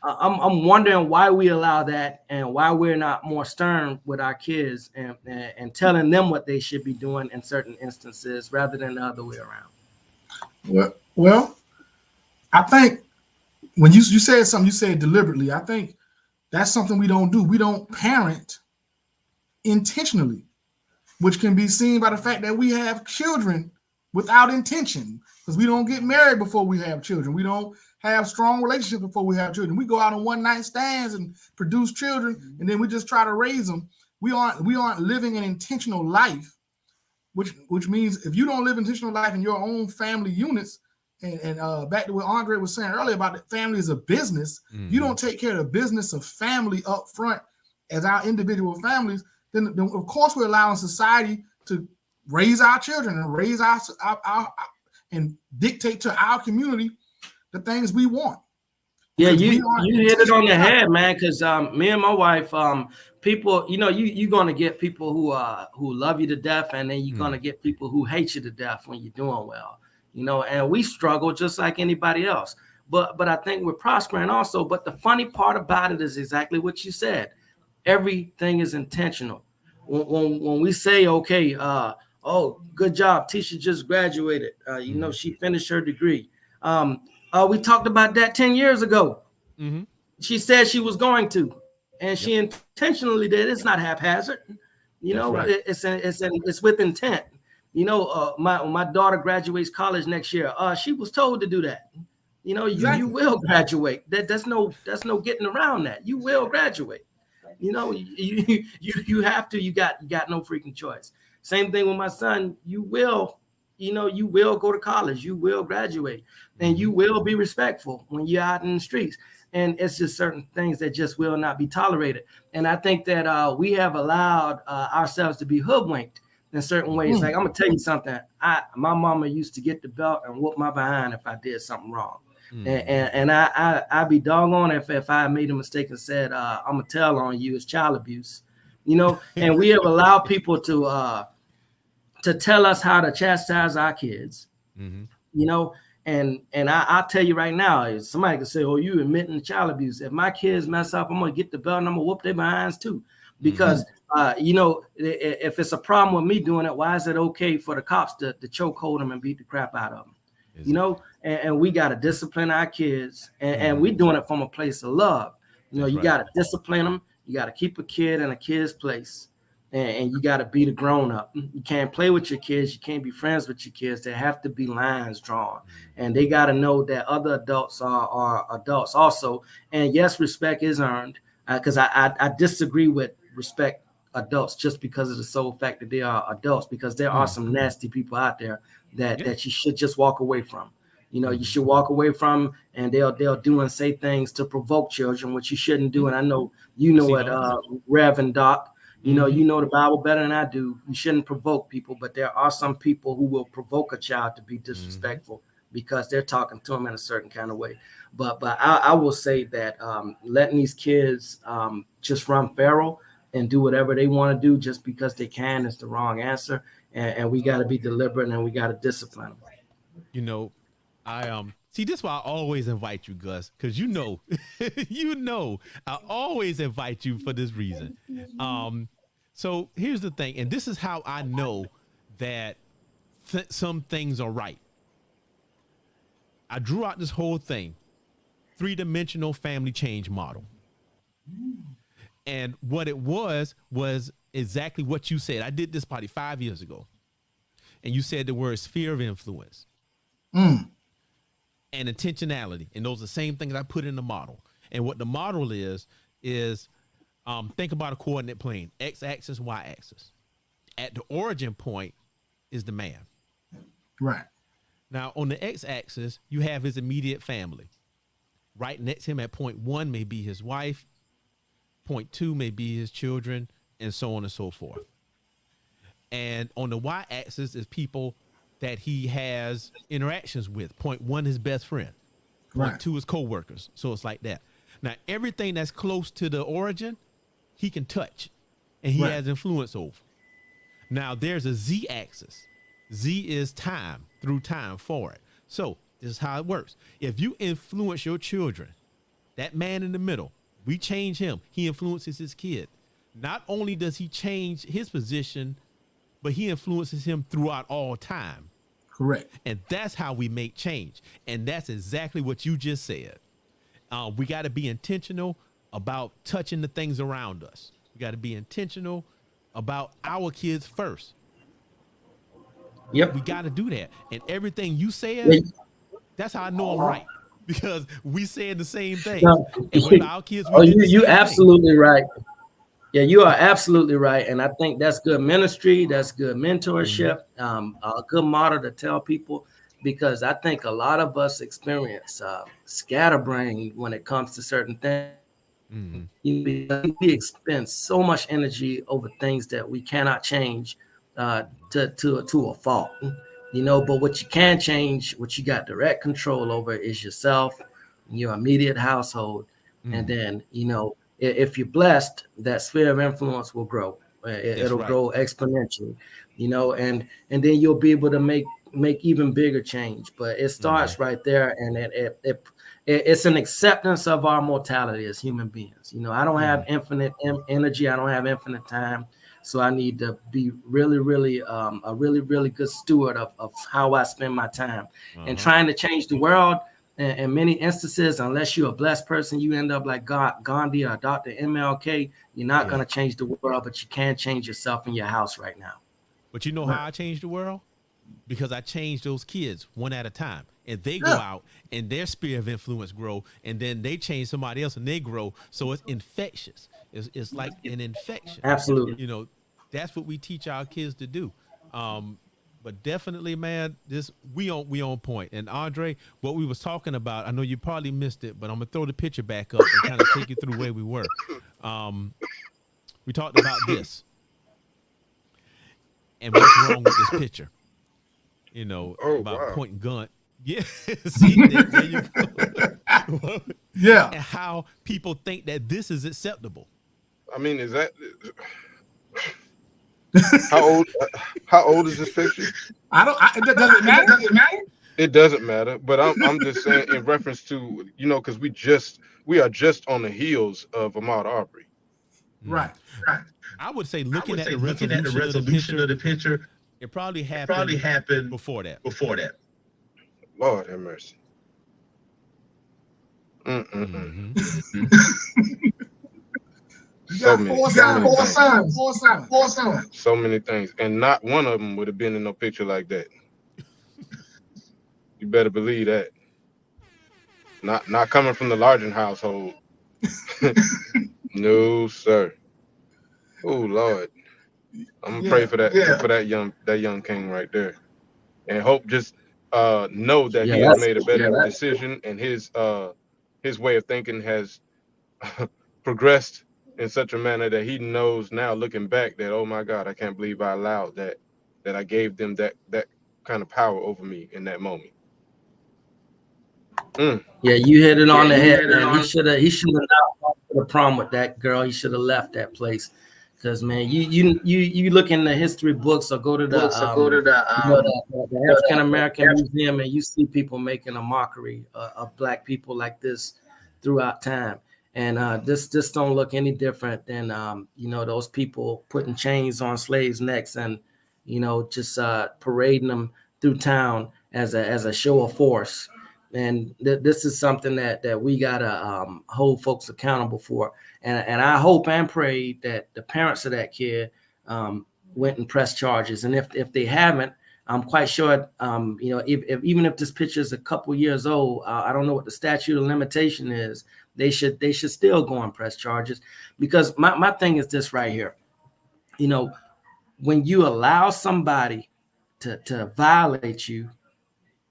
I'm wondering why we allow that, and why we're not more stern with our kids and telling them what they should be doing in certain instances, rather than the other way around. Well, I think when you said something, you said deliberately. I think that's something we don't do. We don't parent intentionally, which can be seen by the fact that we have children without intention, because we don't get married before we have children. We don't have strong relationships before we have children. We go out on one-night stands and produce children, and then we just try to raise them. We aren't living an intentional life, which means if you don't live intentional life in your own family units, and back to what Andre was saying earlier about the family as a business, you don't take care of the business of family up front as our individual families, then of course we're allowing society to raise our children and raise our and dictate to our community the things we want. Yeah, you hit it on the head, man. Because me and my wife, people, you're gonna get people who love you to death, and then you're gonna get people who hate you to death when you're doing well. And we struggle just like anybody else. But I think we're prospering also. But the funny part about it is exactly what you said. Everything is intentional. When we say, okay, Oh, good job. Tisha just graduated. You know, she finished her degree. We talked about that 10 years ago. She said she was going to, and she intentionally did. It's not haphazard. You know, it's with intent. You know, my daughter graduates college next year. She was told to do that. You know, you will graduate. That's no getting around that. You will graduate. You know, you have to. You got no freaking choice. Same thing with my son. You will go to college. You will graduate, and you will be respectful when you're out in the streets. And it's just certain things that just will not be tolerated. And I think that we have allowed ourselves to be hoodwinked in certain ways. Like, I'm gonna tell you something. My mama used to get the belt and whoop my behind if I did something wrong. And I'd be doggone if I made a mistake and said, I'm gonna tell on you, it's child abuse. You know, and we have allowed people to tell us how to chastise our kids. You know, and I'll tell you right now, somebody can say, oh, you admitting child abuse. If my kids mess up, I'm gonna get the belt and I'm gonna whoop their behinds too. Because you know, if it's a problem with me doing it, why is it okay for the cops to choke hold them and beat the crap out of them? You know, and we got to discipline our kids, and we're doing it from a place of love. You know, you got to discipline them. You got to keep a kid in a kid's place, and you got to be the grown up. You can't play with your kids. You can't be friends with your kids. There have to be lines drawn, and they got to know that other adults are adults also. And yes, respect is earned, because I disagree with respect adults just because of the sole fact that they are adults, because there are some nasty people out there that you should just walk away from. You know, you should walk away from, and they'll do and say things to provoke children, which you shouldn't do. And I know you know what, Rev and Doc, you know the Bible better than I do. You shouldn't provoke people, but there are some people who will provoke a child to be disrespectful because they're talking to them in a certain kind of way. But I will say that letting these kids just run feral and do whatever they want to do just because they can is the wrong answer. And we got to be deliberate, and we got to discipline them. You know, I see, this is why I always invite you, Gus, because you know I always invite you for this reason. So here's the thing, and this is how I know that some things are right. I drew out this whole thing, 3-dimensional family change model. And what it was exactly what you said. I did this probably 5 years ago. And you said the word sphere of influence and intentionality. And those are the same things I put in the model. And what the model is think about a coordinate plane, x-axis, y-axis. At the origin point is the man. Right. Now, on the x-axis, you have his immediate family. Right next to him at point 1 may be his wife. Point 2 may be his children, and so on and so forth. And on the y-axis is people that he has interactions with. Point 1 is best friend. Point 2 is co-workers. So it's like that. Now, everything that's close to the origin, he can touch, and he has influence over. Now, there's a z-axis. Z is time, through time, forward. So this is how it works. If you influence your children, that man in the middle, we change him. He influences his kid. Not only does he change his position, but he influences him throughout all time. Correct. And that's how we make change. And that's exactly what you just said. We got to be intentional about touching the things around us. We got to be intentional about our kids first. Yep. We got to do that. And everything you said, that's how I know I'm right. Because we said the same thing. And with our kids, you absolutely right. Yeah, you are absolutely right. And I think that's good ministry. That's good mentorship. A good model to tell people, because I think a lot of us experience scatterbrain when it comes to certain things. We expend so much energy over things that we cannot change to a fault. You know, but what you can change, what you got direct control over, is yourself, your immediate household. And then, you know, if you're blessed, that sphere of influence will grow. It'll grow exponentially, you know, and then you'll be able to make even bigger change. But it starts right there, and it's an acceptance of our mortality as human beings. You know, I don't have infinite energy. I don't have infinite time. So I need to be really, really a really, really good steward of how I spend my time. And trying to change the world. In many instances, unless you're a blessed person, you end up like Gandhi or Dr. MLK. You're not going to change the world, but you can change yourself in your house right now. But you know how I changed the world? Because I changed those kids one at a time, and they go out and their sphere of influence grow, and then they change somebody else and they grow. So it's infectious. It's like an infection. Absolutely. You know, that's what we teach our kids to do. But definitely, man, we on point. And Andre, what we was talking about, I know you probably missed it, but I'm gonna throw the picture back up and kind of take you through where we were. We talked about this and what's wrong with this picture. You know, about pointing gun. Yeah, see, there you go. Yeah, and how people think that this is acceptable. I mean, is that how old is this picture? It doesn't matter. It doesn't matter, but I'm just saying in reference to, you know, because we are just on the heels of Ahmaud Arbery. Right. I would say looking at the resolution of the picture, it probably happened before that. Lord have mercy. So many things, and not one of them would have been in no picture like that. You better believe that. Not coming from the Largent household. No, sir. Oh Lord, I'm gonna pray for that young king right there, and hope just know that he has made a better decision, and his way of thinking has progressed in such a manner that he knows now, looking back, that, oh my God, I can't believe I allowed that I gave them that kind of power over me in that moment. Yeah, you hit it on the head, man. He should have not gone to the prom with that girl. He should have left that place. Because, man, you look in the history books or go to the African American Museum, and you see people making a mockery of Black people like this throughout time. And this don't look any different than those people putting chains on slaves' necks and just parading them through town as a show of force. And this is something that we gotta hold folks accountable for. And I hope and pray that the parents of that kid went and pressed charges. And if they haven't, I'm quite sure, even if this picture is a couple years old, I don't know what the statute of limitation is. They should still go and press charges, because my thing is this right here. When you allow somebody to violate you,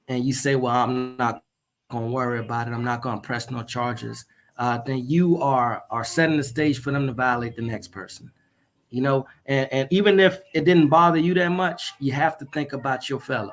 and you say, well, I'm not going to worry about it, I'm not going to press no charges, then you are setting the stage for them to violate the next person. And even if it didn't bother you that much, you have to think about your fellow.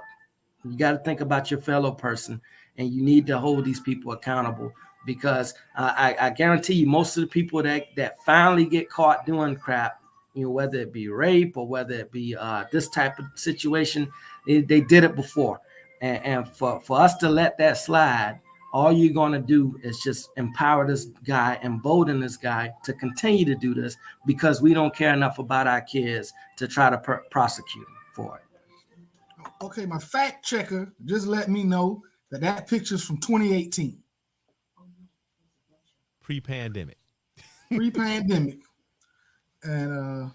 You got to think about your fellow person, and you need to hold these people accountable, because I guarantee you, most of the people that finally get caught doing crap, whether it be rape or whether it be this type of situation, they did it before. And for us to let that slide, all you're going to do is just empower this guy, embolden this guy to continue to do this, because we don't care enough about our kids to try to prosecute them for it. Okay, my fact checker just let me know that picture's from 2018. Pre-pandemic. And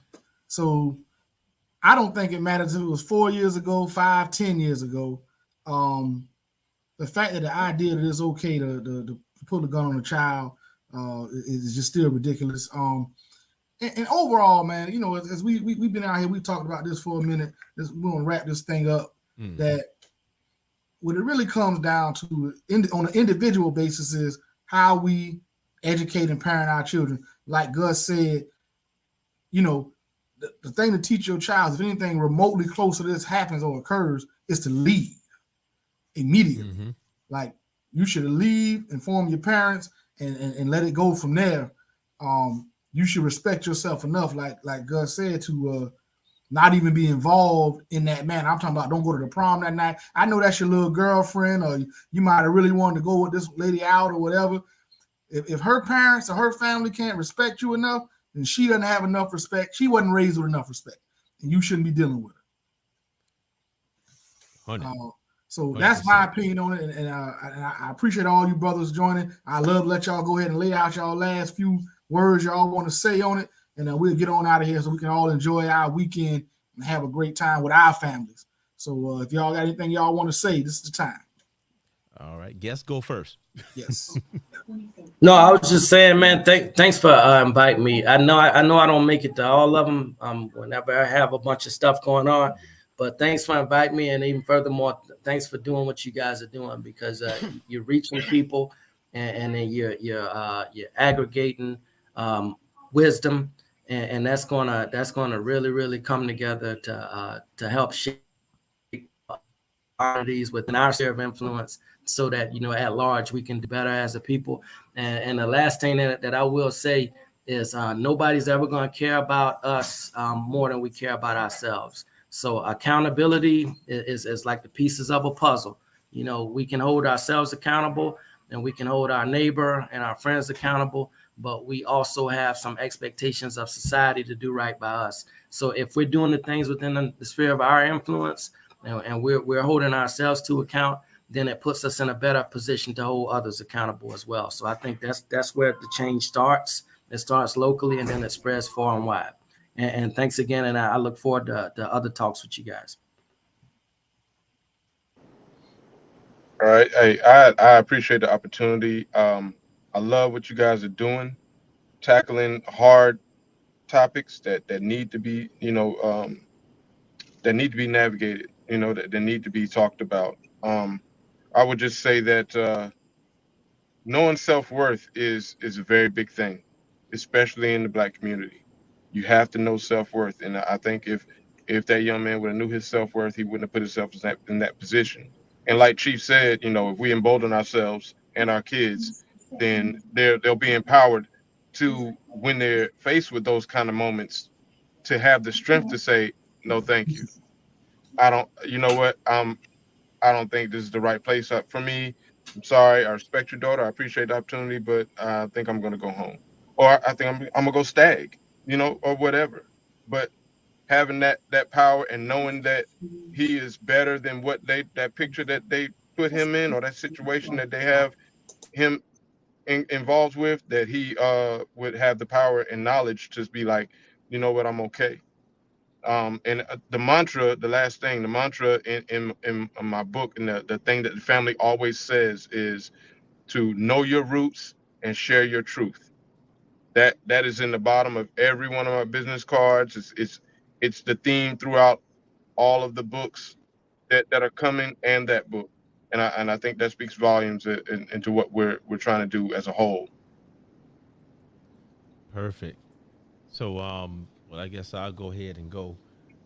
so I don't think it matters if it was 4 years ago, 5, 10 years ago. The fact that the idea that it's okay to pull a gun on a child is just still ridiculous. And overall, man, as we've been out here, we talked about this for a minute. We're gonna wrap this thing up. That what it really comes down to on an individual basis is how we educate and parent our children. Like Gus said, the thing to teach your child, if anything remotely close to this happens or occurs, is to leave immediately. Mm-hmm. Like, you should leave, inform your parents, and let it go from there. You should respect yourself enough, like Gus said, to not even be involved in that manner. I'm talking about don't go to the prom that night. I know that's your little girlfriend, or you might have really wanted to go with this lady out or whatever. If her parents or her family can't respect you enough, and she doesn't have enough respect, she wasn't raised with enough respect, and you shouldn't be dealing with her. So 100%. That's my opinion on it, and I appreciate all you brothers joining. I love to let y'all go ahead and lay out y'all last few words y'all want to say on it, and we'll get on out of here so we can all enjoy our weekend and have a great time with our families. So if y'all got anything y'all want to say, this is the time. All right, guests go first. Yes. No, I was just saying, man. Thanks for inviting me. I know I don't make it to all of them. Whenever I have a bunch of stuff going on, but thanks for inviting me, and even furthermore, thanks for doing what you guys are doing, because you're reaching people, and then you're aggregating wisdom, and that's gonna really come together to help shape communities within our sphere of influence, so that, at large, we can do better as a people. And the last thing that I will say is nobody's ever going to care about us more than we care about ourselves. So accountability is like the pieces of a puzzle. We can hold ourselves accountable, and we can hold our neighbor and our friends accountable, but we also have some expectations of society to do right by us. So if we're doing the things within the sphere of our influence, and we're holding ourselves to account, then it puts us in a better position to hold others accountable as well. So I think that's where the change starts. It starts locally, and then it spreads far and wide. And thanks again, and I look forward to other talks with you guys. All right. Hey, I appreciate the opportunity. I love what you guys are doing, tackling hard topics that need to be, that need to be navigated, that need to be talked about. I would just say that knowing self-worth is a very big thing, especially in the Black community. You have to know self-worth, and I think if that young man would have knew his self-worth, he wouldn't have put himself in that position. And like Chief said, if we embolden ourselves and our kids, then they'll be empowered to, when they're faced with those kind of moments, to have the strength to say, no, thank you. I don't, you know what? I don't think this is the right place for me. I'm sorry. I respect your daughter. I appreciate the opportunity, but I think I'm going to go home, or I think I'm going to go stag, or whatever. But having that power and knowing that he is better than that picture that they put him in, or that situation that they have him involved with, that he would have the power and knowledge to be like, you know what, I'm okay. And the last thing, the mantra in my book, and the thing that the family always says is to know your roots and share your truth. That is in the bottom of every one of my business cards. It's the theme throughout all of the books that are coming, and that book. And I think that speaks volumes into what we're trying to do as a whole. Perfect. So, well, I guess I'll go ahead and go.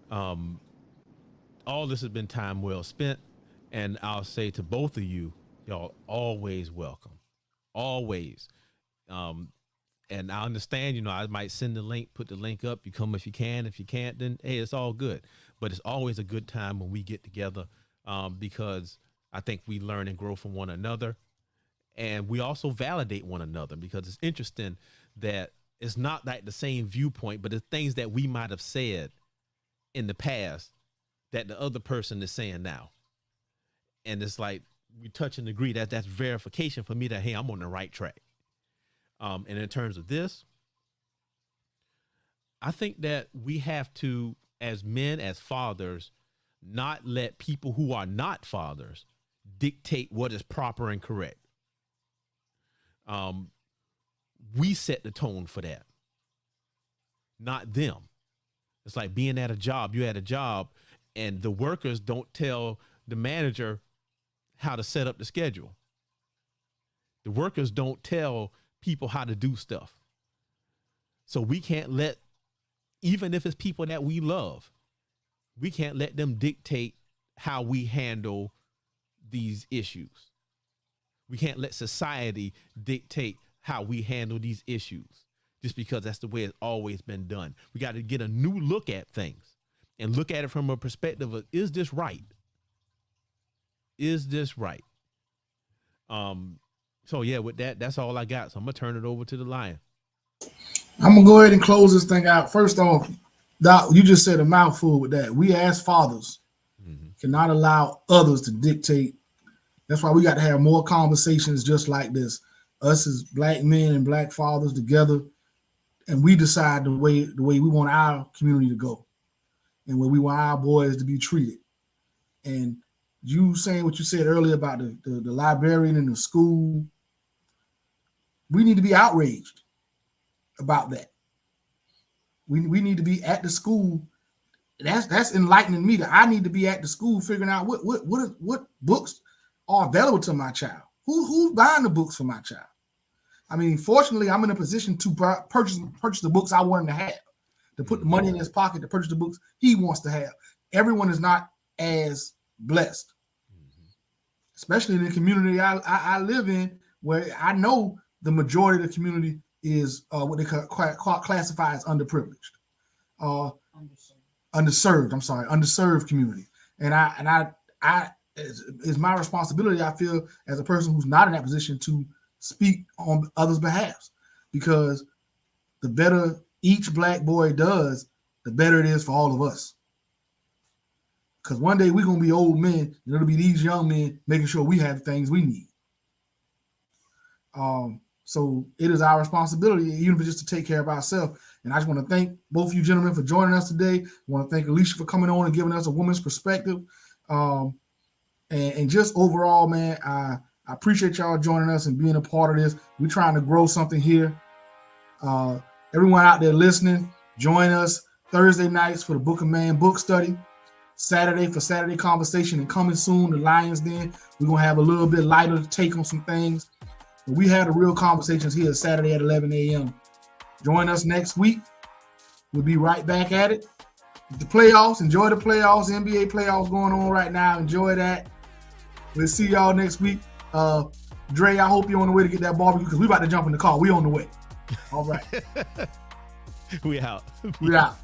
All this has been time well spent, and I'll say to both of you, y'all always welcome, always. And I understand, I might send the link, put the link up. You come if you can. If you can't, then hey, it's all good. But it's always a good time when we get together, because I think we learn and grow from one another, and we also validate one another, because it's interesting that it's not like the same viewpoint, but the things that we might have said in the past that the other person is saying now. And it's like we touch and agree that that's verification for me that, hey, I'm on the right track. And in terms of this, I think that we have to, as men, as fathers, not let people who are not fathers dictate what is proper and correct. We set the tone for that, not them. It's like being at a job. You're at a job, and the workers don't tell the manager how to set up the schedule. The workers don't tell people how to do stuff. So we can't let, even if it's people that we love, we can't let them dictate how we handle these issues. We can't let society dictate how we handle these issues, just because that's the way it's always been done. We got to get a new look at things and look at it from a perspective of, is this right? Is this right? So yeah, with that, that's all I got. So I'm gonna turn it over to the Lion. I'm gonna go ahead and close this thing out. First off, Doc, you just said a mouthful with that. We as fathers cannot allow others to dictate. That's why we got to have more conversations just like this. Us as black men and black fathers together, and we decide the way we want our community to go, and where we want our boys to be treated. And you saying what you said earlier about the librarian in the school, we need to be outraged about that. We need to be at the school. That's enlightening me that I need to be at the school figuring out what books are available to my child. Who's buying the books for my child? I mean, fortunately, I'm in a position to purchase the books I want him to have, to put the money in his pocket to purchase the books he wants to have. Everyone is not as blessed, especially in the community I live in, where I know the majority of the community is what they classify as underprivileged, underserved community. And I it's my responsibility, I feel, as a person who's not in that position, to speak on others' behalf, because the better each black boy does, the better it is for all of us. Because one day we're gonna be old men, and it'll be these young men making sure we have the things we need. So it is our responsibility, even if it's just to take care of ourselves. And I just want to thank both you gentlemen for joining us today. I want to thank Alicia for coming on and giving us a woman's perspective. And just overall, man, I appreciate y'all joining us and being a part of this. We're trying to grow something here. Everyone out there listening, join us Thursday nights for the Book of Man book study. Saturday for Saturday Conversation, and coming soon, the Lions Den. We're going to have a little bit lighter take on some things. But we had the real conversations here Saturday at 11 a.m. Join us next week. We'll be right back at it. The playoffs, enjoy the playoffs, NBA playoffs going on right now. Enjoy that. We'll see y'all next week. Dre, I hope you're on the way to get that barbecue, because we about to jump in the car. We on the way. All right. We out. We out.